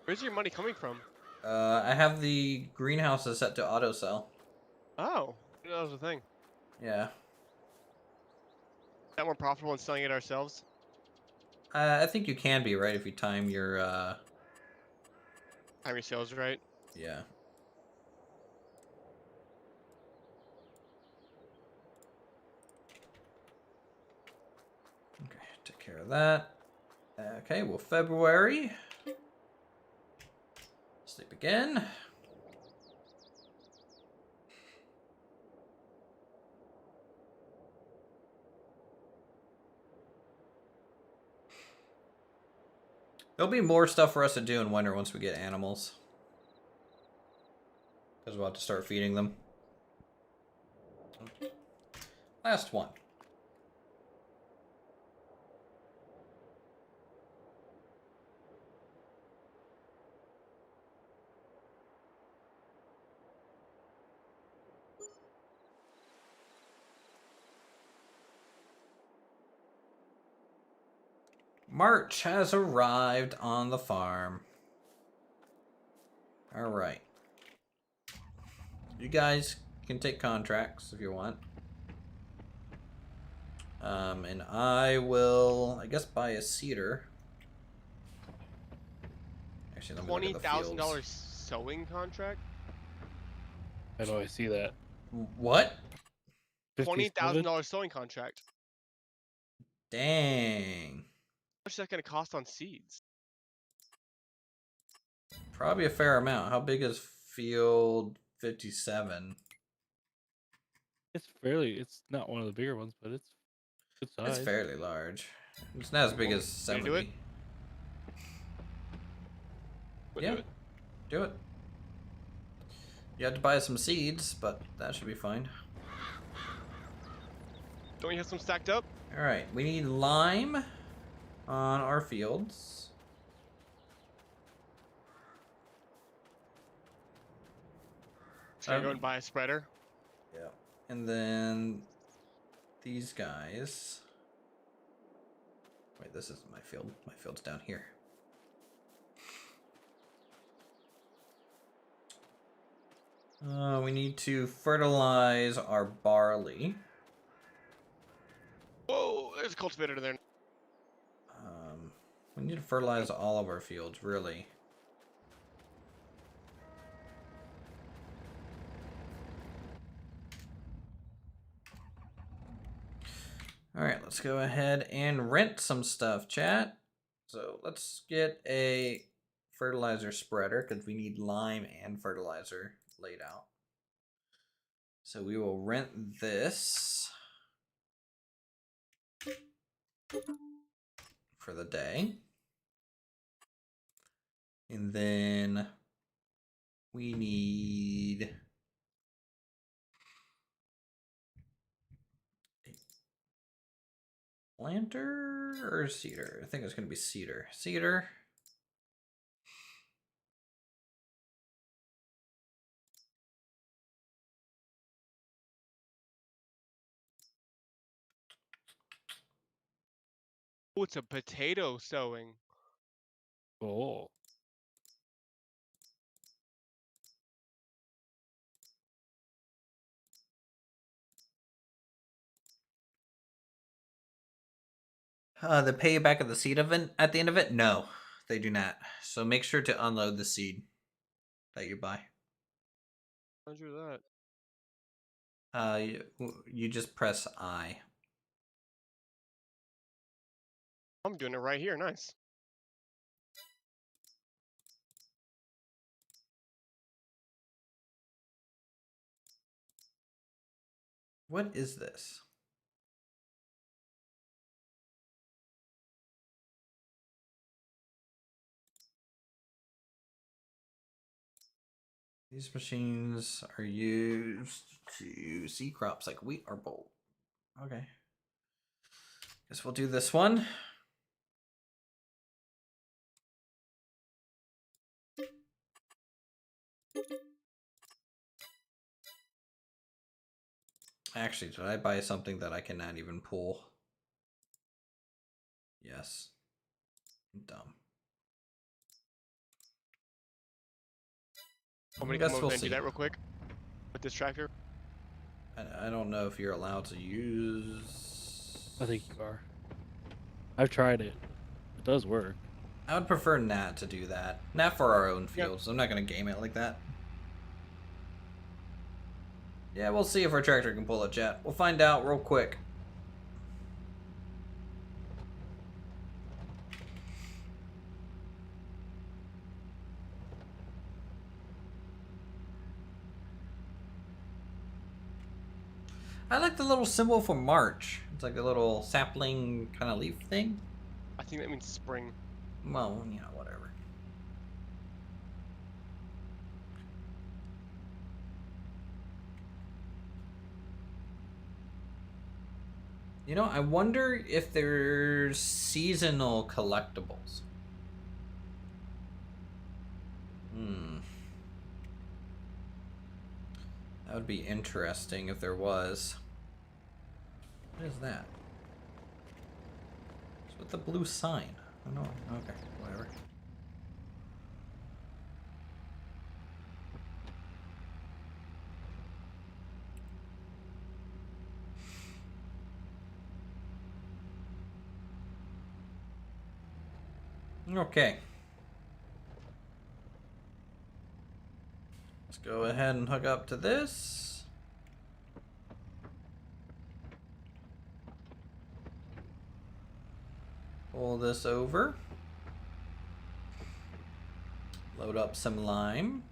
Where's your money coming from? I have the greenhouses set to auto sell. Oh, that was a thing. Yeah. Is that more profitable than selling it ourselves? I think you can be, right, if you time your, Time your sales right. yeah. Okay, take care of that. Okay, well, February. again. There'll be more stuff for us to do in winter once we get animals. Because we'll have to start feeding them. Last one. March has arrived on the farm. Alright. You guys can take contracts if you want. And I will, I guess, buy a cedar. Actually, let me look at the fields. $20,000 sewing contract? How do I see that? What? $20,000 sewing contract. Dang. How much is that going to cost on seeds? Probably a fair amount. How big is field 57? It's not one of the bigger ones, but it's good size. It's fairly large. It's not as big as Can I do it? 70. We'll Yeah. do it. Do it. You have to buy some seeds, but that should be fine. Don't you have some stacked up? Alright, we need lime on our fields. So I go and buy a spreader. Yeah. And then these guys. Wait, this isn't my field. My field's down here. We need to fertilize our barley. Whoa, there's a cultivator there. We need to fertilize all of our fields, really. Alright, let's go ahead and rent some stuff, chat. So let's get a fertilizer spreader because we need lime and fertilizer laid out. So we will rent this for the day. And then we need a planter or cedar. I think it's going to be cedar. Cedar. Oh, it's a potato sowing. Oh. The payback of the seed event at the end of it? No, they do not. So make sure to unload the seed that you buy. How'd you do that? You just press I. I'm doing it right here. Nice. What is this? These machines are used to seed crops like wheat or bolt. Okay. Guess we'll do this one. Actually, did I buy something that I cannot even pull? Yes. I'm dumb. Want me to come over and do that real quick? With this tractor? I don't know if you're allowed to use... I think you are. I've tried it. It does work. I would prefer Nat to do that. Nat for our own fields. Yep. I'm not going to game it like that. Yeah, we'll see if our tractor can pull it, chat. We'll find out real quick. I like the little symbol for March. It's like a little sapling kind of leaf thing. I think that means spring. Well, you know, whatever. You know, I wonder if there's seasonal collectibles. That would be interesting if there was. What is that? It's with the blue sign. Oh no, okay, whatever. Okay. Let's go ahead and hook up to this. Pull this over. Load up some lime.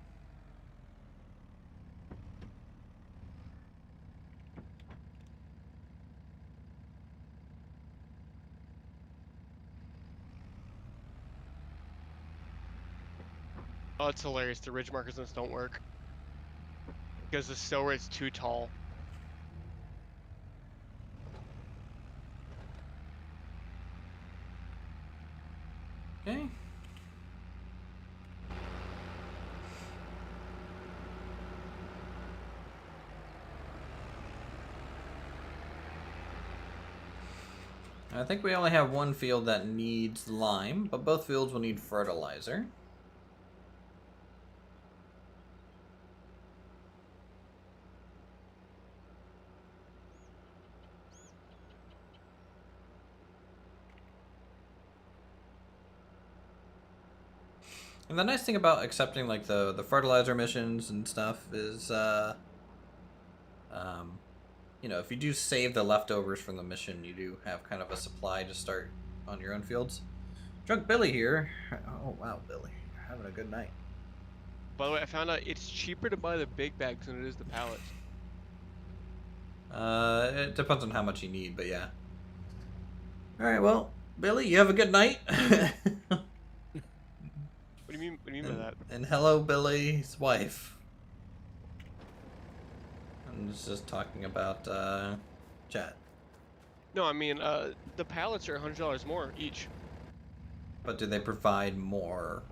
Oh, it's hilarious. The ridge markers on this don't work because the stow rate's too tall. Okay. I think we only have one field that needs lime, but both fields will need fertilizer. And the nice thing about accepting like the fertilizer missions and stuff is, you know, if you do save the leftovers from the mission, you do have kind of a supply to start on your own fields. Drunk Billy here. Oh wow, Billy, you're having a good night. By the way, I found out it's cheaper to buy the big bags than it is the pallets. It depends on how much you need, but yeah. All right, well, Billy, you have a good night. What do you mean? What do you mean by that? And hello, Billy's wife. I'm just talking about chat. No, I mean, the pallets are $100 more each. But do they provide more?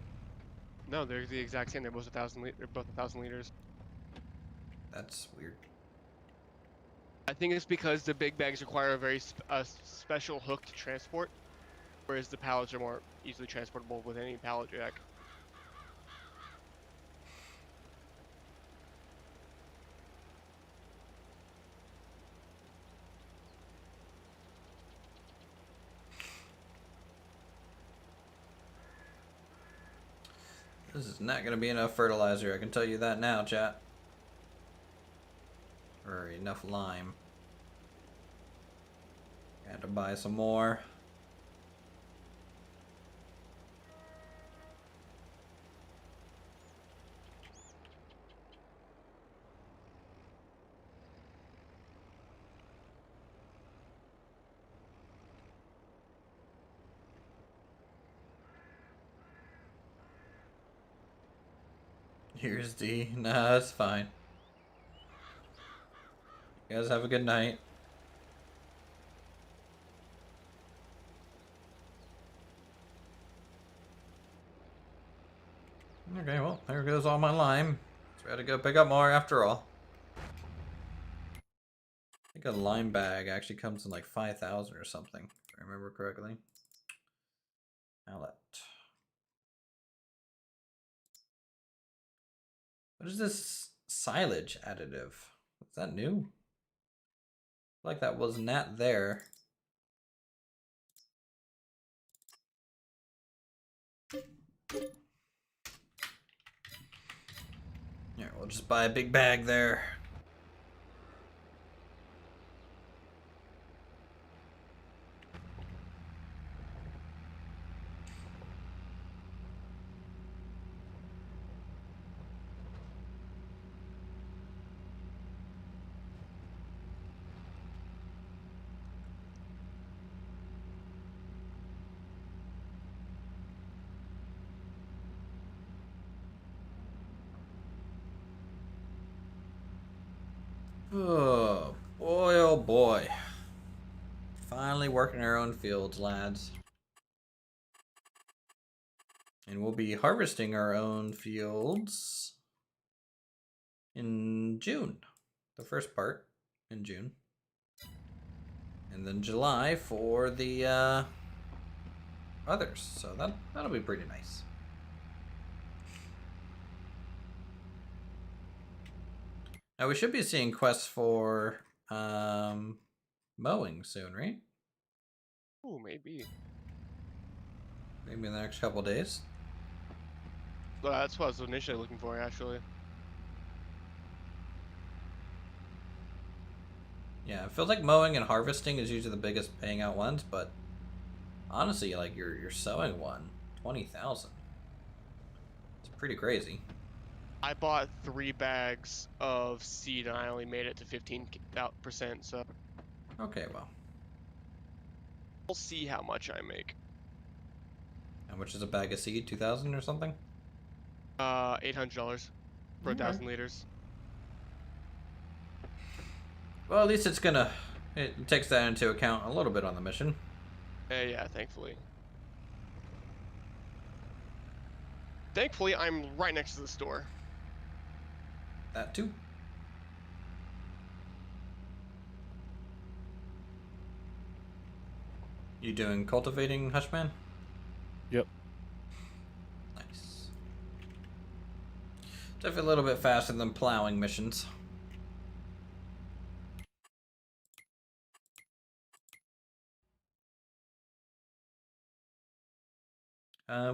No, they're the exact same. They're both 1,000 liters. That's weird. I think it's because the big bags require a very special hook to transport, whereas the pallets are more easily transportable with any pallet jack. This is not going to be enough fertilizer, I can tell you that now, chat. Or enough lime. Got to buy some more. Here's D. Nah, that's fine. You guys have a good night. Okay, well, there goes all my lime. Try to go pick up more after all. I think a lime bag actually comes in like 5,000 or something, if I remember correctly. Pallet. What is this silage additive? Is that new? I feel like that was not there. Yeah, we'll just buy a big bag there. Oh boy, oh boy. Finally working our own fields, lads. And we'll be harvesting our own fields in June. The first part in June. And then July for the others. So that'll be pretty nice. Now we should be seeing quests for mowing soon, right? Ooh, maybe. Maybe in the next couple days. Well, that's what I was initially looking for, actually. Yeah, it feels like mowing and harvesting is usually the biggest paying out ones, but honestly, like your sowing one, 20,000. It's pretty crazy. I bought 3 bags of seed and I only made it to 15%, so Okay, well, we'll see how much I make. how much is a bag of seed? 2,000 or something? $800 for Okay. 1,000 liters. Well, at least it takes that into account a little bit on the mission. Yeah, thankfully. Thankfully, I'm right next to the store. That too. You doing cultivating, Hushman? Yep. Nice. Definitely a little bit faster than plowing missions.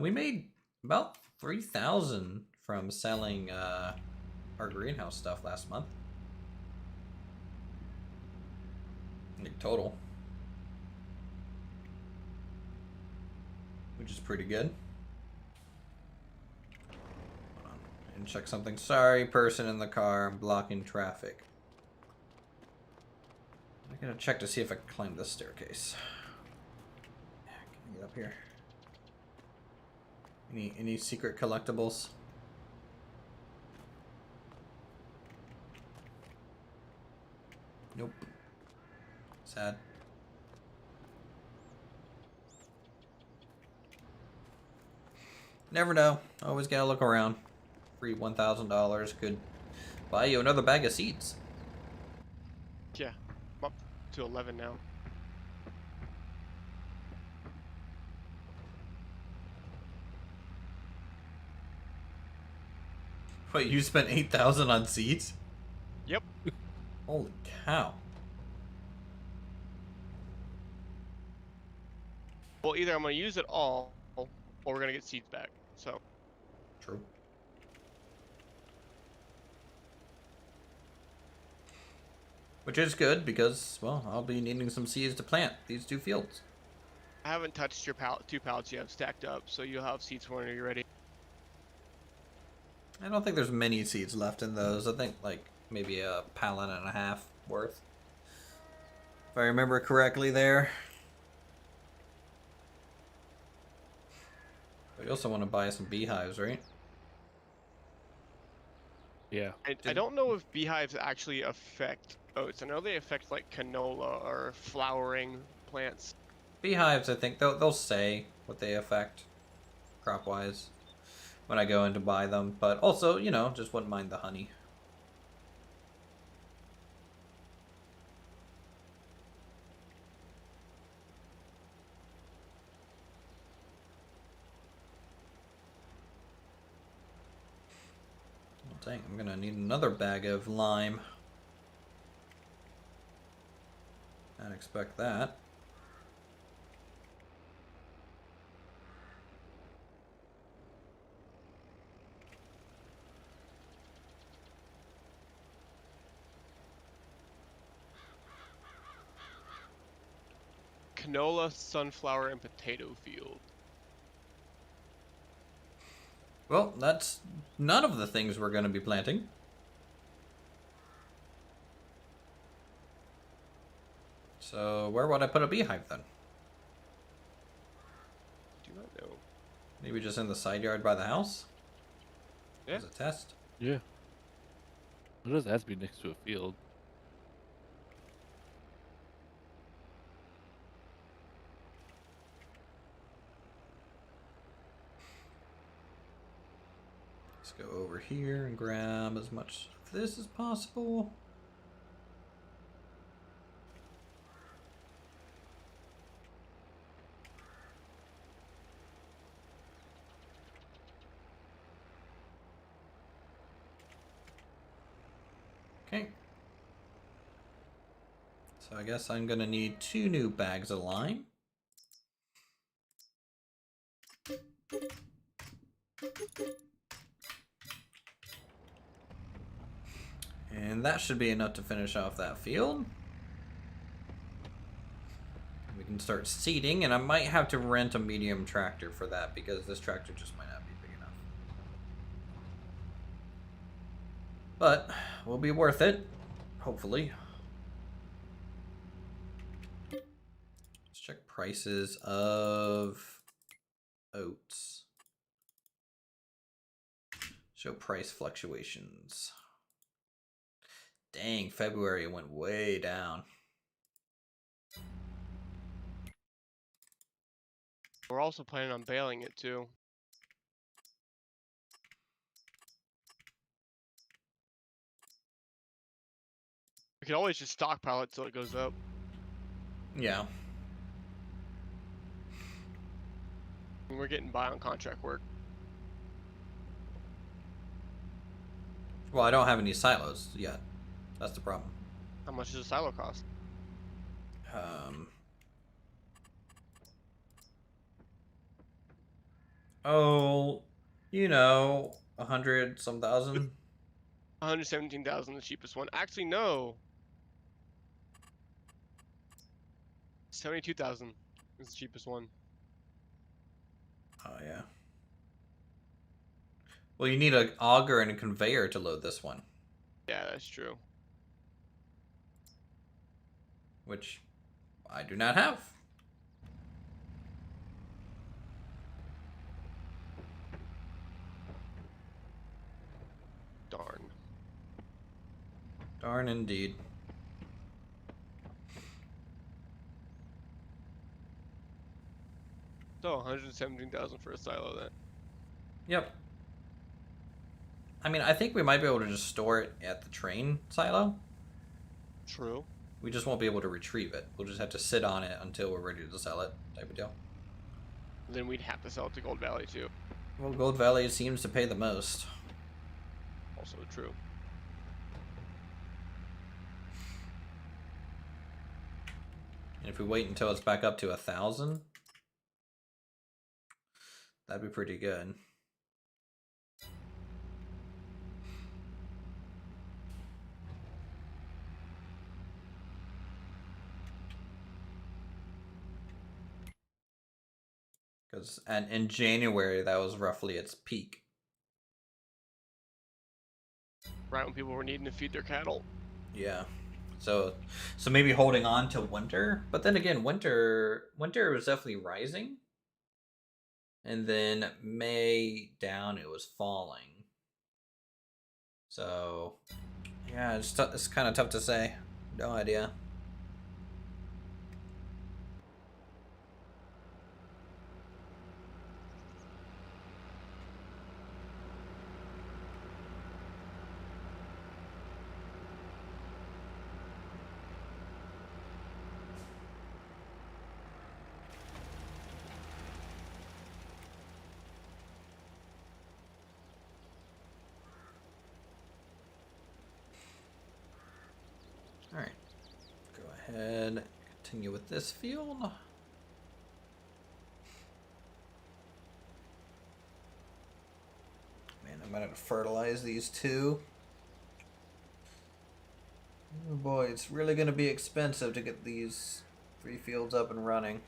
We made about 3,000 from selling our greenhouse stuff last month. Like total. Which is pretty good. Hold on. And check something. Sorry, person in the car. I'm blocking traffic. I gotta check to see if I can climb this staircase. Can I get up here? Any secret collectibles? Nope. Sad. Never know. Always gotta look around. Free $1,000 could buy you another bag of seeds. Yeah, I'm up to 11 now. Wait, you spent 8,000 on seeds? Yep. Holy cow. Well, either I'm gonna use it all, or we're gonna get seeds back. So. True. Which is good because, well, I'll be needing some seeds to plant these 2 fields. I haven't touched your 2 pallets you have stacked up, so you'll have seeds for when you're ready. I don't think there's many seeds left in those. I think like maybe a pallet and a half worth. If I remember correctly there. But you also want to buy some beehives, right? Yeah. I don't know if beehives actually affect oats. I know they affect like canola or flowering plants. Beehives, I think they'll say what they affect crop-wise when I go in to buy them. But also, you know, just wouldn't mind the honey. Oh, dang, I'm gonna need another bag of lime. I'd expect that. Canola, sunflower, and potato field. Well, that's none of the things we're going to be planting. So where would I put a beehive then? Do not know. Maybe just in the side yard by the house? Yeah. As a test? Yeah. It doesn't have to be next to a field. Let's go over here and grab as much of this as possible. Okay. So I guess I'm gonna need 2 new bags of lime. And that should be enough to finish off that field. We can start seeding, and I might have to rent a medium tractor for that because this tractor just might not be big enough. But will be worth it, hopefully. Let's check prices of oats. Show price fluctuations. Dang, February went way down. We're also planning on baling it too. We could always just stockpile it till it goes up. Yeah. And we're getting by on contract work. Well, I don't have any silos yet. That's the problem. How much does a silo cost? Oh, you know, 100 some thousand. 117,000, the cheapest one. Actually, no. 72,000 is the cheapest one. Oh yeah. Well, you need an auger and a conveyor to load this one, Yeah, that's true. which I do not have. Darn. Darn indeed. So 117,000 for a silo then. Yep. I mean, I think we might be able to just store it at the train silo. True. We just won't be able to retrieve it. We'll just have to sit on it until we're ready to sell it, type of deal. Then we'd have to sell it to Gold Valley too. Well, Gold Valley seems to pay the most. Also true. And if we wait until it's back up to 1,000, that'd be pretty good. Because in January, that was roughly its peak. Right when people were needing to feed their cattle. Yeah. So maybe holding on to winter, but then again, winter was definitely rising. And then May down, it was falling. So yeah, it's kind of tough to say. No idea. Alright, go ahead and continue with this field. Man, I might have to fertilize these two. Oh boy, it's really going to be expensive to get these 3 fields up and running.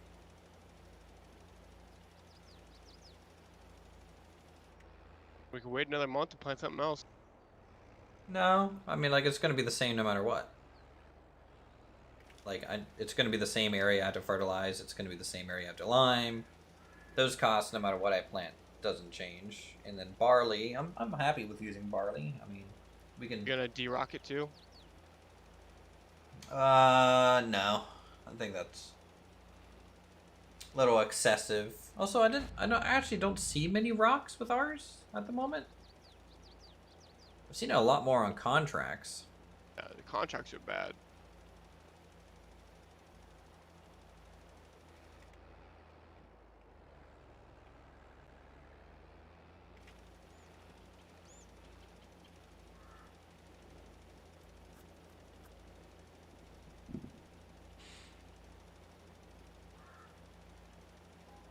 We could wait another month to plant something else. No, I mean, like, it's going to be the same no matter what. Like, it's going to be the same area I have to fertilize. It's going to be the same area I have to lime. Those costs, no matter what I plant, doesn't change. And then barley, I'm happy with using barley. I mean, we can. You're gonna de-rock it too? No. I think that's a little excessive. Also, I actually don't see many rocks with ours at the moment. I've seen it a lot more on contracts. Yeah, the contracts are bad.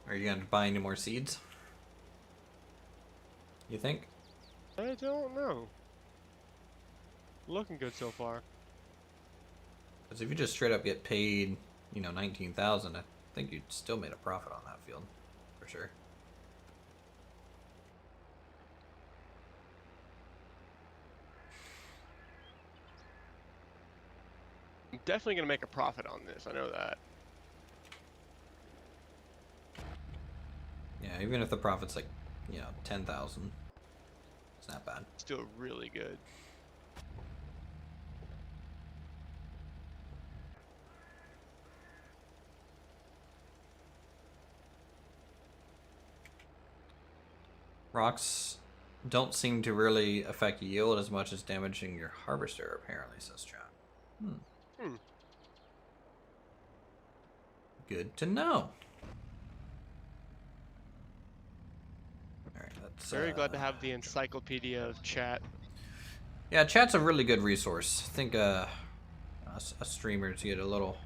Are you gonna buy any more seeds? You think? I don't know. Looking good so far. Because if you just straight up get paid, you know, 19,000, I think you'd still made a profit on that field, for sure. I'm definitely gonna make a profit on this. I know that. Yeah, even if the profit's like, you know, 10,000, it's not bad. Still really good. Rocks don't seem to really affect yield as much as damaging your harvester, apparently, says Chat. Good to know. Alright, that's... Very glad to have the encyclopedia of chat. Yeah, chat's a really good resource. I think us streamers get a little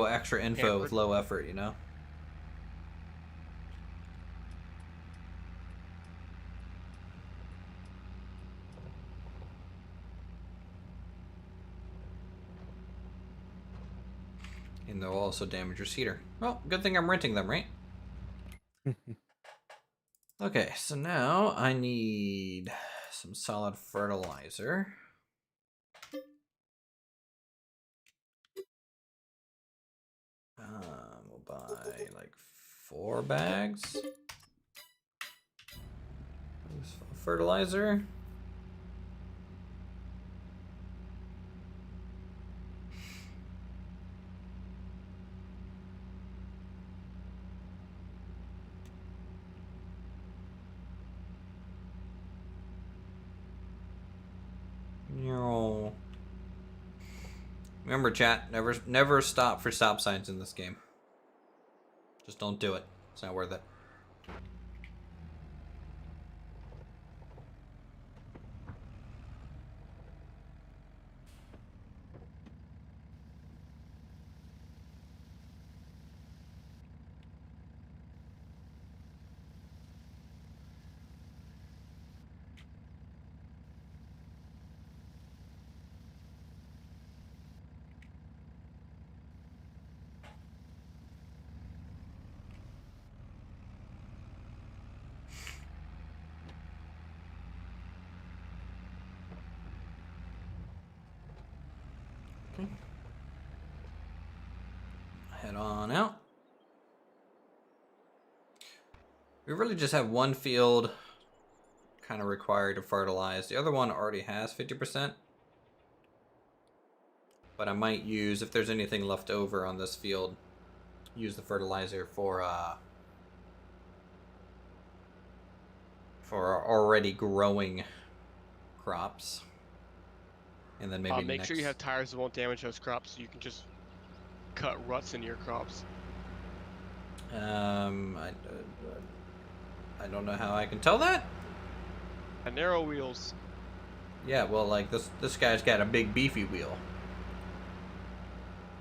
extra info with low effort, you know? And they'll also damage your cedar. Well, good thing I'm renting them, right? Okay, so now I need some solid fertilizer. We'll buy like 4 bags of fertilizer. No. Remember, chat, never stop for stop signs in this game. Just don't do it. It's not worth it. Okay. Head on out. We really just have one field kind of required to fertilize. The other one already has 50%. But I might use, if there's anything left over on this field, use the fertilizer for already growing crops. And then maybe Make sure you have tires that won't damage those crops, so you can just cut ruts into your crops. I don't know how I can tell that. Narrow wheels. Yeah, well, like this guy's got a big beefy wheel.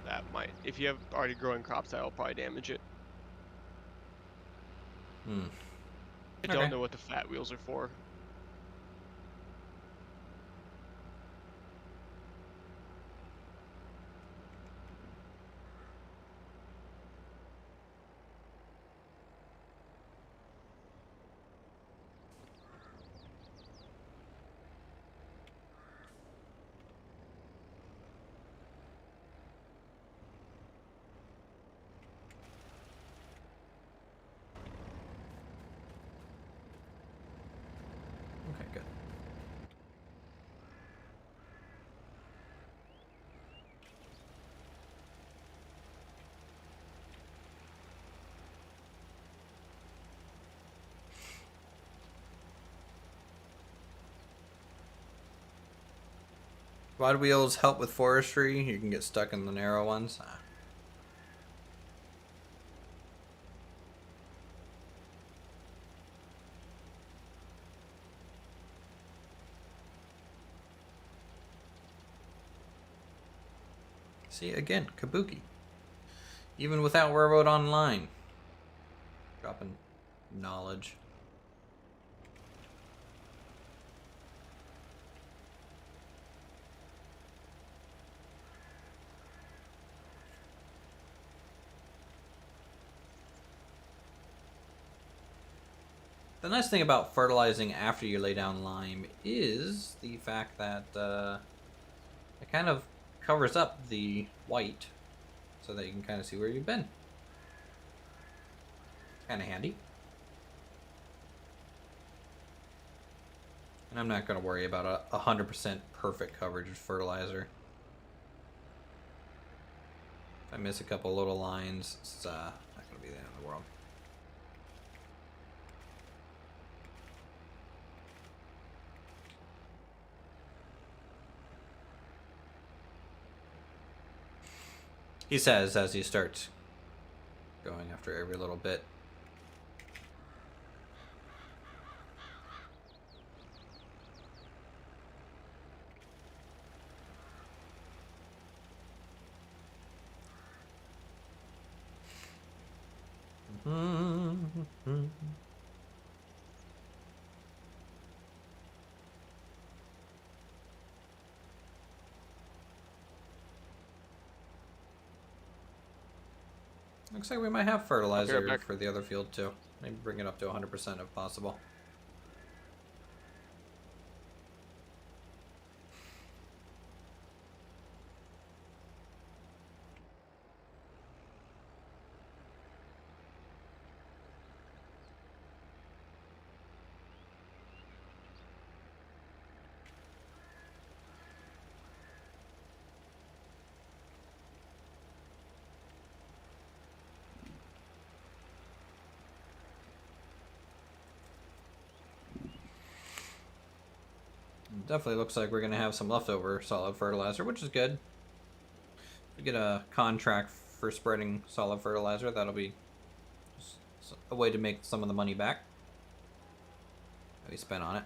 That might, if you have already growing crops, that'll probably damage it. I don't know what the fat wheels are for. Wide wheels help with forestry. You can get stuck in the narrow ones. Ah. See, again, Kabuki. Even without Railroad Online. Dropping knowledge. The nice thing about fertilizing after you lay down lime is the fact that it kind of covers up the white so that you can kind of see where you've been. Kind of handy. And I'm not going to worry about a 100% perfect coverage of fertilizer. If I miss a couple little lines, it's not going to be the end of the world. He says as he starts going after every little bit. Looks like we might have fertilizer for the other field too. Maybe bring it up to 100% if possible. Definitely looks like we're going to have some leftover solid fertilizer, which is good. If we get a contract for spreading solid fertilizer, that'll be a way to make some of the money back that we spent on it.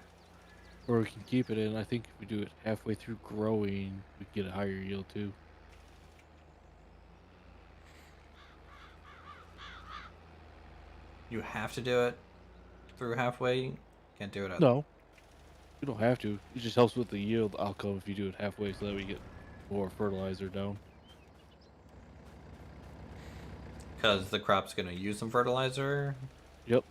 Or we can keep it in. I think if we do it halfway through growing, we get a higher yield too. You have to do it through halfway? Can't do it at... No. You don't have to. It just helps with the yield outcome if you do it halfway so that we get more fertilizer down. Because the crop's going to use some fertilizer? Yep.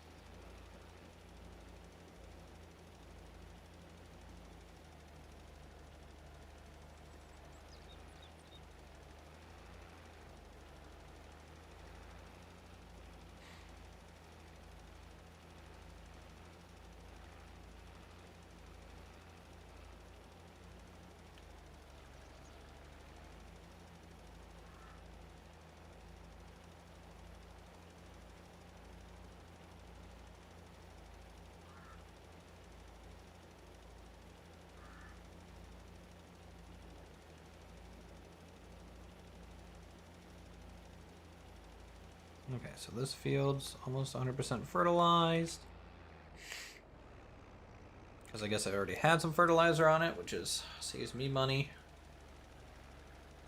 Okay, so this field's almost 100% fertilized. Because I guess I already had some fertilizer on it, which is saves me money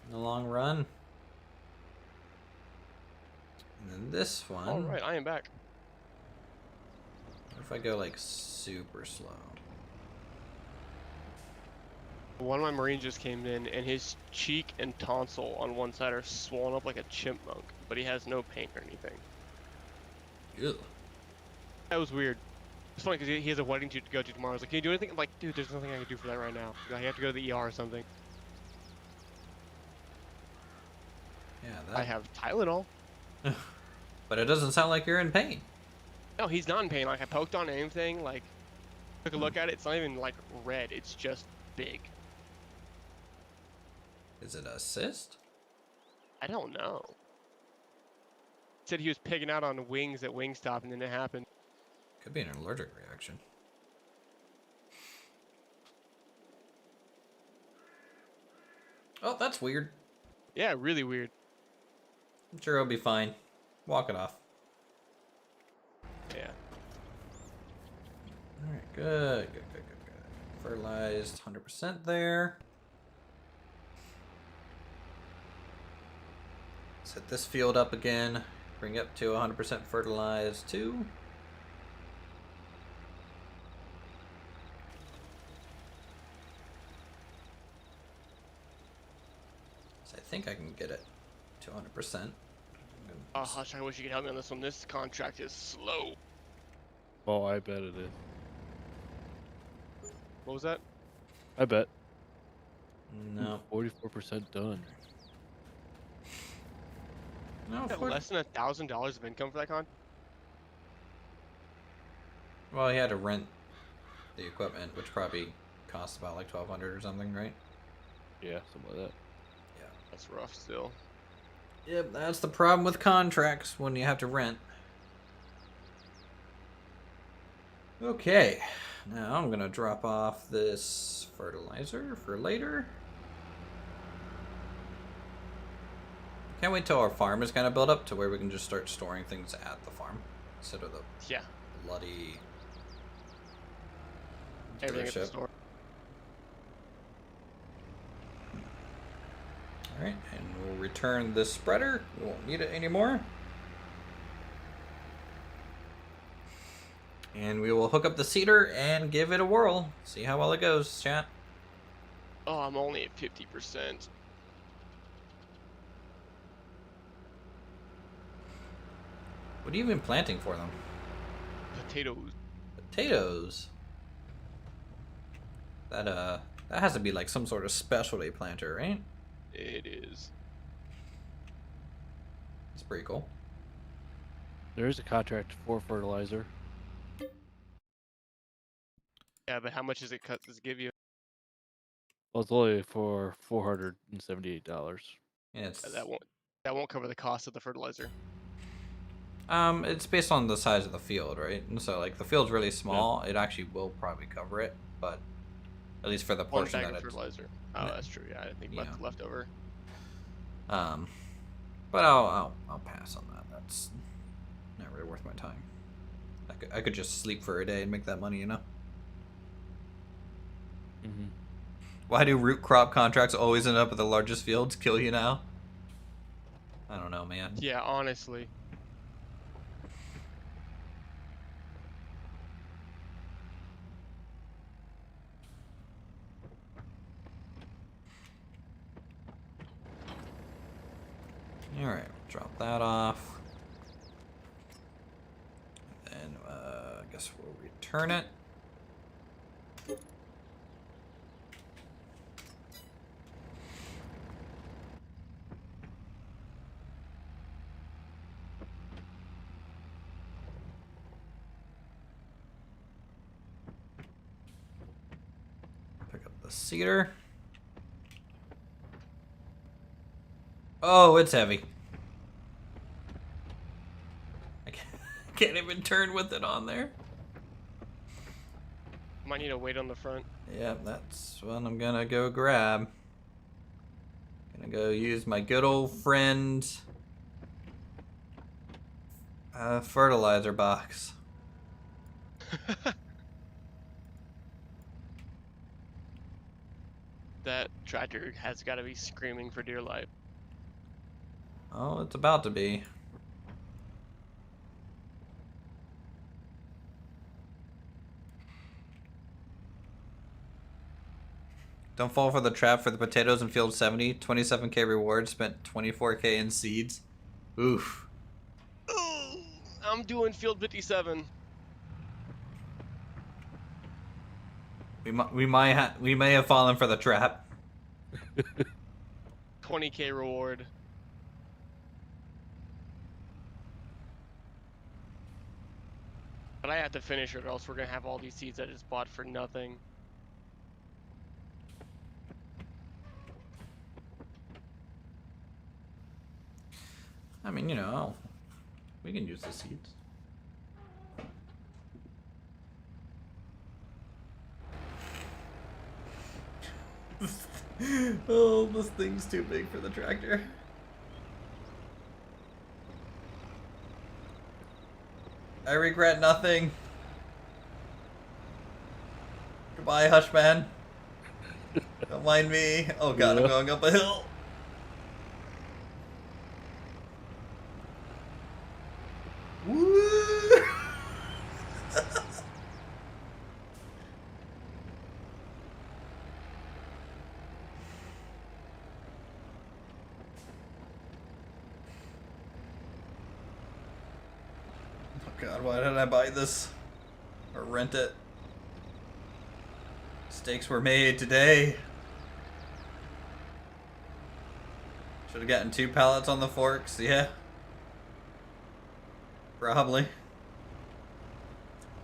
in the long run. And then this one... Alright, I am back. What if I go like super slow? One of my Marines just came in, and his cheek and tonsil on one side are swollen up like a chipmunk, but he has no pain or anything. Ew. That was weird. It's funny because he has a wedding to go to tomorrow. I was like, can you do anything? I'm like, dude, there's nothing I can do for that right now. I have to go to the ER or something. Yeah, I have Tylenol. But it doesn't sound like you're in pain. No, he's not in pain. Like, I poked on anything, like, took a look at it. It's not even, like, red. It's just big. Is it a cyst? I don't know. He said he was picking out on wings at Wingstop, and then it happened. Could be an allergic reaction. Oh, that's weird. Yeah, really weird. I'm sure it'll be fine. Walk it off. Yeah. Alright, good. Fertilized 100% there. Set this field up again. Bring it up to 100% fertilized too. So I think I can get it to 100%. Oh, Hush, I wish you could help me on this one. This contract is slow. Oh, I bet it is. What was that? I bet. No. 44% done. No, Got less than $1,000 of income for that contract? well, he had to rent the equipment, which probably cost about like 1,200 or something, right? Yeah, something like that. Yeah. That's rough still. Yep, that's the problem with contracts when you have to rent. Okay, now I'm gonna drop off this fertilizer for later. Can't wait till our farm is kind of built up to where we can just start storing things at the farm instead of the Yeah. bloody Everything at the dealership. store. Alright, and we'll return this spreader. We won't need it anymore. And we will hook up the seeder and give it a whirl. See how well it goes, chat. Oh, I'm only at 50%. What are you even planting for them? Potatoes. Potatoes. That has to be like some sort of specialty planter, right? It is. It's pretty cool. There is a contract for fertilizer. Yeah, but how much does it give you? Well, it's only for $478. And it's That won't cover the cost of the fertilizer. it's based on the size of the field, right? And so like the field's really small, it actually will probably cover it, but at least for the One portion bag that of it's fertilizer. Oh, that's true. Yeah, I didn't think about the leftover. but I'll pass on that. That's not really worth my time. I could just sleep for a day and make that money, you know? Mm-hmm. Why do root crop contracts always end up at the largest fields? Kill you now? I don't know, man. Yeah, honestly. Alright, drop that off. And I guess we'll return it. Pick up the cedar. Oh, it's heavy. I can't even turn with it on there. Might need to wait on the front. Yep, that's what I'm gonna go grab. Gonna go use my good old friend fertilizer box. That tractor has got to be screaming for dear life. Oh, it's about to be. Don't fall for the trap for the potatoes in field 70. 27k reward, spent 24k in seeds. Oof. Ooh, I'm doing field 57. We may have fallen for the trap. 20k reward. But I have to finish it or else we're going to have all these seeds I just bought for nothing. I mean, you know, we can use the seeds. Oh, this thing's too big for the tractor. I regret nothing. Goodbye, Hushman. Don't mind me. Oh god, I'm Yeah. going up a hill. Woo! Oh god, why did I buy this? Or rent it? Mistakes were made today. Should have gotten 2 pallets on the forks, yeah. Probably.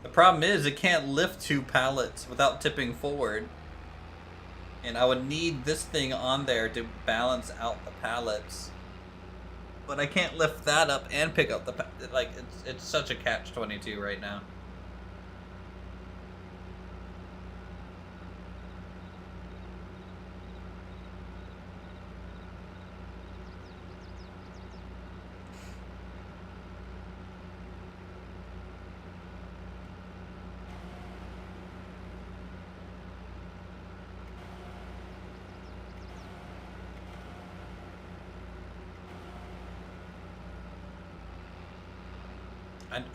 The problem is it can't lift 2 pallets without tipping forward. And I would need this thing on there to balance out the pallets. But I can't lift that up and pick up the like it's such a catch-22 right now.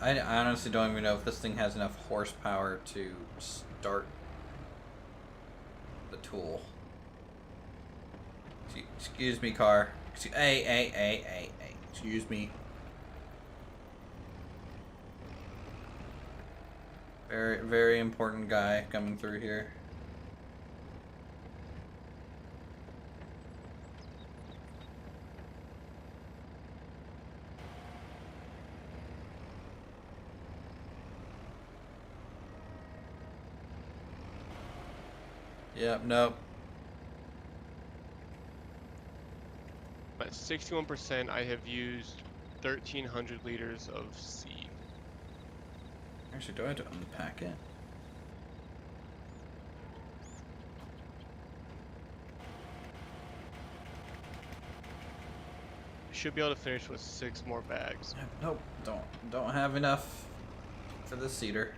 I honestly don't even know if this thing has enough horsepower to start the tool. Excuse me, car. Hey. Excuse me. Very, very important guy coming through here. Yep, nope. At 61%, I have used 1,300 liters of seed. Actually, do I have to unpack it? Should be able to finish with 6 more bags. Nope, don't have enough for the cedar.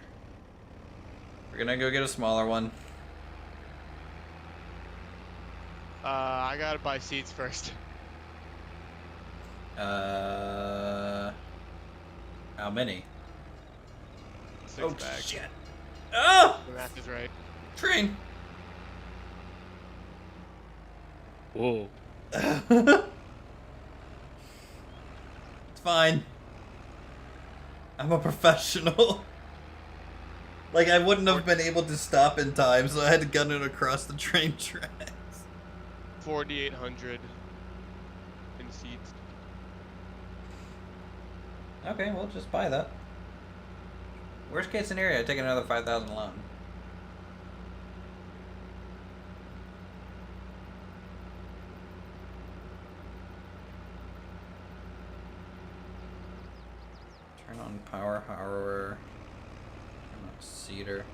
We're gonna go get a smaller one. I gotta buy seeds first. How many? 6 bags. Shit! Oh! The math is right. Train! Whoa. It's fine. I'm a professional. Like, I wouldn't have been able to stop in time, so I had to gun it across the train tracks. 4,800 in seeds. Okay, we'll just buy that. Worst case scenario, I take another 5,000 loan. Turn on power, however. Turn on cedar.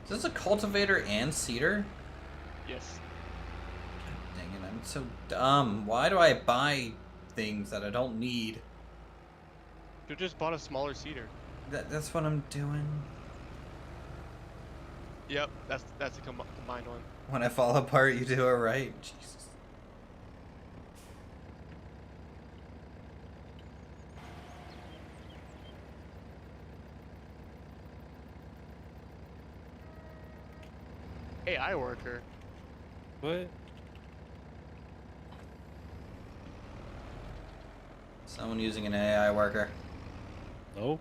Is this a cultivator and cedar? Yes. God dang it, I'm so dumb. Why do I buy things that I don't need? You just bought a smaller cedar. That's what I'm doing. Yep, that's a combined one. When I fall apart, you do it right. Jesus. AI worker. What? Someone using an AI worker. No?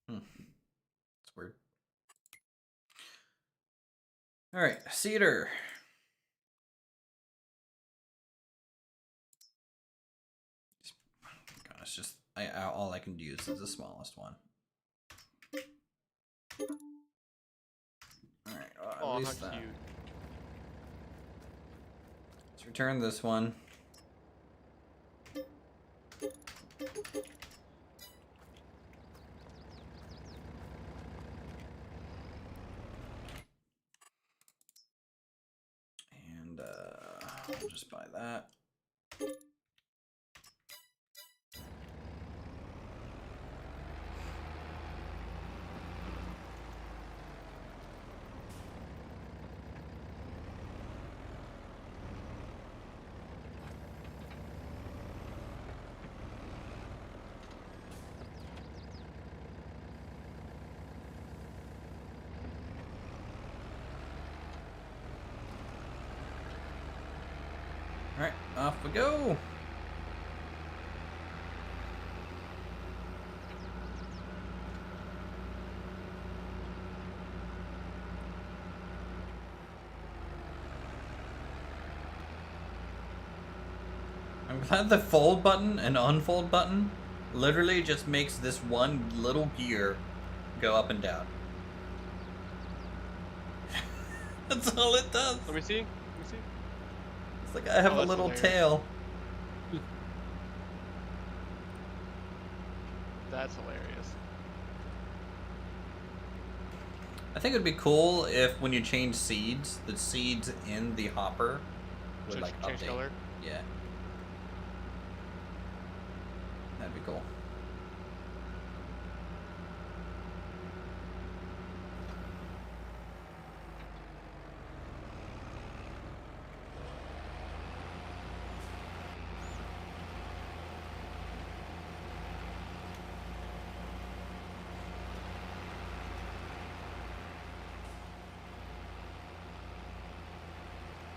It's weird. Alright, cedar. God, it's just all I can use is the smallest one. Alright, well, Oh, at how least that. cute. Let's return this one. And Just buy that. Alright, off we go! I'm glad the fold button and unfold button literally just makes this one little gear go up and down. That's all it does. Let me see. It's like I have a that's little hilarious. tail. That's hilarious. I think it'd be cool if when you change seeds, the seeds in the hopper would like Change update. color. Yeah. That'd be cool.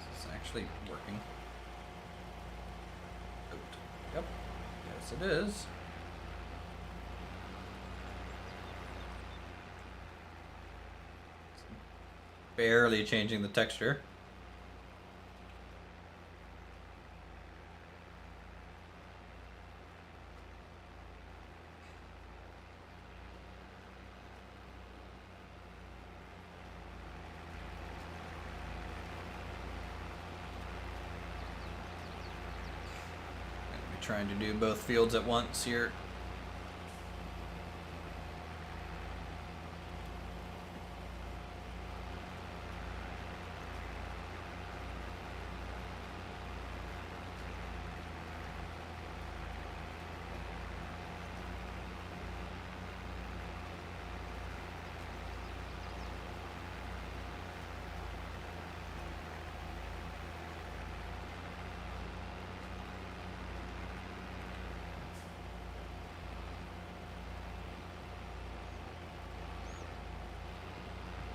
Is this actually working? Yep. Yes, it is. Barely changing the texture. Trying to do both fields at once here.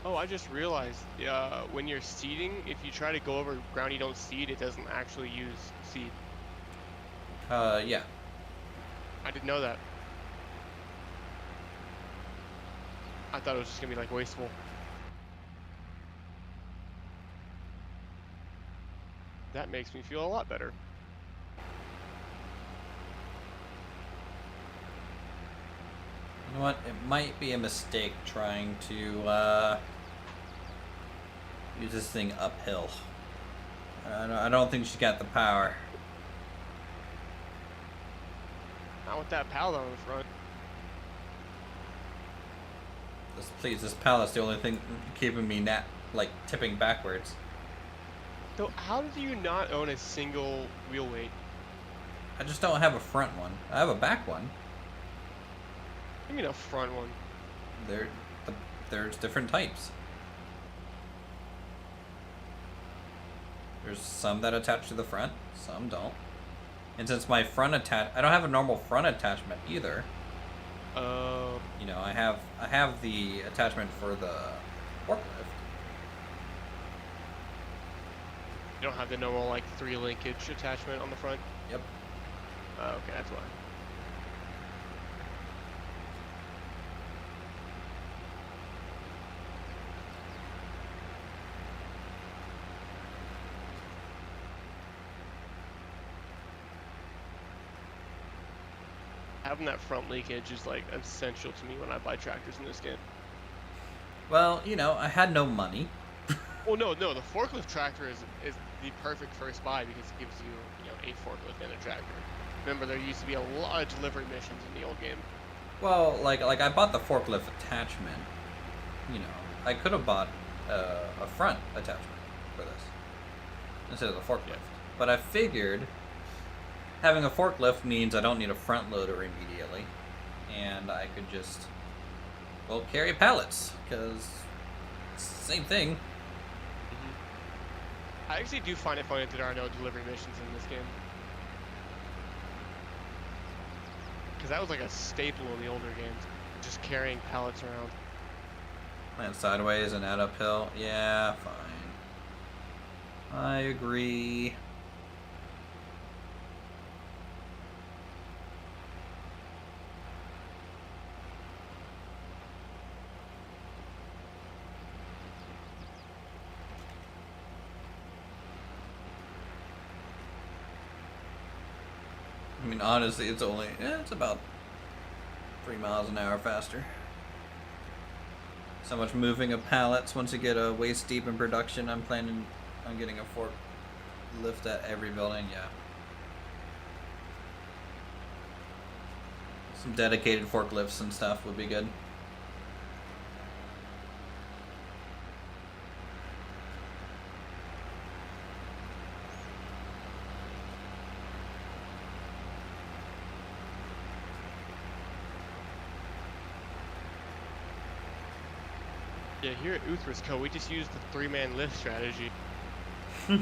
Oh, I just realized, when you're seeding, if you try to go over ground you don't seed, it doesn't actually use seed. Yeah. I didn't know that. I thought it was just gonna be like wasteful. That makes me feel a lot better. You know what? It might be a mistake trying to use this thing uphill. I don't think she's got the power. Not with that pallet on the front. This pallet's the only thing keeping me like tipping backwards. So how do you not own a single wheel weight? I just don't have a front one. I have a back one. I mean a front one. There's different types. There's some that attach to the front, some don't. And since my front I don't have a normal front attachment either. You know, I have the attachment for the forklift. You don't have the normal like 3 linkage attachment on the front? Yep. Oh, okay, that's why. Having that front linkage is like essential to me when I buy tractors in this game. Well, you know, I had no money. Well, no, the forklift tractor is the perfect first buy because it gives you, a forklift and a tractor. Remember, there used to be a lot of delivery missions in the old game. Well, like I bought the forklift attachment. You know, I could have bought a front attachment for this instead of the forklift. but I figured having a forklift means I don't need a front loader immediately, and I could just, well, carry pallets, because it's the same thing. I actually do find it funny that there are no delivery missions in this game. Because that was like a staple in the older games. Just carrying pallets around. Land sideways and out uphill. Yeah, fine. I agree. I mean, honestly, it's only, it's about 3 miles an hour faster. So much moving of pallets. Once you get a waist deep in production, I'm planning on getting a forklift at every building, yeah. Some dedicated forklifts and stuff would be good. Yeah, here at Uthris Co, we just use the 3-man lift strategy. Here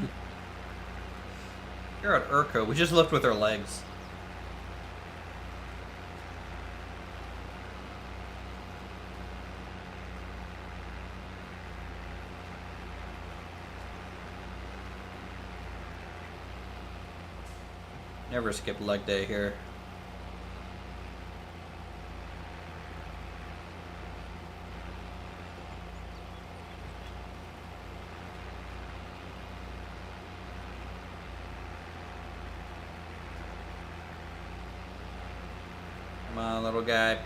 at Urco, we just lift with our legs. Never skip leg day here. Come on, little guy.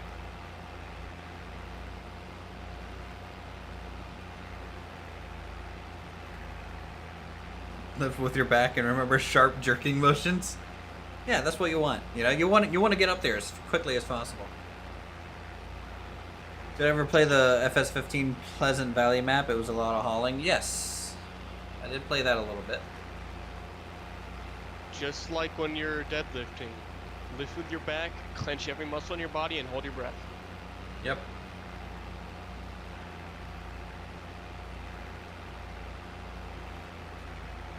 Lift with your back and remember sharp jerking motions. Yeah, that's what you want. You know, you want to get up there as quickly as possible. Did I ever play the FS15 Pleasant Valley map? It was a lot of hauling. Yes, I did play that a little bit. Just like when you're deadlifting. Lift with your back, clench every muscle in your body, and hold your breath. Yep.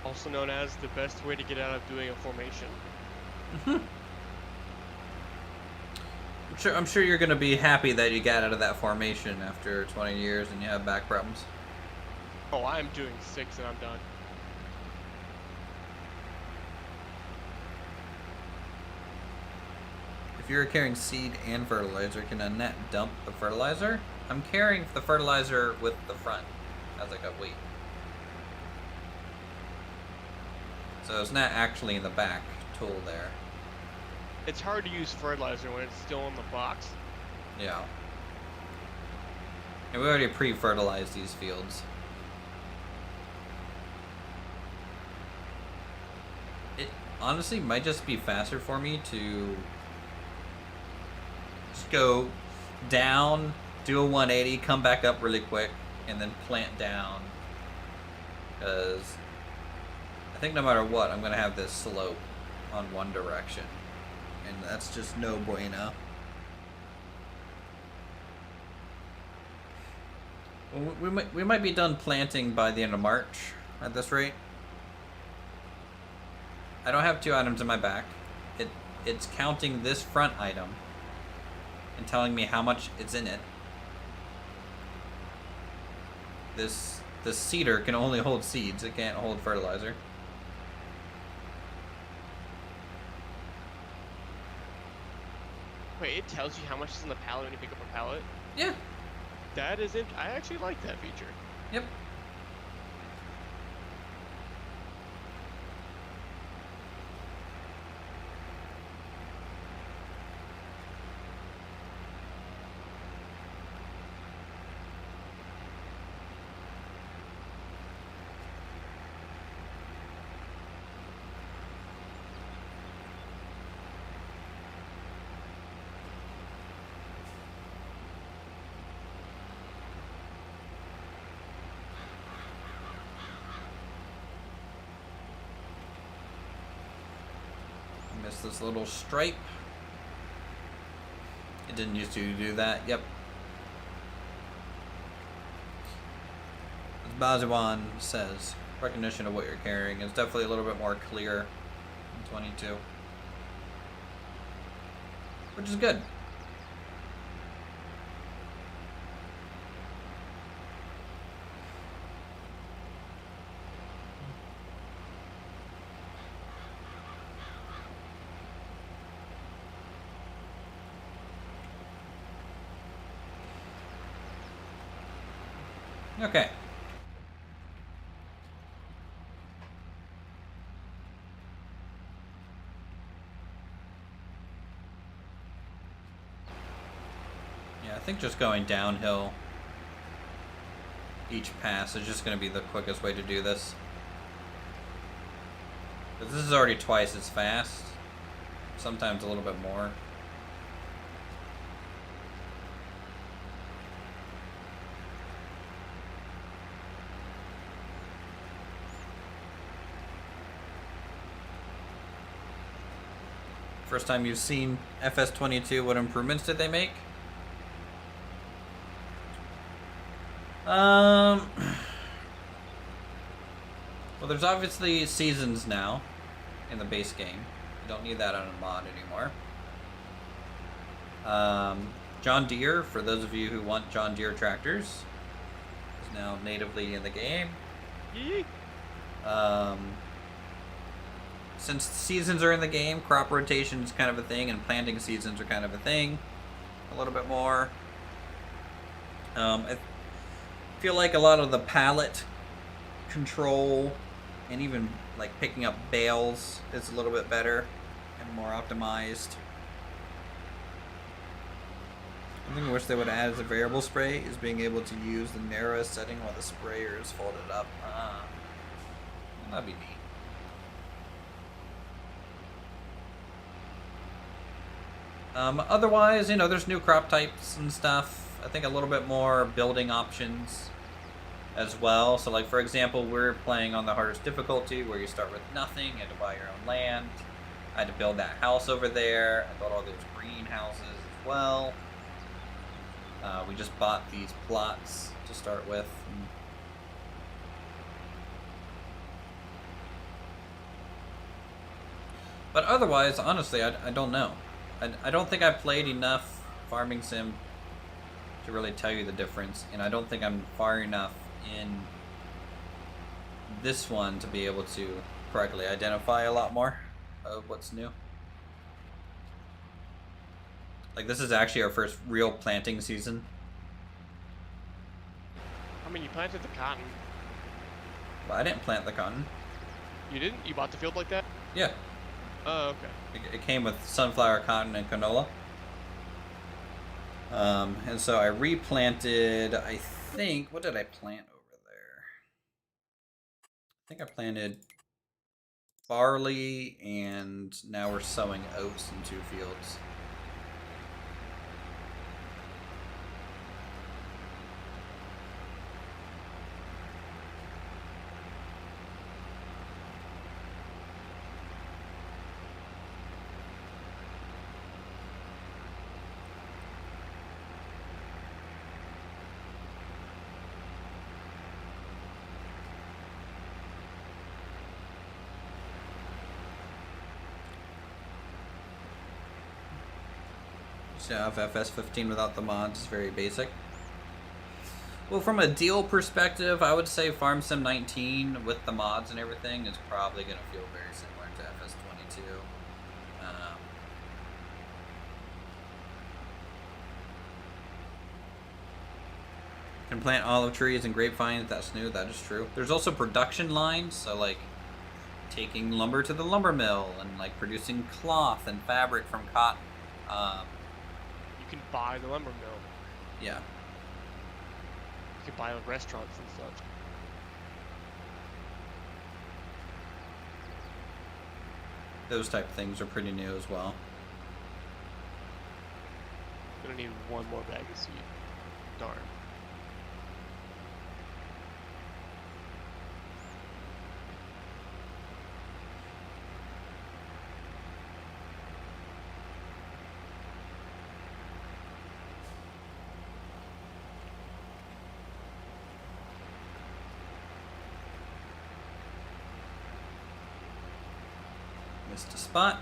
Also known as the best way to get out of doing a formation. I'm sure you're gonna be happy that you got out of that formation after 20 years and you have back problems. Oh, I'm doing 6 and I'm done. If you're carrying seed and fertilizer, can a net dump the fertilizer? I'm carrying the fertilizer with the front as like a weight. So it's not actually in the back tool there. It's hard to use fertilizer when it's still in the box. Yeah. And we already pre-fertilized these fields. It honestly might just be faster for me to just go down, do a 180, come back up really quick, and then plant down. Because I think no matter what, I'm going to have this slope on one direction. And that's just no bueno. Well, we might be done planting by the end of March at this rate. I don't have 2 items in my back. It's counting this front item and telling me how much it's in it. This seeder can only hold seeds. It can't hold fertilizer. Wait, it tells you how much is in the pallet when you pick up a pallet? Yeah. That is it. I actually like that feature. Yep. Just this little stripe. It didn't used to do that. Yep. As Bazuan says, recognition of what you're carrying is definitely a little bit more clear in 22. Which is good. Okay. Yeah, I think just going downhill each pass is just going to be the quickest way to do this. But this is already twice as fast. Sometimes a little bit more. First time you've seen FS22, what improvements did they make? Well, there's obviously seasons now in the base game. You don't need that on a mod anymore. John Deere, for those of you who want John Deere tractors, is now natively in the game. Yee. Since seasons are in the game, crop rotation is kind of a thing, and planting seasons are kind of a thing. A little bit more. I feel like a lot of the pallet control and even like picking up bales is a little bit better and more optimized. One thing I wish they would add as a variable spray is being able to use the narrowest setting while the sprayer is folded up. That'd be neat. Otherwise, you know, there's new crop types and stuff. I think a little bit more building options as well. So, like, for example, we're playing on the hardest difficulty where you start with nothing. You had to buy your own land. I had to build that house over there. I built all those greenhouses as well. We just bought these plots to start with. But otherwise, honestly, I don't know. I don't think I've played enough Farming Sim to really tell you the difference, and I don't think I'm far enough in this one to be able to correctly identify a lot more of what's new. Like, this is actually our first real planting season. I mean, you planted the cotton. Well, I didn't plant the cotton. You didn't? You bought the field like that? Yeah. Oh, okay. It came with sunflower, cotton, and canola. And so I replanted, I think, what did I plant over there? I think I planted barley, and now we're sowing oats in 2 fields. So FS15 without the mods is very basic. Well, from a deal perspective, I would say Farm Sim 19 with the mods and everything is probably going to feel very similar to FS22. Can plant olive trees and grapevines, that's new, that is true. There's also production lines, so like taking lumber to the lumber mill and like producing cloth and fabric from cotton. You can buy the lumber mill. Yeah. You can buy restaurants and stuff. Those type of things are pretty new as well. Gonna need one more bag of seed. Darn. Missed a spot.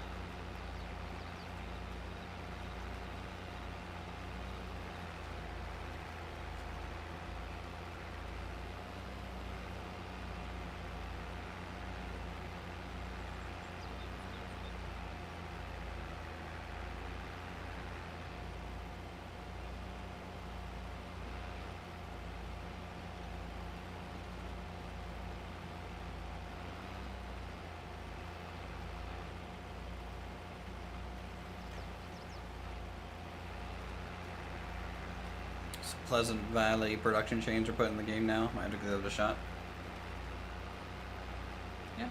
Pleasant Valley production chains are put in the game now. Might have to give it a shot. Yeah,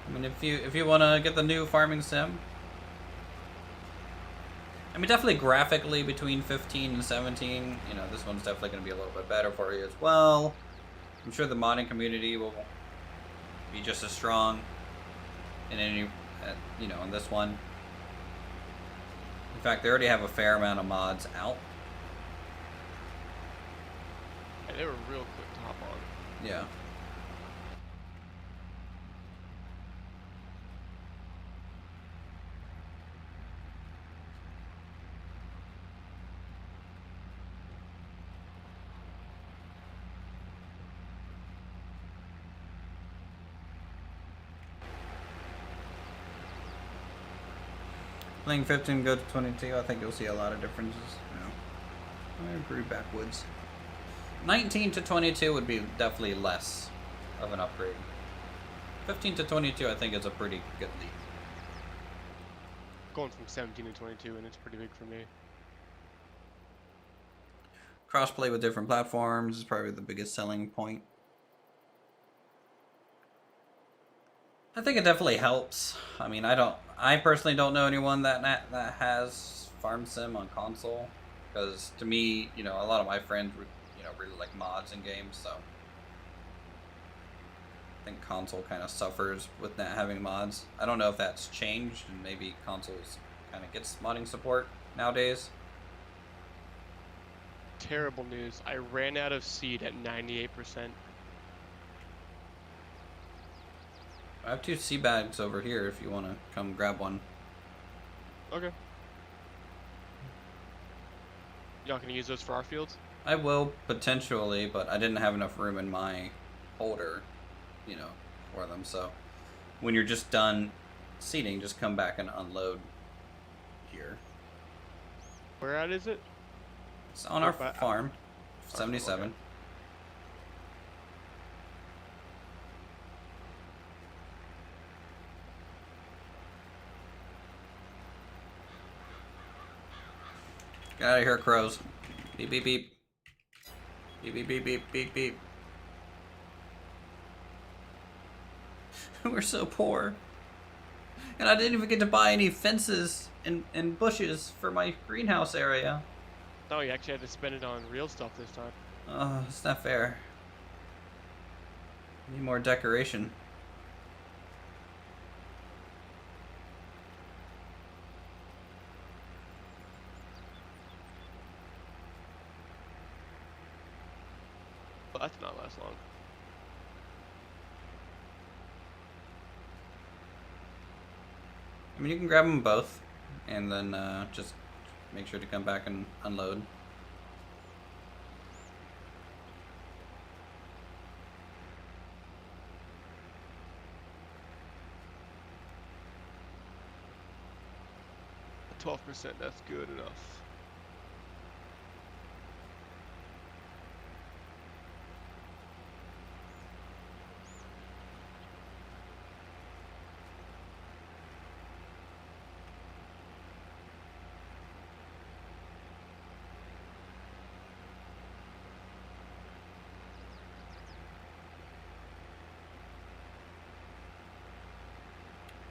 I mean, if you want to get the new farming sim, I mean, definitely graphically between 15 and 17, you know, this one's definitely going to be a little bit better for you as well. I'm sure the modding community will be just as strong in any, you know, in this one. In fact, they already have a fair amount of mods out. They were real quick to hop on. Yeah. Playing 15 go to 22, I think you'll see a lot of differences. You know, I agree backwards. 19 to 22 would be definitely less of an upgrade. 15 to 22, I think, is a pretty good leap. Going from 17 to 22, and it's pretty big for me. Crossplay with different platforms is probably the biggest selling point. I think it definitely helps. I mean, I personally don't know anyone that has Farm Sim on console, because to me, you know, a lot of my friends would, you know, really like mods in games, so I think console kind of suffers with not having mods. I don't know if that's changed, and maybe consoles kind of gets modding support nowadays. Terrible news. I ran out of seed at 98%. I have 2 sea bags over here if you want to come grab one. Okay. You're not going to use those for our fields? I will potentially, but I didn't have enough room in my holder, you know, for them. So when you're just done seeding, just come back and unload here. Where at is it? It's on our farm, 77. Okay. Get out of here, crows. Beep, beep, beep. Beep, beep, beep, beep, beep, beep. We're so poor. And I didn't even get to buy any fences and bushes for my greenhouse area. No, you actually had to spend it on real stuff this time. Oh, it's not fair. Need more decoration. Well, that did not last long. I mean, you can grab them both, and then just make sure to come back and unload. At 12%, that's good enough.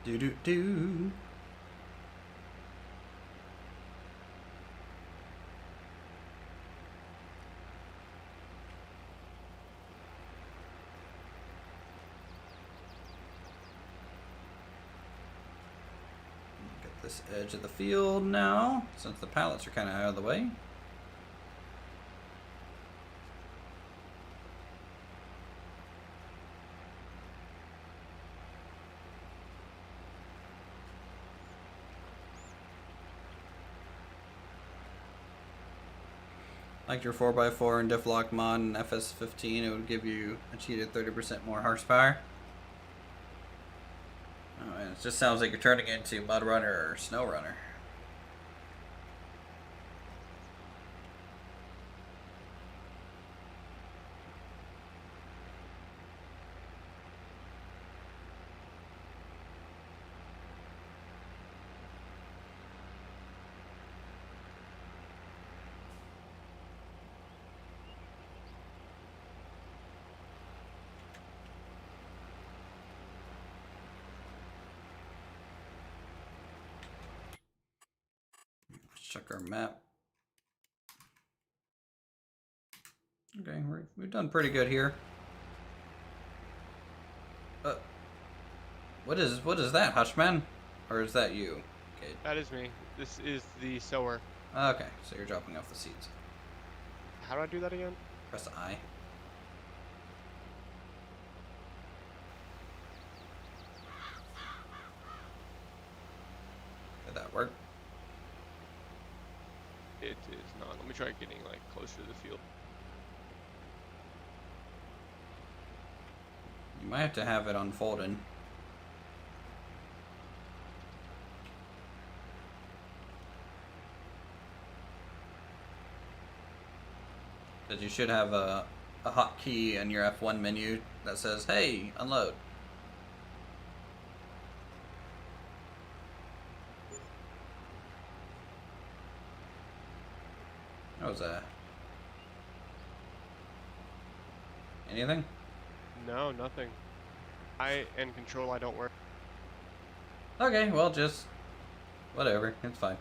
Do do do. Get this edge of the field now, since the pallets are kind of out of the way. Like your 4x4 and Difflock mod and FS15, it would give you a cheated 30% more horsepower. Oh, man, it just sounds like you're turning into Mud Runner or Snow Runner. Let's check our map. Okay, we've done pretty good here. What is that, Hutchman? Or is that you? Okay. That is me. This is the sower. Okay, so you're dropping off the seeds. How do I do that again? Press I. Did that work? It is not. Let me try getting like closer to the field. You might have to have it unfolded. Because you should have a hotkey in your F1 menu that says, hey, unload. What was that? Anything? No, nothing. I and control I don't work. Okay, well, just whatever. It's fine.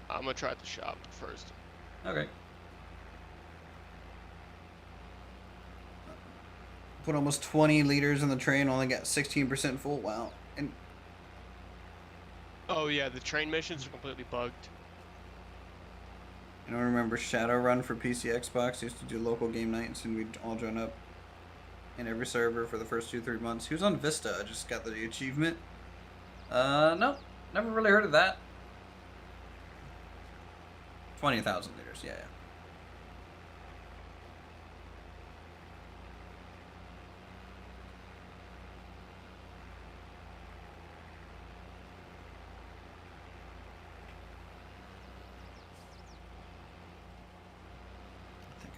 I'm gonna try at the shop first. Okay. Put almost 20 liters in the train, only got 16% full. Wow. And Oh yeah, the train missions are completely bugged. I don't remember Shadowrun for PC Xbox. Used to do local game nights, and we'd all join up in every server for the first 2-3 months. He was on Vista. I just got the achievement. Nope. Never really heard of that. 20,000 liters. Yeah.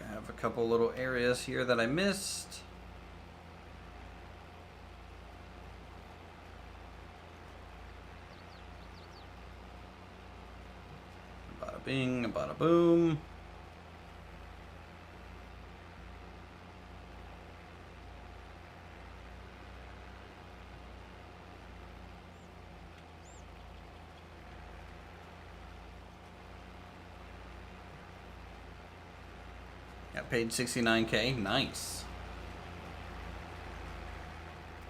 I have a couple little areas here that I missed. Bada bing, bada boom. Got paid 69K. Nice.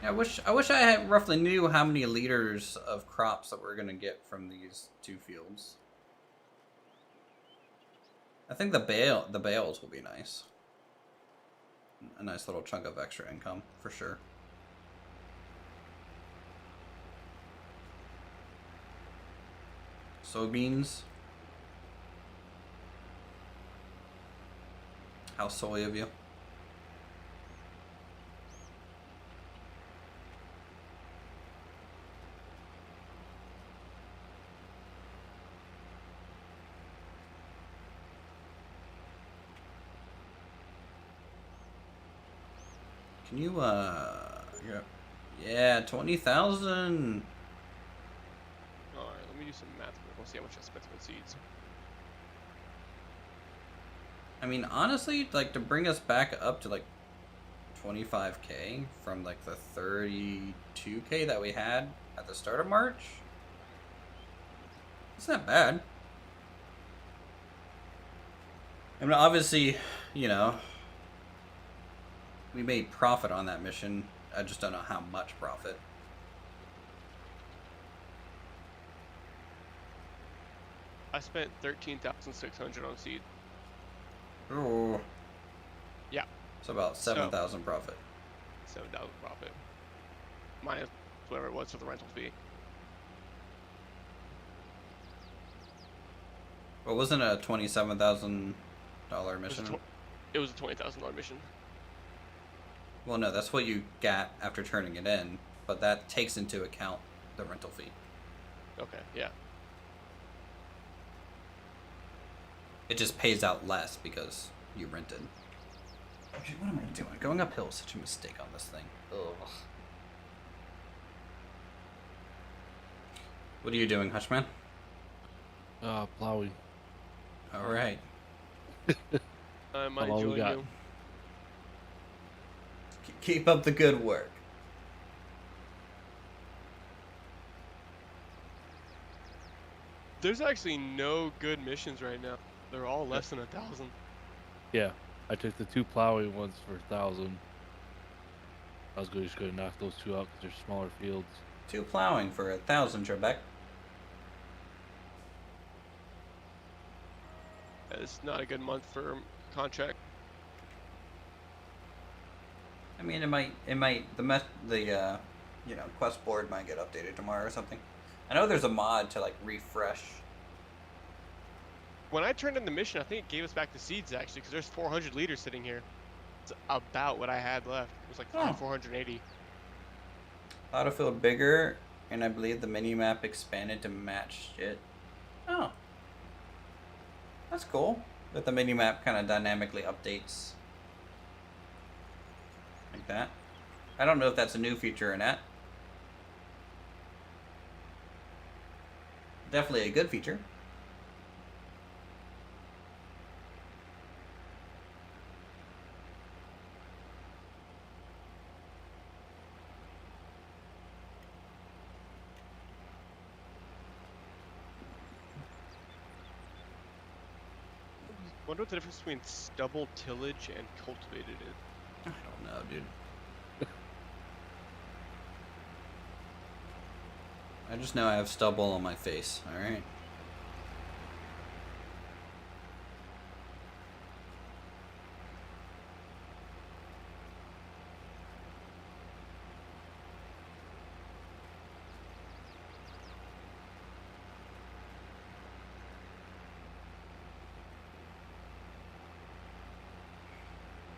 Yeah, I wish I had roughly knew how many liters of crops that we're gonna get from these two fields. I think the bales will be nice. A nice little chunk of extra income for sure. Soybeans. How soy of you. Can you, yeah, 20,000. Alright, let me do some math. We'll see how much I spent on seeds. I mean, honestly, like, to bring us back up to, like, 25K from, like, the 32K that we had at the start of March, it's not bad. I mean, obviously, you know, we made profit on that mission. I just don't know how much profit. I spent 13,600 on seed. Oh. Yeah. It's about 7,000 profit. 7,000 profit. Minus whatever it was for the rental fee. Well, wasn't it a 27,000 mission. It was a $20,000 mission. Well, no, that's what you got after turning it in, but that takes into account the rental fee. Okay, yeah. It just pays out less because you rented. Actually, what am I doing? Going uphill is such a mistake on this thing. Ugh. What are you doing, Hutchman? Plowing. All right. I'm How long we enjoying got? you. Keep up the good work. There's actually no good missions right now. They're all less than 1,000. Yeah, I took the 2 plowing ones for 1,000. I was just going to knock those 2 out because they're smaller fields. 2 plowing for 1,000, Trebek. It's not a good month for contract. I mean, the quest board might get updated tomorrow or something. I know there's a mod to like refresh. When I turned in the mission, I think it gave us back the seeds actually, because there's 400 liters sitting here. It's about what I had left. It was like 480. Battlefield bigger, and I believe the mini-map expanded to match it. Oh. That's cool. That the mini-map kind of dynamically updates. Like that. I don't know if that's a new feature or not. Definitely a good feature. Wonder what the difference between stubble tillage and cultivated is. I don't know, dude. I just know I have stubble on my face, alright?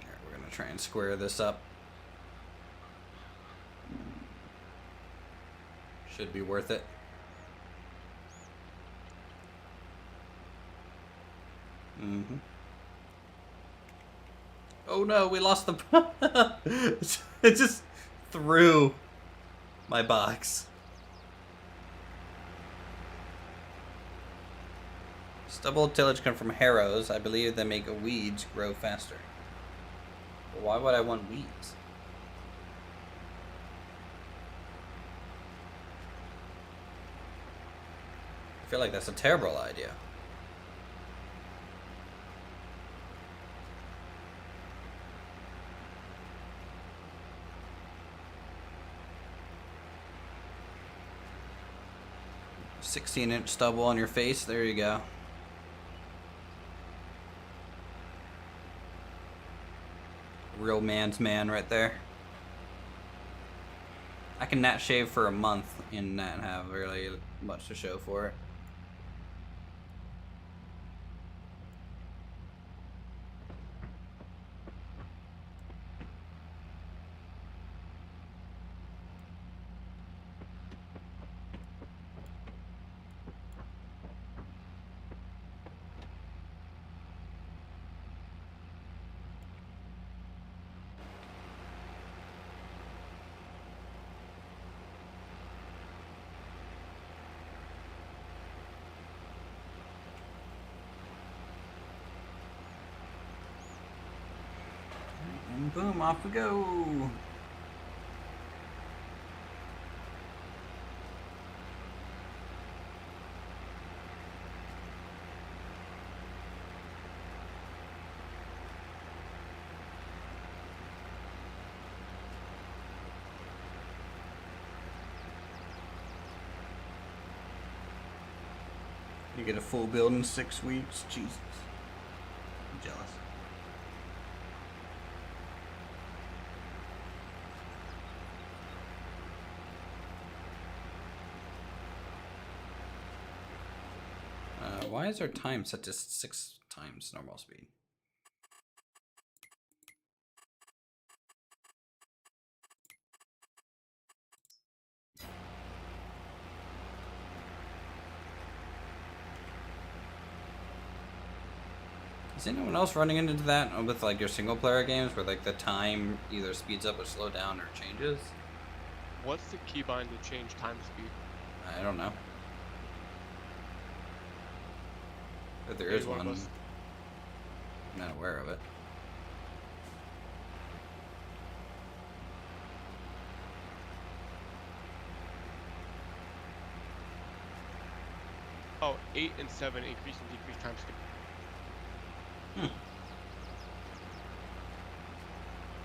Alright, we're gonna try and square this up. Should be worth it. Mm-hmm. Oh no, we lost the... It just threw my box. Stubble tillage come from harrows. I believe they make weeds grow faster. Well, why would I want weeds? I feel like that's a terrible idea. "16-inch stubble on your face." There you go. Real man's man right there. I can nat shave for a month and not have really much to show for it. And boom, off we go. You get a full build in 6 weeks? Jesus. I'm jealous. Why is our time set to 6 times normal speed? Is anyone else running into that with like your single player games where like the time either speeds up or slow down or changes? What's the keybind to change time speed? I don't know. But there Maybe is one of one. us. I'm not aware of it. Oh, 8 and 7 increase and decrease time speed.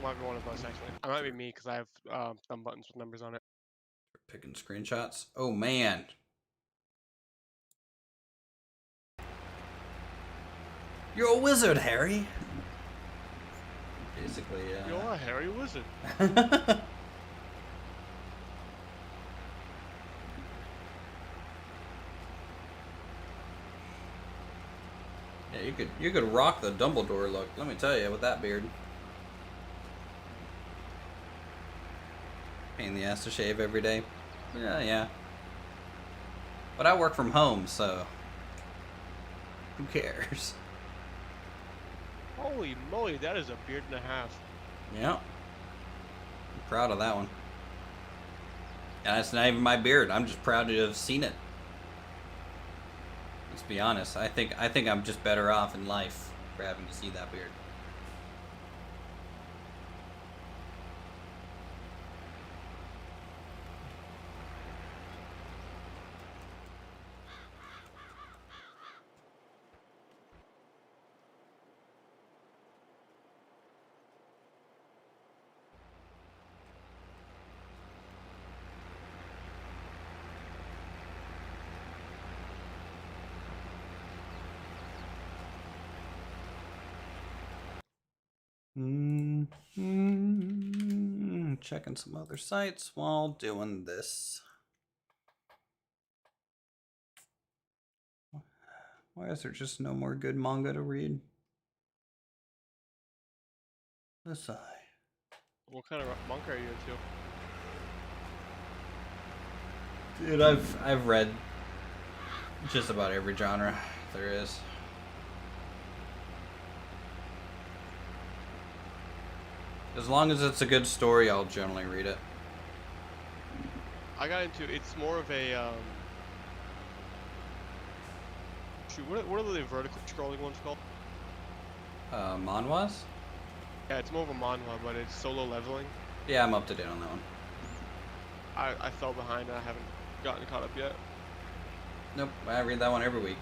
Might be one of us actually. It might be me because I have thumb buttons with numbers on it. Picking screenshots. Oh man. You're a wizard, Harry. Basically, You're a hairy wizard. Yeah, you could rock the Dumbledore look. Let me tell you, with that beard. Pain in the ass to shave every day. Yeah. But I work from home, so who cares? Holy moly, that is a beard and a half. Yeah. I'm proud of that one. And it's not even my beard. I'm just proud to have seen it. Let's be honest. I think I'm just better off in life for having to see that beard. Checking some other sites while doing this. Why is there just no more good manga to read? This eye. What kind of monk are you into? Dude, I've read just about every genre there is. As long as it's a good story, I'll generally read it. I got into it's more of a shoot, what are the vertical scrolling ones called? Manhwas? Yeah, it's more of a manhwa, but it's solo leveling. Yeah, I'm up to date on that one. I fell behind. I haven't gotten caught up yet. Nope, I read that one every week.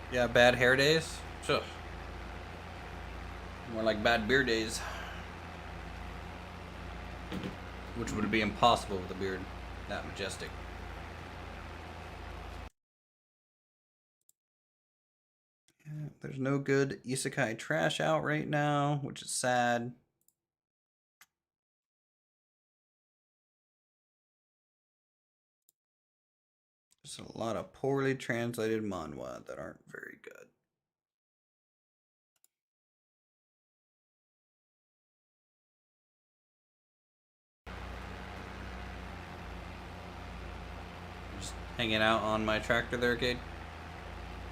Yeah, bad hair days? Sure. More like bad beard days. Which would be impossible with a beard that majestic. Yeah, there's no good isekai trash out right now, which is sad. There's a lot of poorly translated manhwa that aren't very good. Just hanging out on my tractor there, Cade.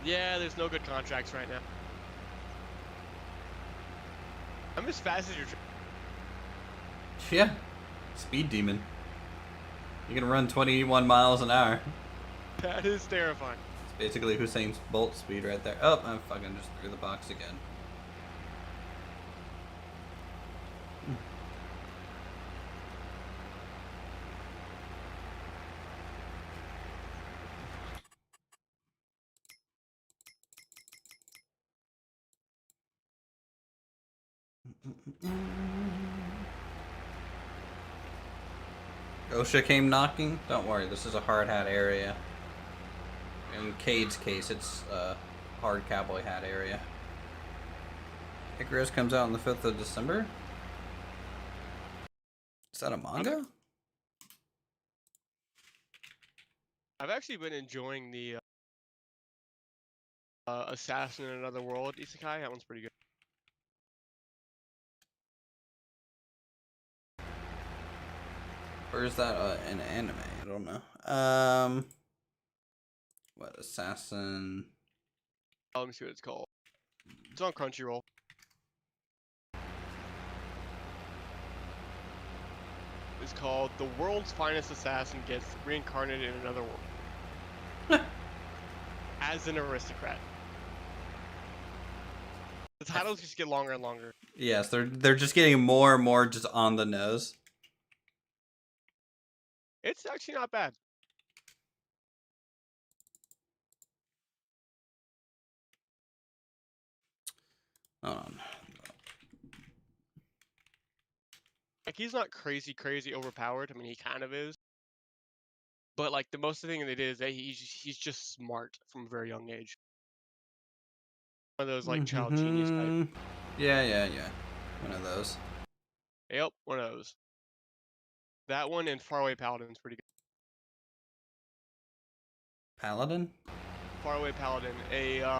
Yeah, there's no good contracts right now. I'm as fast as your. Yeah, speed demon. You can run 21 miles an hour. That is terrifying. It's basically Hussein's Bolt speed right there. Oh, I fucking just threw the box again. OSHA came knocking? Don't worry, this is a hard hat area. In Cade's case, it's a hard cowboy hat area. Icarus comes out on the 5th of December? Is that a manga? I've actually been enjoying the Assassin in Another World isekai. That one's pretty good. Or is that an anime? I don't know. What, assassin? Oh, let me see what it's called. It's on Crunchyroll. It's called The World's Finest Assassin Gets Reincarnated in Another World. As an aristocrat. The titles just get longer and longer. Yes, they're just getting more and more just on the nose. It's actually not bad. Hold on. Like, he's not crazy overpowered. I mean, he kind of is. But, like, the most thing they did is that he's just smart from a very young age. One of those, like, child genius type. Yeah. One of those. Yep, one of those. That one and Faraway Paladin's pretty good. Paladin? Faraway Paladin. A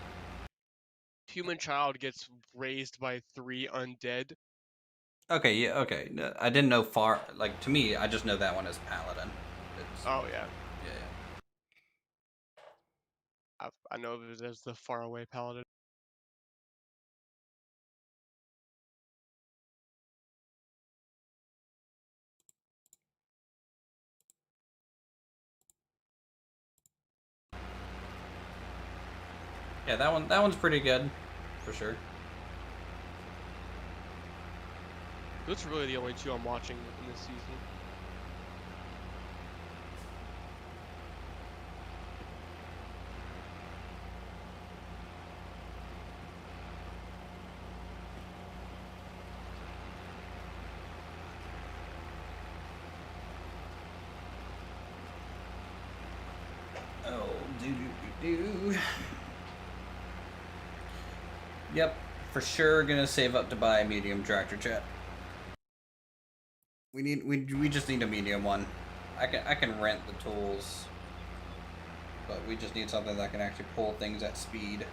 human child gets raised by 3 undead. Okay, yeah, okay. No, I didn't know like, to me, I just know that one as Paladin. Oh, yeah. Yeah. I know of it as the Faraway Paladin. Yeah, that one's pretty good, for sure. Those are really the only 2 I'm watching in this season. Oh, do. Yep, for sure gonna save up to buy a medium tractor, chat. We just need a medium one. I can rent the tools, but we just need something that can actually pull things at speed.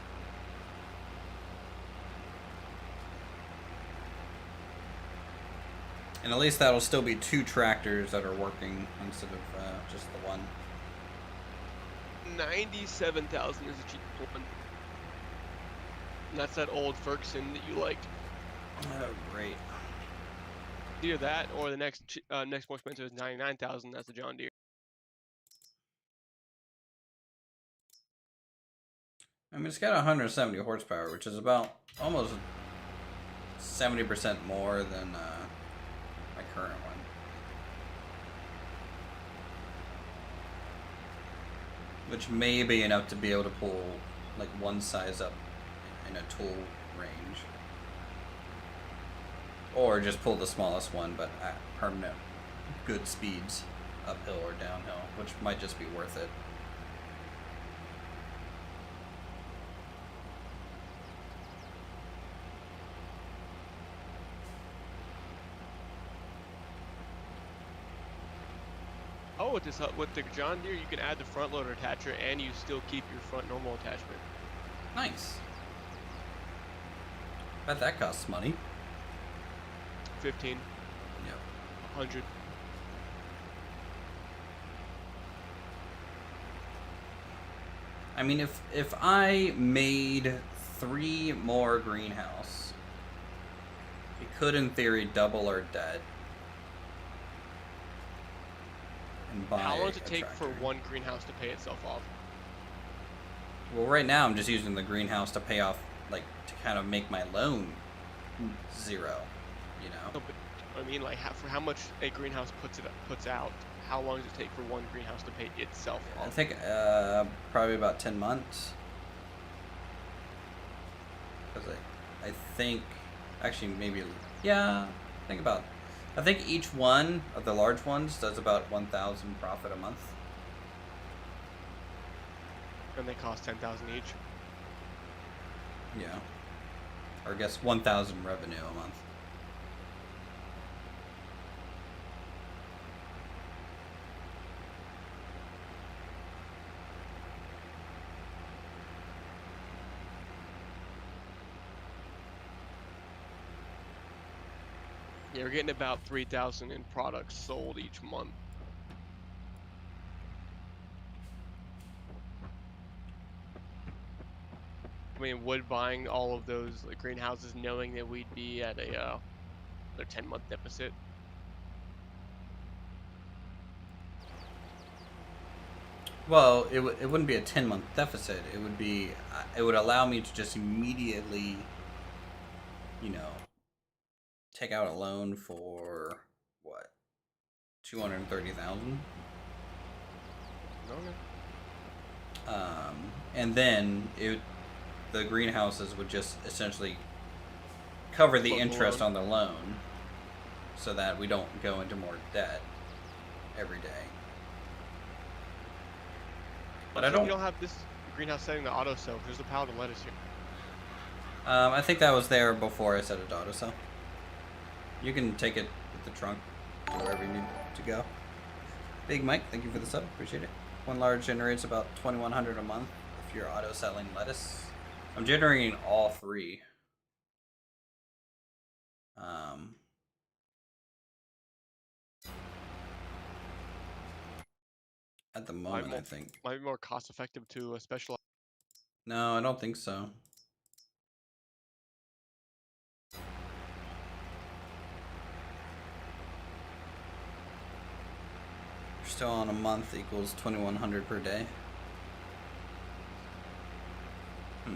And at least that'll still be 2 tractors that are working instead of just the one. 97,000 is a cheap one. And that's that old Ferguson that you liked. Oh, great. Either that or the next more expensive is 99,000. That's the John Deere. I mean, it's got 170 horsepower, which is about almost 70% more than my current one. Which may be enough to be able to pull like one size up in a tool range. Or just pull the smallest one, but at permanent good speeds, uphill or downhill, which might just be worth it. Oh, with the John Deere, you can add the front loader attacher and you still keep your front normal attachment. Nice. Bet that costs money. 15. Yep. 100. I mean, if I made 3 more greenhouse, we could, in theory, double our debt. And buy How long does it a take tractor. for one greenhouse to pay itself off? Well, right now I'm just using the greenhouse to pay off, like, to kind of make my loan 0, you know? No, but I mean, like, for how much a greenhouse puts out, how long does it take for one greenhouse to pay itself I off? think probably about 10 months. Because I think, actually maybe, yeah, I think each one of the large ones does about 1,000 profit a month. And they cost 10,000 each. Yeah. Or I guess 1,000 revenue a month. Yeah, we're getting about 3,000 in products sold each month. company would buying all of those like, greenhouses, knowing that we'd be at a their 10-month deficit. Well, it wouldn't be a 10-month deficit. It would be, it would allow me to just immediately, you know, take out a loan for what, 230,000. Okay. And then the greenhouses would just essentially cover the interest on the loan, so that we don't go into more debt every day. But I don't. You don't have this greenhouse setting to auto sell. There's a pallet of lettuce here. I think that was there before I set it to auto sell. You can take it with the trunk to wherever you need to go. Big Mike, thank you for the sub. Appreciate it. One large generates about 2,100 a month if you're auto selling lettuce. I'm generating all three. At the moment, I think. Might be more cost effective to specialize. No, I don't think so. You're still on a month equals 2,100 per day. I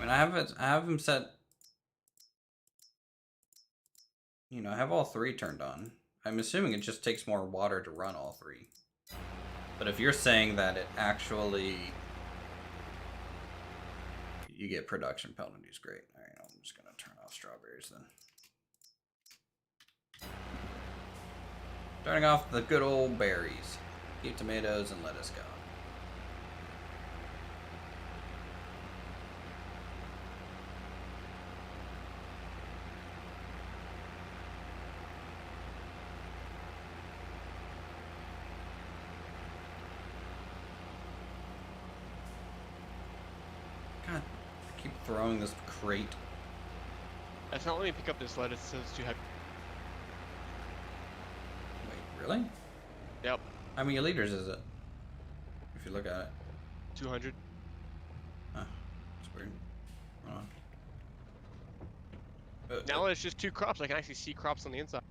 mean, I have them set. You know, I have all three turned on. I'm assuming it just takes more water to run all three. But if you're saying that it actually, you get production penalties, great. All right, I'm just gonna turn off strawberries then. Turning off the good old berries. Keep tomatoes and lettuce going. God, I keep throwing this crate. That's not letting me pick up this lettuce. It says it's too heavy. Wait, really? Yep. How many liters is it? If you look at it. 200. Huh. That's weird. Hold on. Now it's just 2 crops. I can actually see crops on the inside.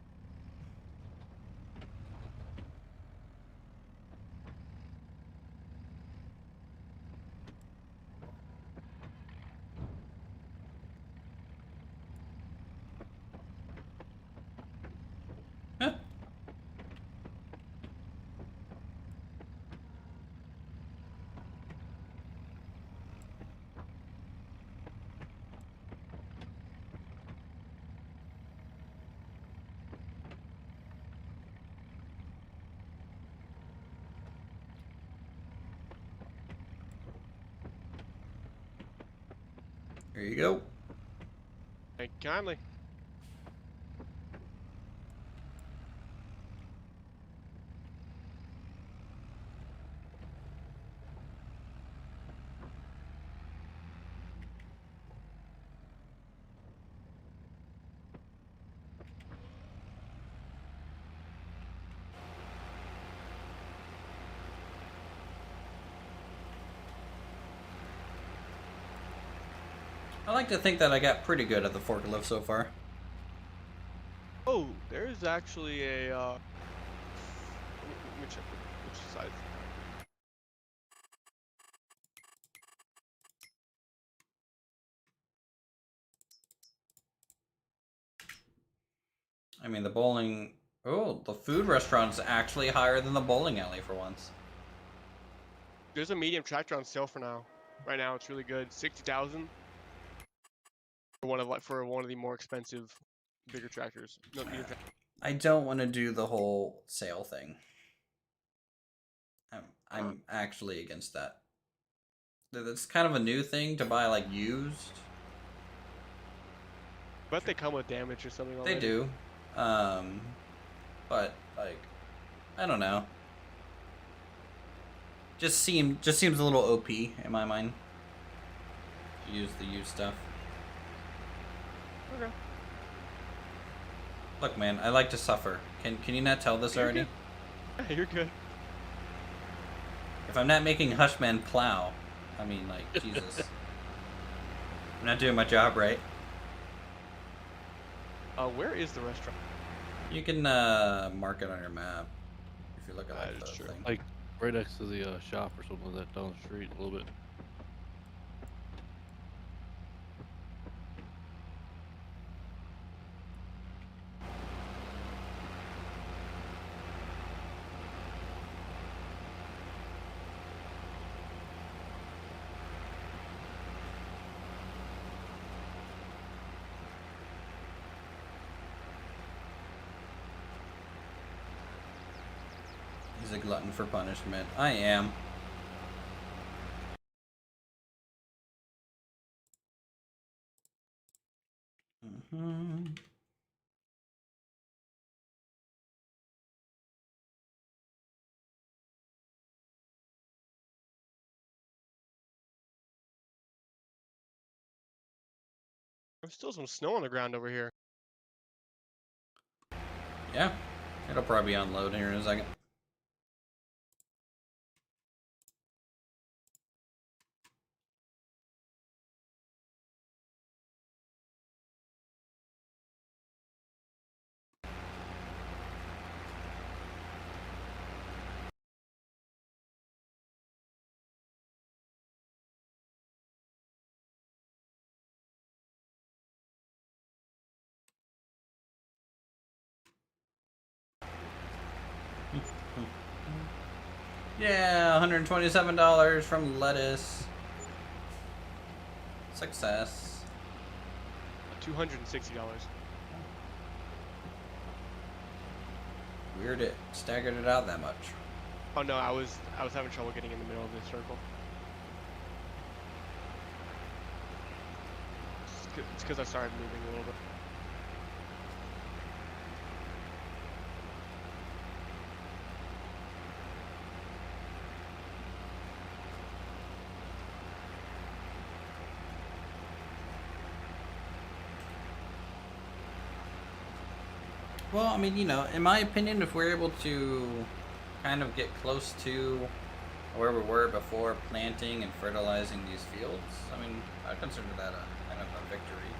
Huh. Here you go. Thank you kindly. I like to think that I got pretty good at the forklift so far. Oh, there's actually a. Let me check which size. I mean, the bowling. Oh, the food restaurant's actually higher than the bowling alley for once. There's a medium tractor on sale for now. Right now, it's really good. 60,000 for one of the more expensive, bigger tractors. No, medium tractor. I don't want to do the whole sale thing. I'm actually against that. That's kind of a new thing to buy, like, used. But they come with damage or something. They do. But, like, I don't know. Just seems a little OP in my mind. To use the used stuff. Okay. Look, man, I like to suffer. Can you not tell this already? Good. You're good. If I'm not making Hushman plow, I mean, like, Jesus. I'm not doing my job right. Where is the restaurant? You can mark it on your map if you look at like, That is the true. thing. Like right next to the shop or something like that down the street a little bit. He's a glutton for punishment. I am. Mm-hmm. There's still some snow on the ground over here. Yeah, it'll probably unload here in a second. Yeah, $127 from lettuce. Success. $260. Weird it staggered it out that much. Oh no, I was having trouble getting in the middle of this circle. It's because I started moving a little bit. Well, I mean, you know, in my opinion, if we're able to kind of get close to where we were before planting and fertilizing these fields, I mean, I consider that a kind of a victory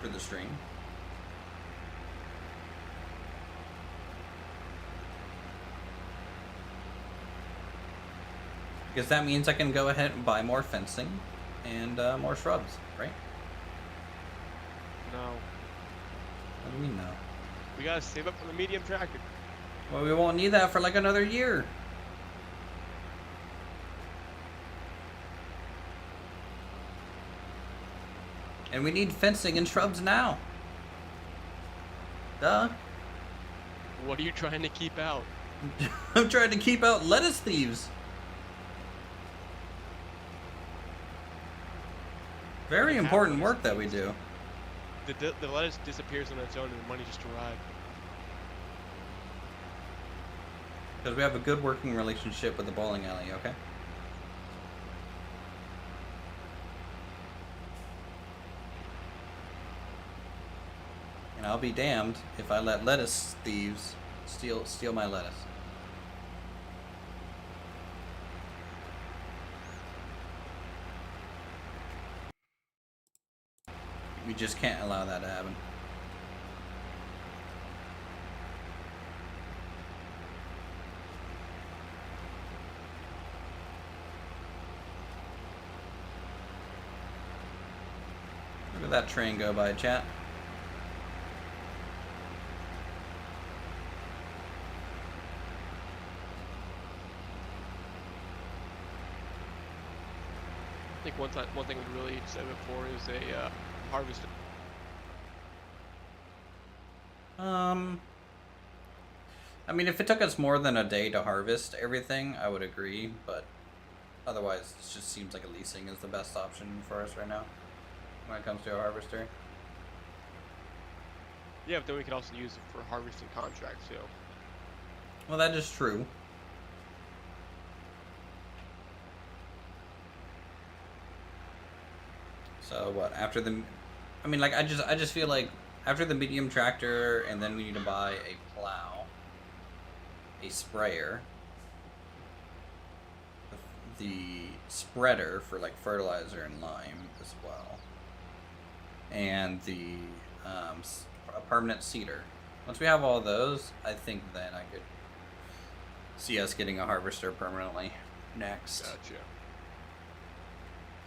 for the stream. Because that means I can go ahead and buy more fencing and more shrubs, right? No. What do you mean no? We gotta save up for the medium tractor. Well, we won't need that for like another year. And we need fencing and shrubs now. Duh. What are you trying to keep out? I'm trying to keep out lettuce thieves. Very important work that we do. The lettuce disappears on its own and the money just arrives. Because we have a good working relationship with the bowling alley, okay? And I'll be damned if I let lettuce thieves steal my lettuce. We just can't allow that to happen. Look at that train go by, chat. I think one thing we'd really save it for is a harvester. I mean, if it took us more than a day to harvest everything, I would agree, but otherwise, it just seems like a leasing is the best option for us right now when it comes to a harvester. Yeah, but then we could also use it for harvesting contracts too. Well, that is true. So what, after the, I mean, like, I just feel like after the medium tractor, and then we need to buy a plow, a sprayer, the spreader for like fertilizer and lime as well, and the a permanent seeder. Once we have all those, I think then I could see us getting a harvester permanently next. Gotcha.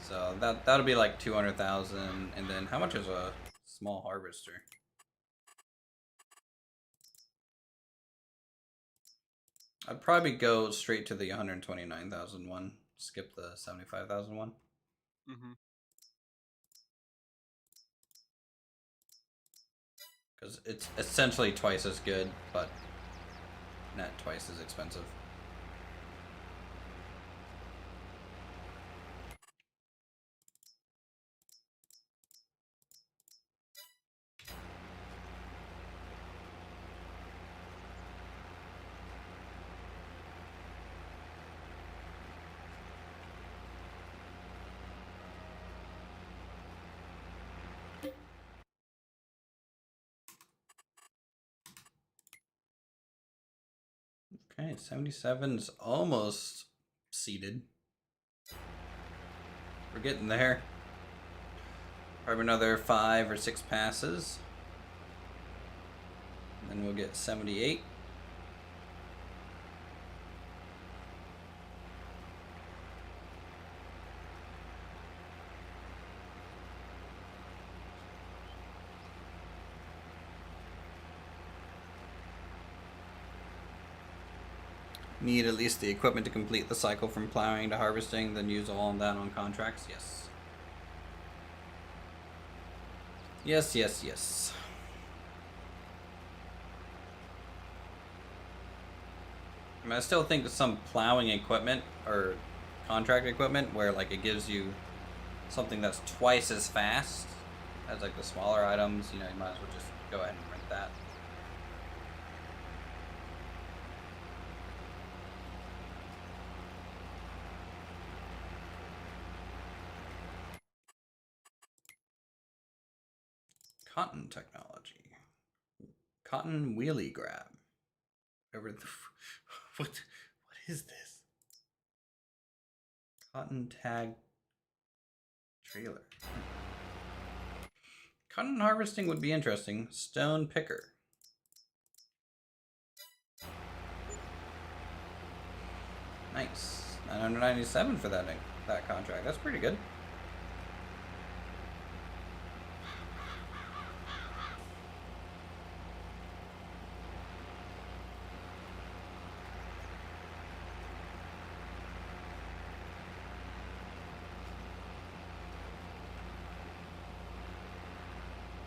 So that'll be like 200,000, and then how much is a small harvester? I'd probably go straight to the 129,000 one. Skip the 75,000 one. Mm-hmm. Because it's essentially twice as good, but not twice as expensive. Okay, 77's almost seated. We're getting there. Probably another 5 or 6 passes. And then we'll get 78. Need at least the equipment to complete the cycle from plowing to harvesting, then use all of that on contracts? Yes. Yes, yes, yes. I mean, I still think that some plowing equipment or contract equipment where like it gives you something that's twice as fast as like the smaller items, you know, you might as well just go ahead and rent that. Cotton technology. Cotton wheelie grab. Whatever the what is this? Cotton tag trailer. Cotton harvesting would be interesting. Stone picker. Nice. 997 for that contract. That's pretty good.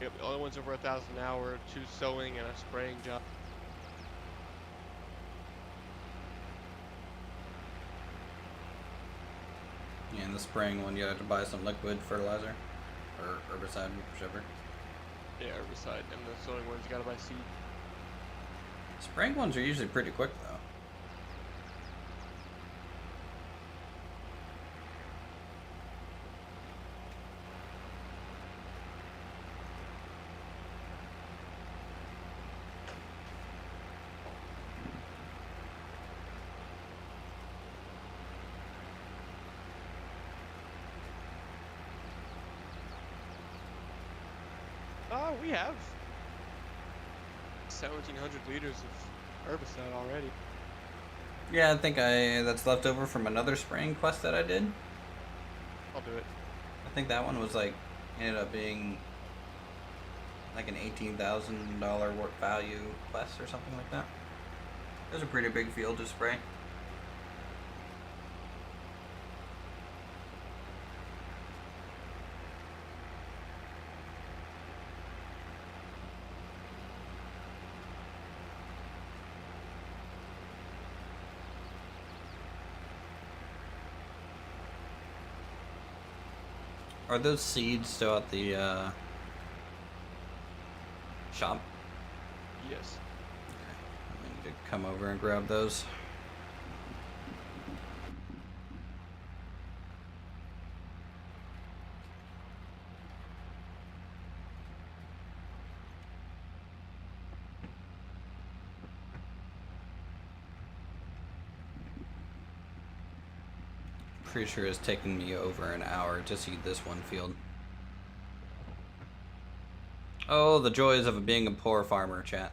Yep, the only one's over 1,000 an hour, 2 sewing and a spraying job. Yeah, and the spraying one, you have to buy some liquid fertilizer or herbicide, whichever. Yeah, herbicide, and the sewing ones you gotta buy seed. Spraying ones are usually pretty quick though. Oh, we have 1,700 liters of herbicide already. Yeah, I think that's left over from another spraying quest that I did. I'll do it. I think that one was like ended up being like an $18,000 work value quest or something like that. It was a pretty big field to spray. Are those seeds still at the shop? Yes. I need to come over and grab those. pretty sure it's taken me over an hour to see this one field. Oh, the joys of being a poor farmer, chat.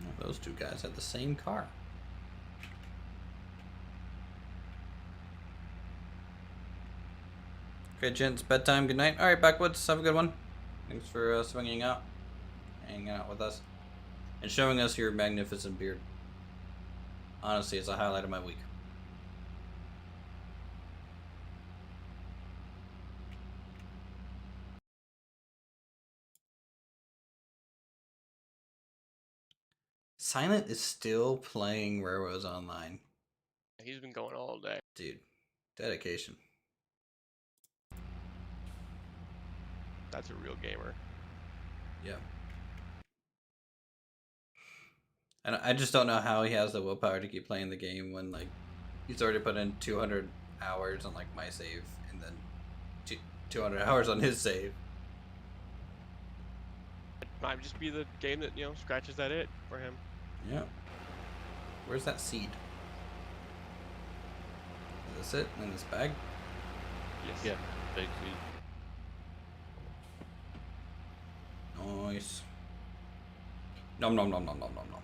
Oh, those two guys had the same car. Okay, gents, bedtime, good night. Alright, Backwoods, have a good one. Thanks for swinging out, hanging out with us, and showing us your magnificent beard. Honestly, it's a highlight of my week. Silent is still playing Railroads Online. He's been going all day. Dude, dedication. That's a real gamer. Yeah. And I just don't know how he has the willpower to keep playing the game when, like, he's already put in 200 hours on, like, my save, and then 200 hours on his save. It might just be the game that, you know, scratches that itch for him. Yeah. Where's that seed? Is this it in this bag? Yes. Yeah, big seed. Nice. Nom nom nom nom nom nom nom.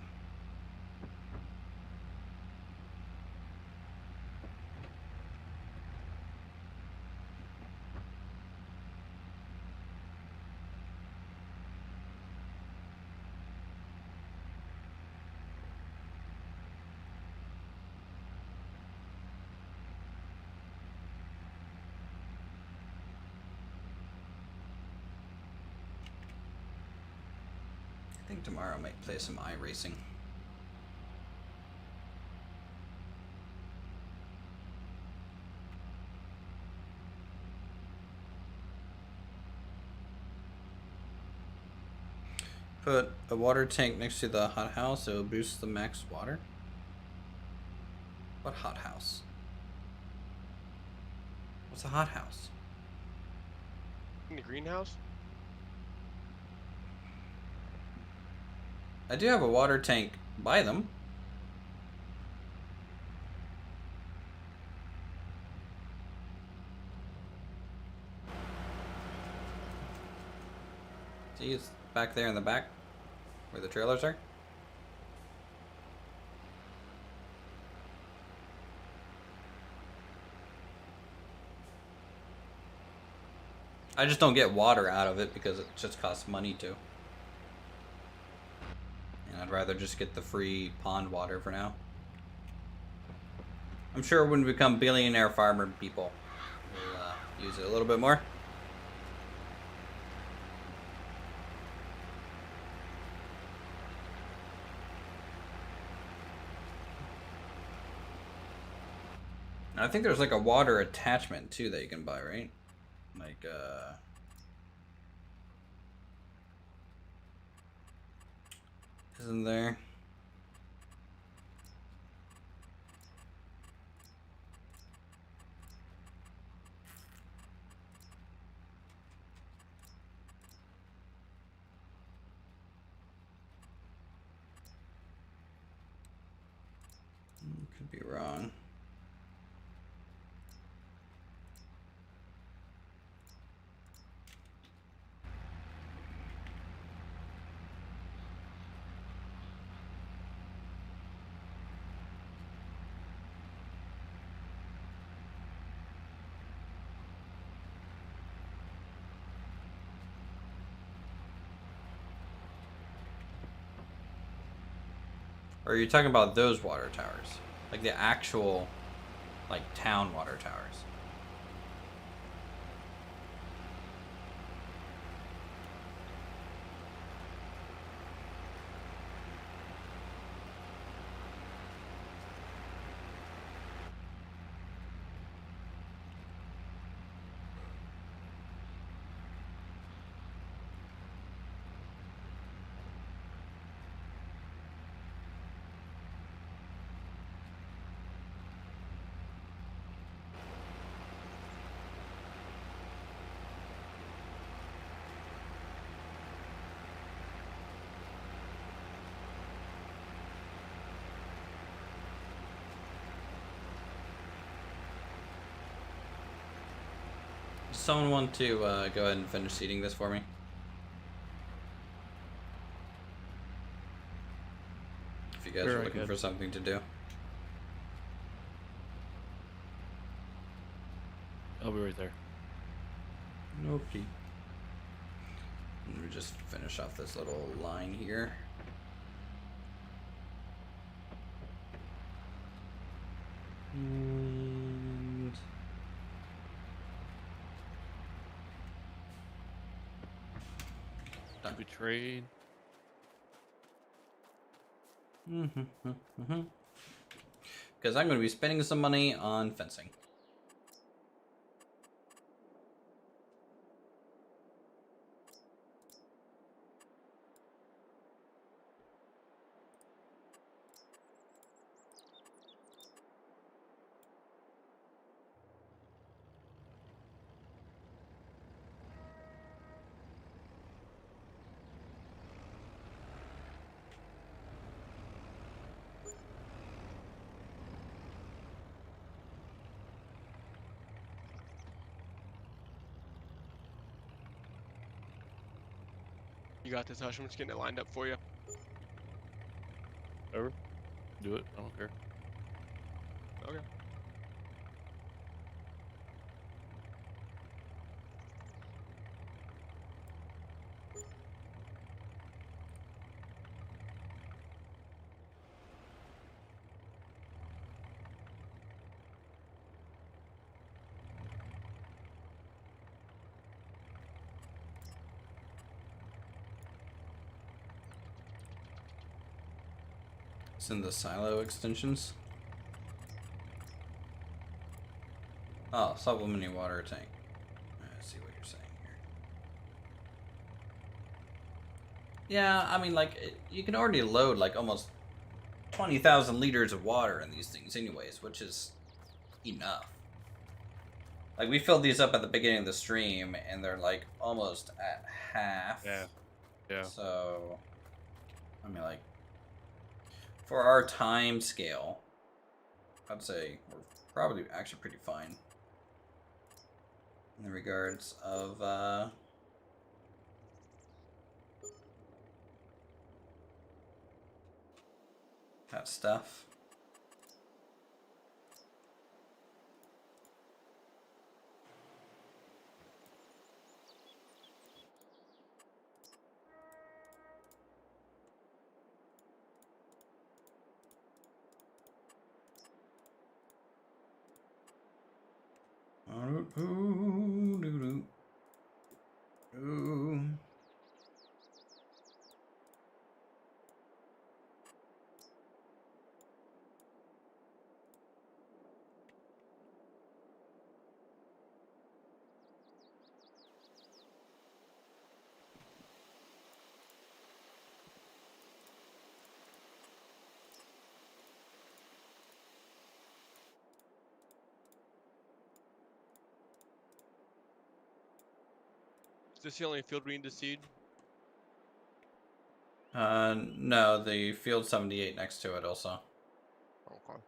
I think tomorrow I might play some iRacing. Put a water tank next to the hothouse, so it'll boost the max water. What hothouse? What's a hothouse? In the greenhouse? I do have a water tank by them. See, it's back there in the back, where the trailers are. I just don't get water out of it because it just costs money to. And I'd rather just get the free pond water for now. I'm sure when we become billionaire farmer people, we'll use it a little bit more. And I think there's like a water attachment too that you can buy, right? Like, isn't there? Could be wrong. Or are you talking about those water towers? Like the actual, like, town water towers? someone want to go ahead and finish seeding this for me? If you guys Sure, are I looking could. for something to do. I'll be right there. Okay. Let me just finish off this little line here. And done. Good trade. Because I'm going to be spending some money on fencing. You got this, Hush. I'm just getting it lined up for you. Whatever. Do it. I don't care. Okay. It's in the silo extensions. Oh, supplementing water tank. I see what you're saying here. Yeah, I mean, like, you can already load, like, almost 20,000 liters of water in these things anyways, which is enough. Like, we filled these up at the beginning of the stream, and they're, like, almost at half. Yeah. Yeah. So, I mean, like, for our time scale, I'd say we're probably actually pretty fine in regards of that stuff. Is this the only field we need to seed? No, the field 78 next to it also. Okay.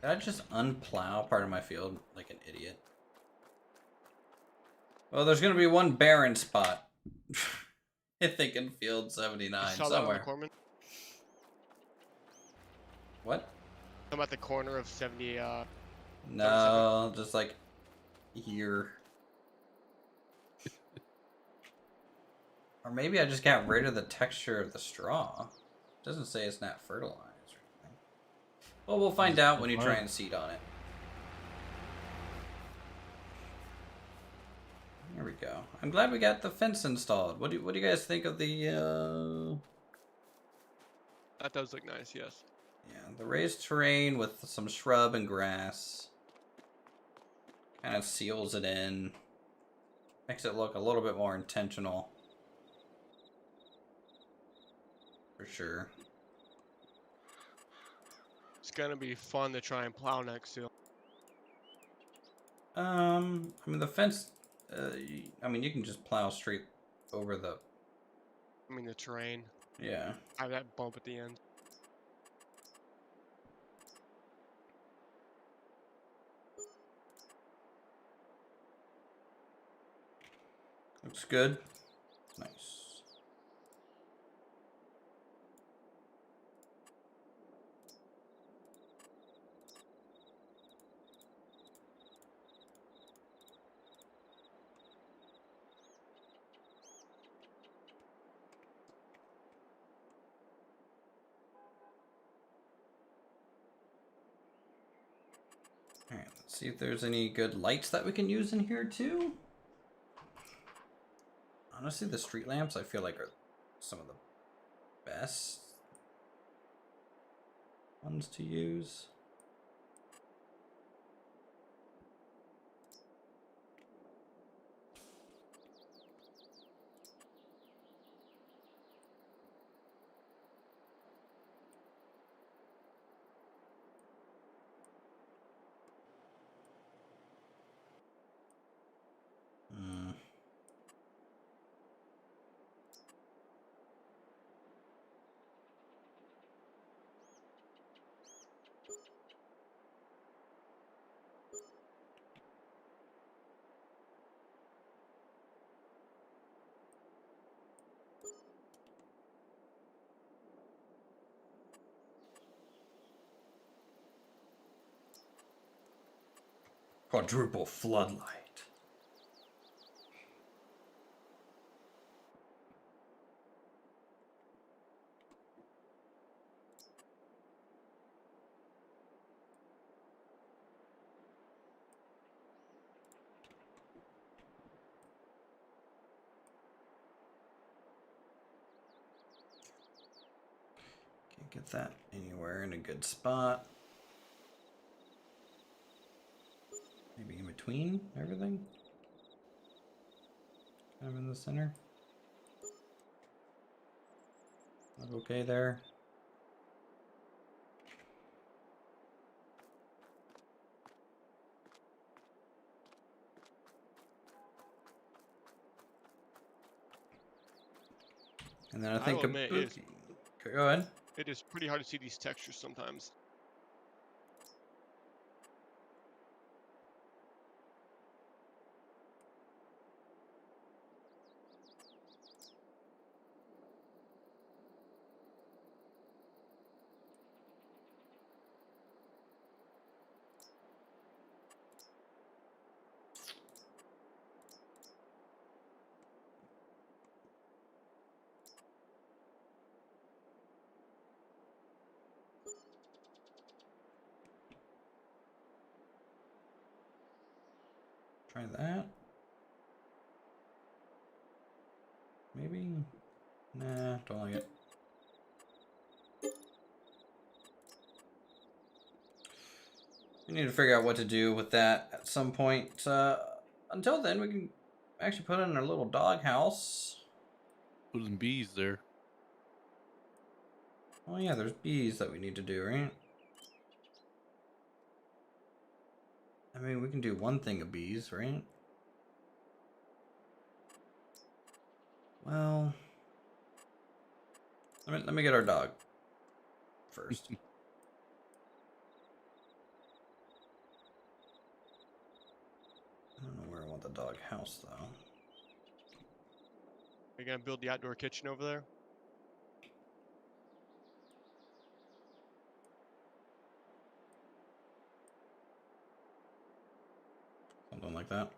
Did I just unplow part of my field like an idiot? Well, there's gonna be one barren spot. I think in field 79 You saw that on the somewhere. corner? What? I'm at the corner of 70. No, just like here. Or maybe I just got rid of the texture of the straw. It doesn't say it's not fertilized or anything. Well, we'll find out when you try and seed on it. There we go. I'm glad we got the fence installed. What do you guys think of the That does look nice, yes. yeah, the raised terrain with some shrub and grass? Kind of seals it in. Makes it look a little bit more intentional. For sure. It's gonna be fun to try and plow next to. I mean the fence. I mean you can just plow straight over the. I mean the terrain. Yeah. I have that bump at the end. Looks good. Nice. Alright, let's see if there's any good lights that we can use in here too. Honestly, the street lamps I feel like are some of the best ones to use. Hmm. Quadruple floodlight. Can't get that anywhere in a good spot. Maybe in between everything? Kind of in the center. Look okay there. And then I think will admit, okay, go ahead. It is pretty hard to see these textures sometimes. Try that. Maybe. Nah, don't like it. We need to figure out what to do with that at some point. Until then, we can actually put in our little dog house. Put some bees there. Oh yeah, there's bees that we need to do, right? I mean, we can do one thing of bees, right? Well, let me get our dog first. I don't know where I want the dog house though. Are you gonna build the outdoor kitchen over there? Something like that.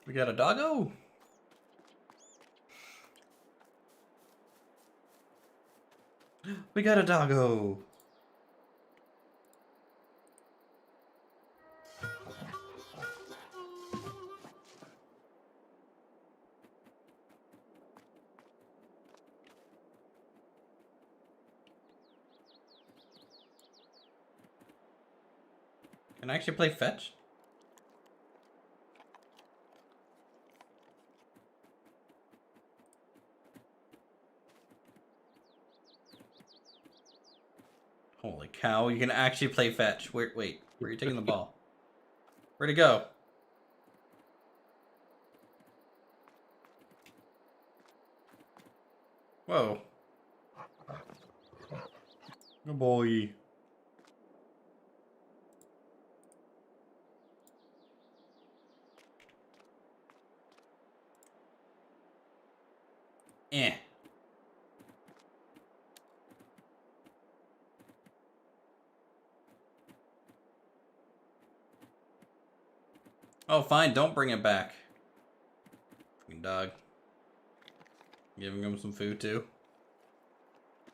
We got a doggo. We got a doggo. Can I actually play fetch? Holy cow, you can actually play fetch. Wait, where are you taking the ball? Where'd it go? Whoa. Good boy. Eh. Oh, fine. Don't bring it back. Fucking dog. Giving him some food, too.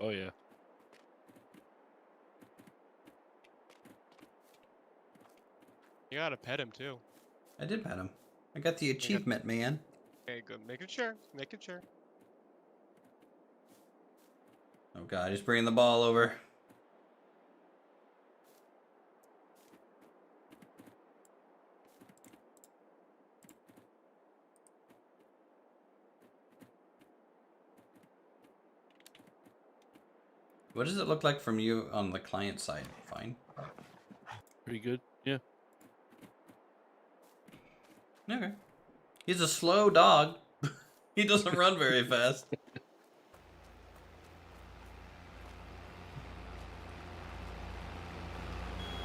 Oh, yeah. You gotta pet him too. I did pet him. I got the achievement, man. Okay, good. Making sure. Making sure. Oh, God. He's bringing the ball over. What does it look like from you on the client side? Fine. Pretty good. Yeah. Okay. He's a slow dog. He doesn't run very fast.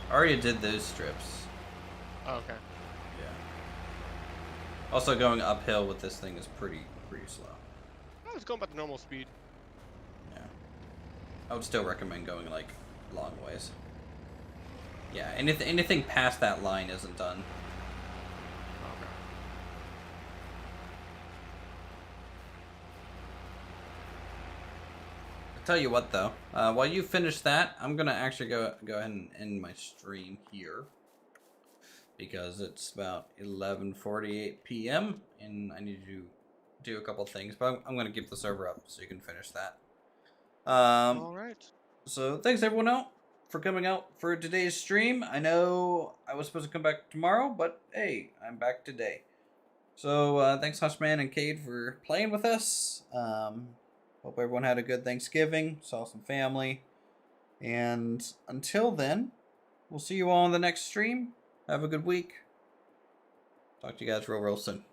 I already did those strips. Oh, okay. Yeah. Also, going uphill with this thing is pretty slow. I was going about the normal speed. Yeah. I would still recommend going like long ways. Yeah, anything past that line isn't done. Okay. I'll tell you what though, while you finish that, I'm gonna actually go ahead and end my stream here because it's about 11:48 p.m. and I need to do a couple things, but I'm gonna keep the server up so you can finish that. All right. So thanks everyone out for coming out for today's stream. I know I was supposed to come back tomorrow, but hey, I'm back today. So thanks Hushman and Cade for playing with us. Hope everyone had a good Thanksgiving, saw some family. And until then, we'll see you all in the next stream. Have a good week. Talk to you guys real soon.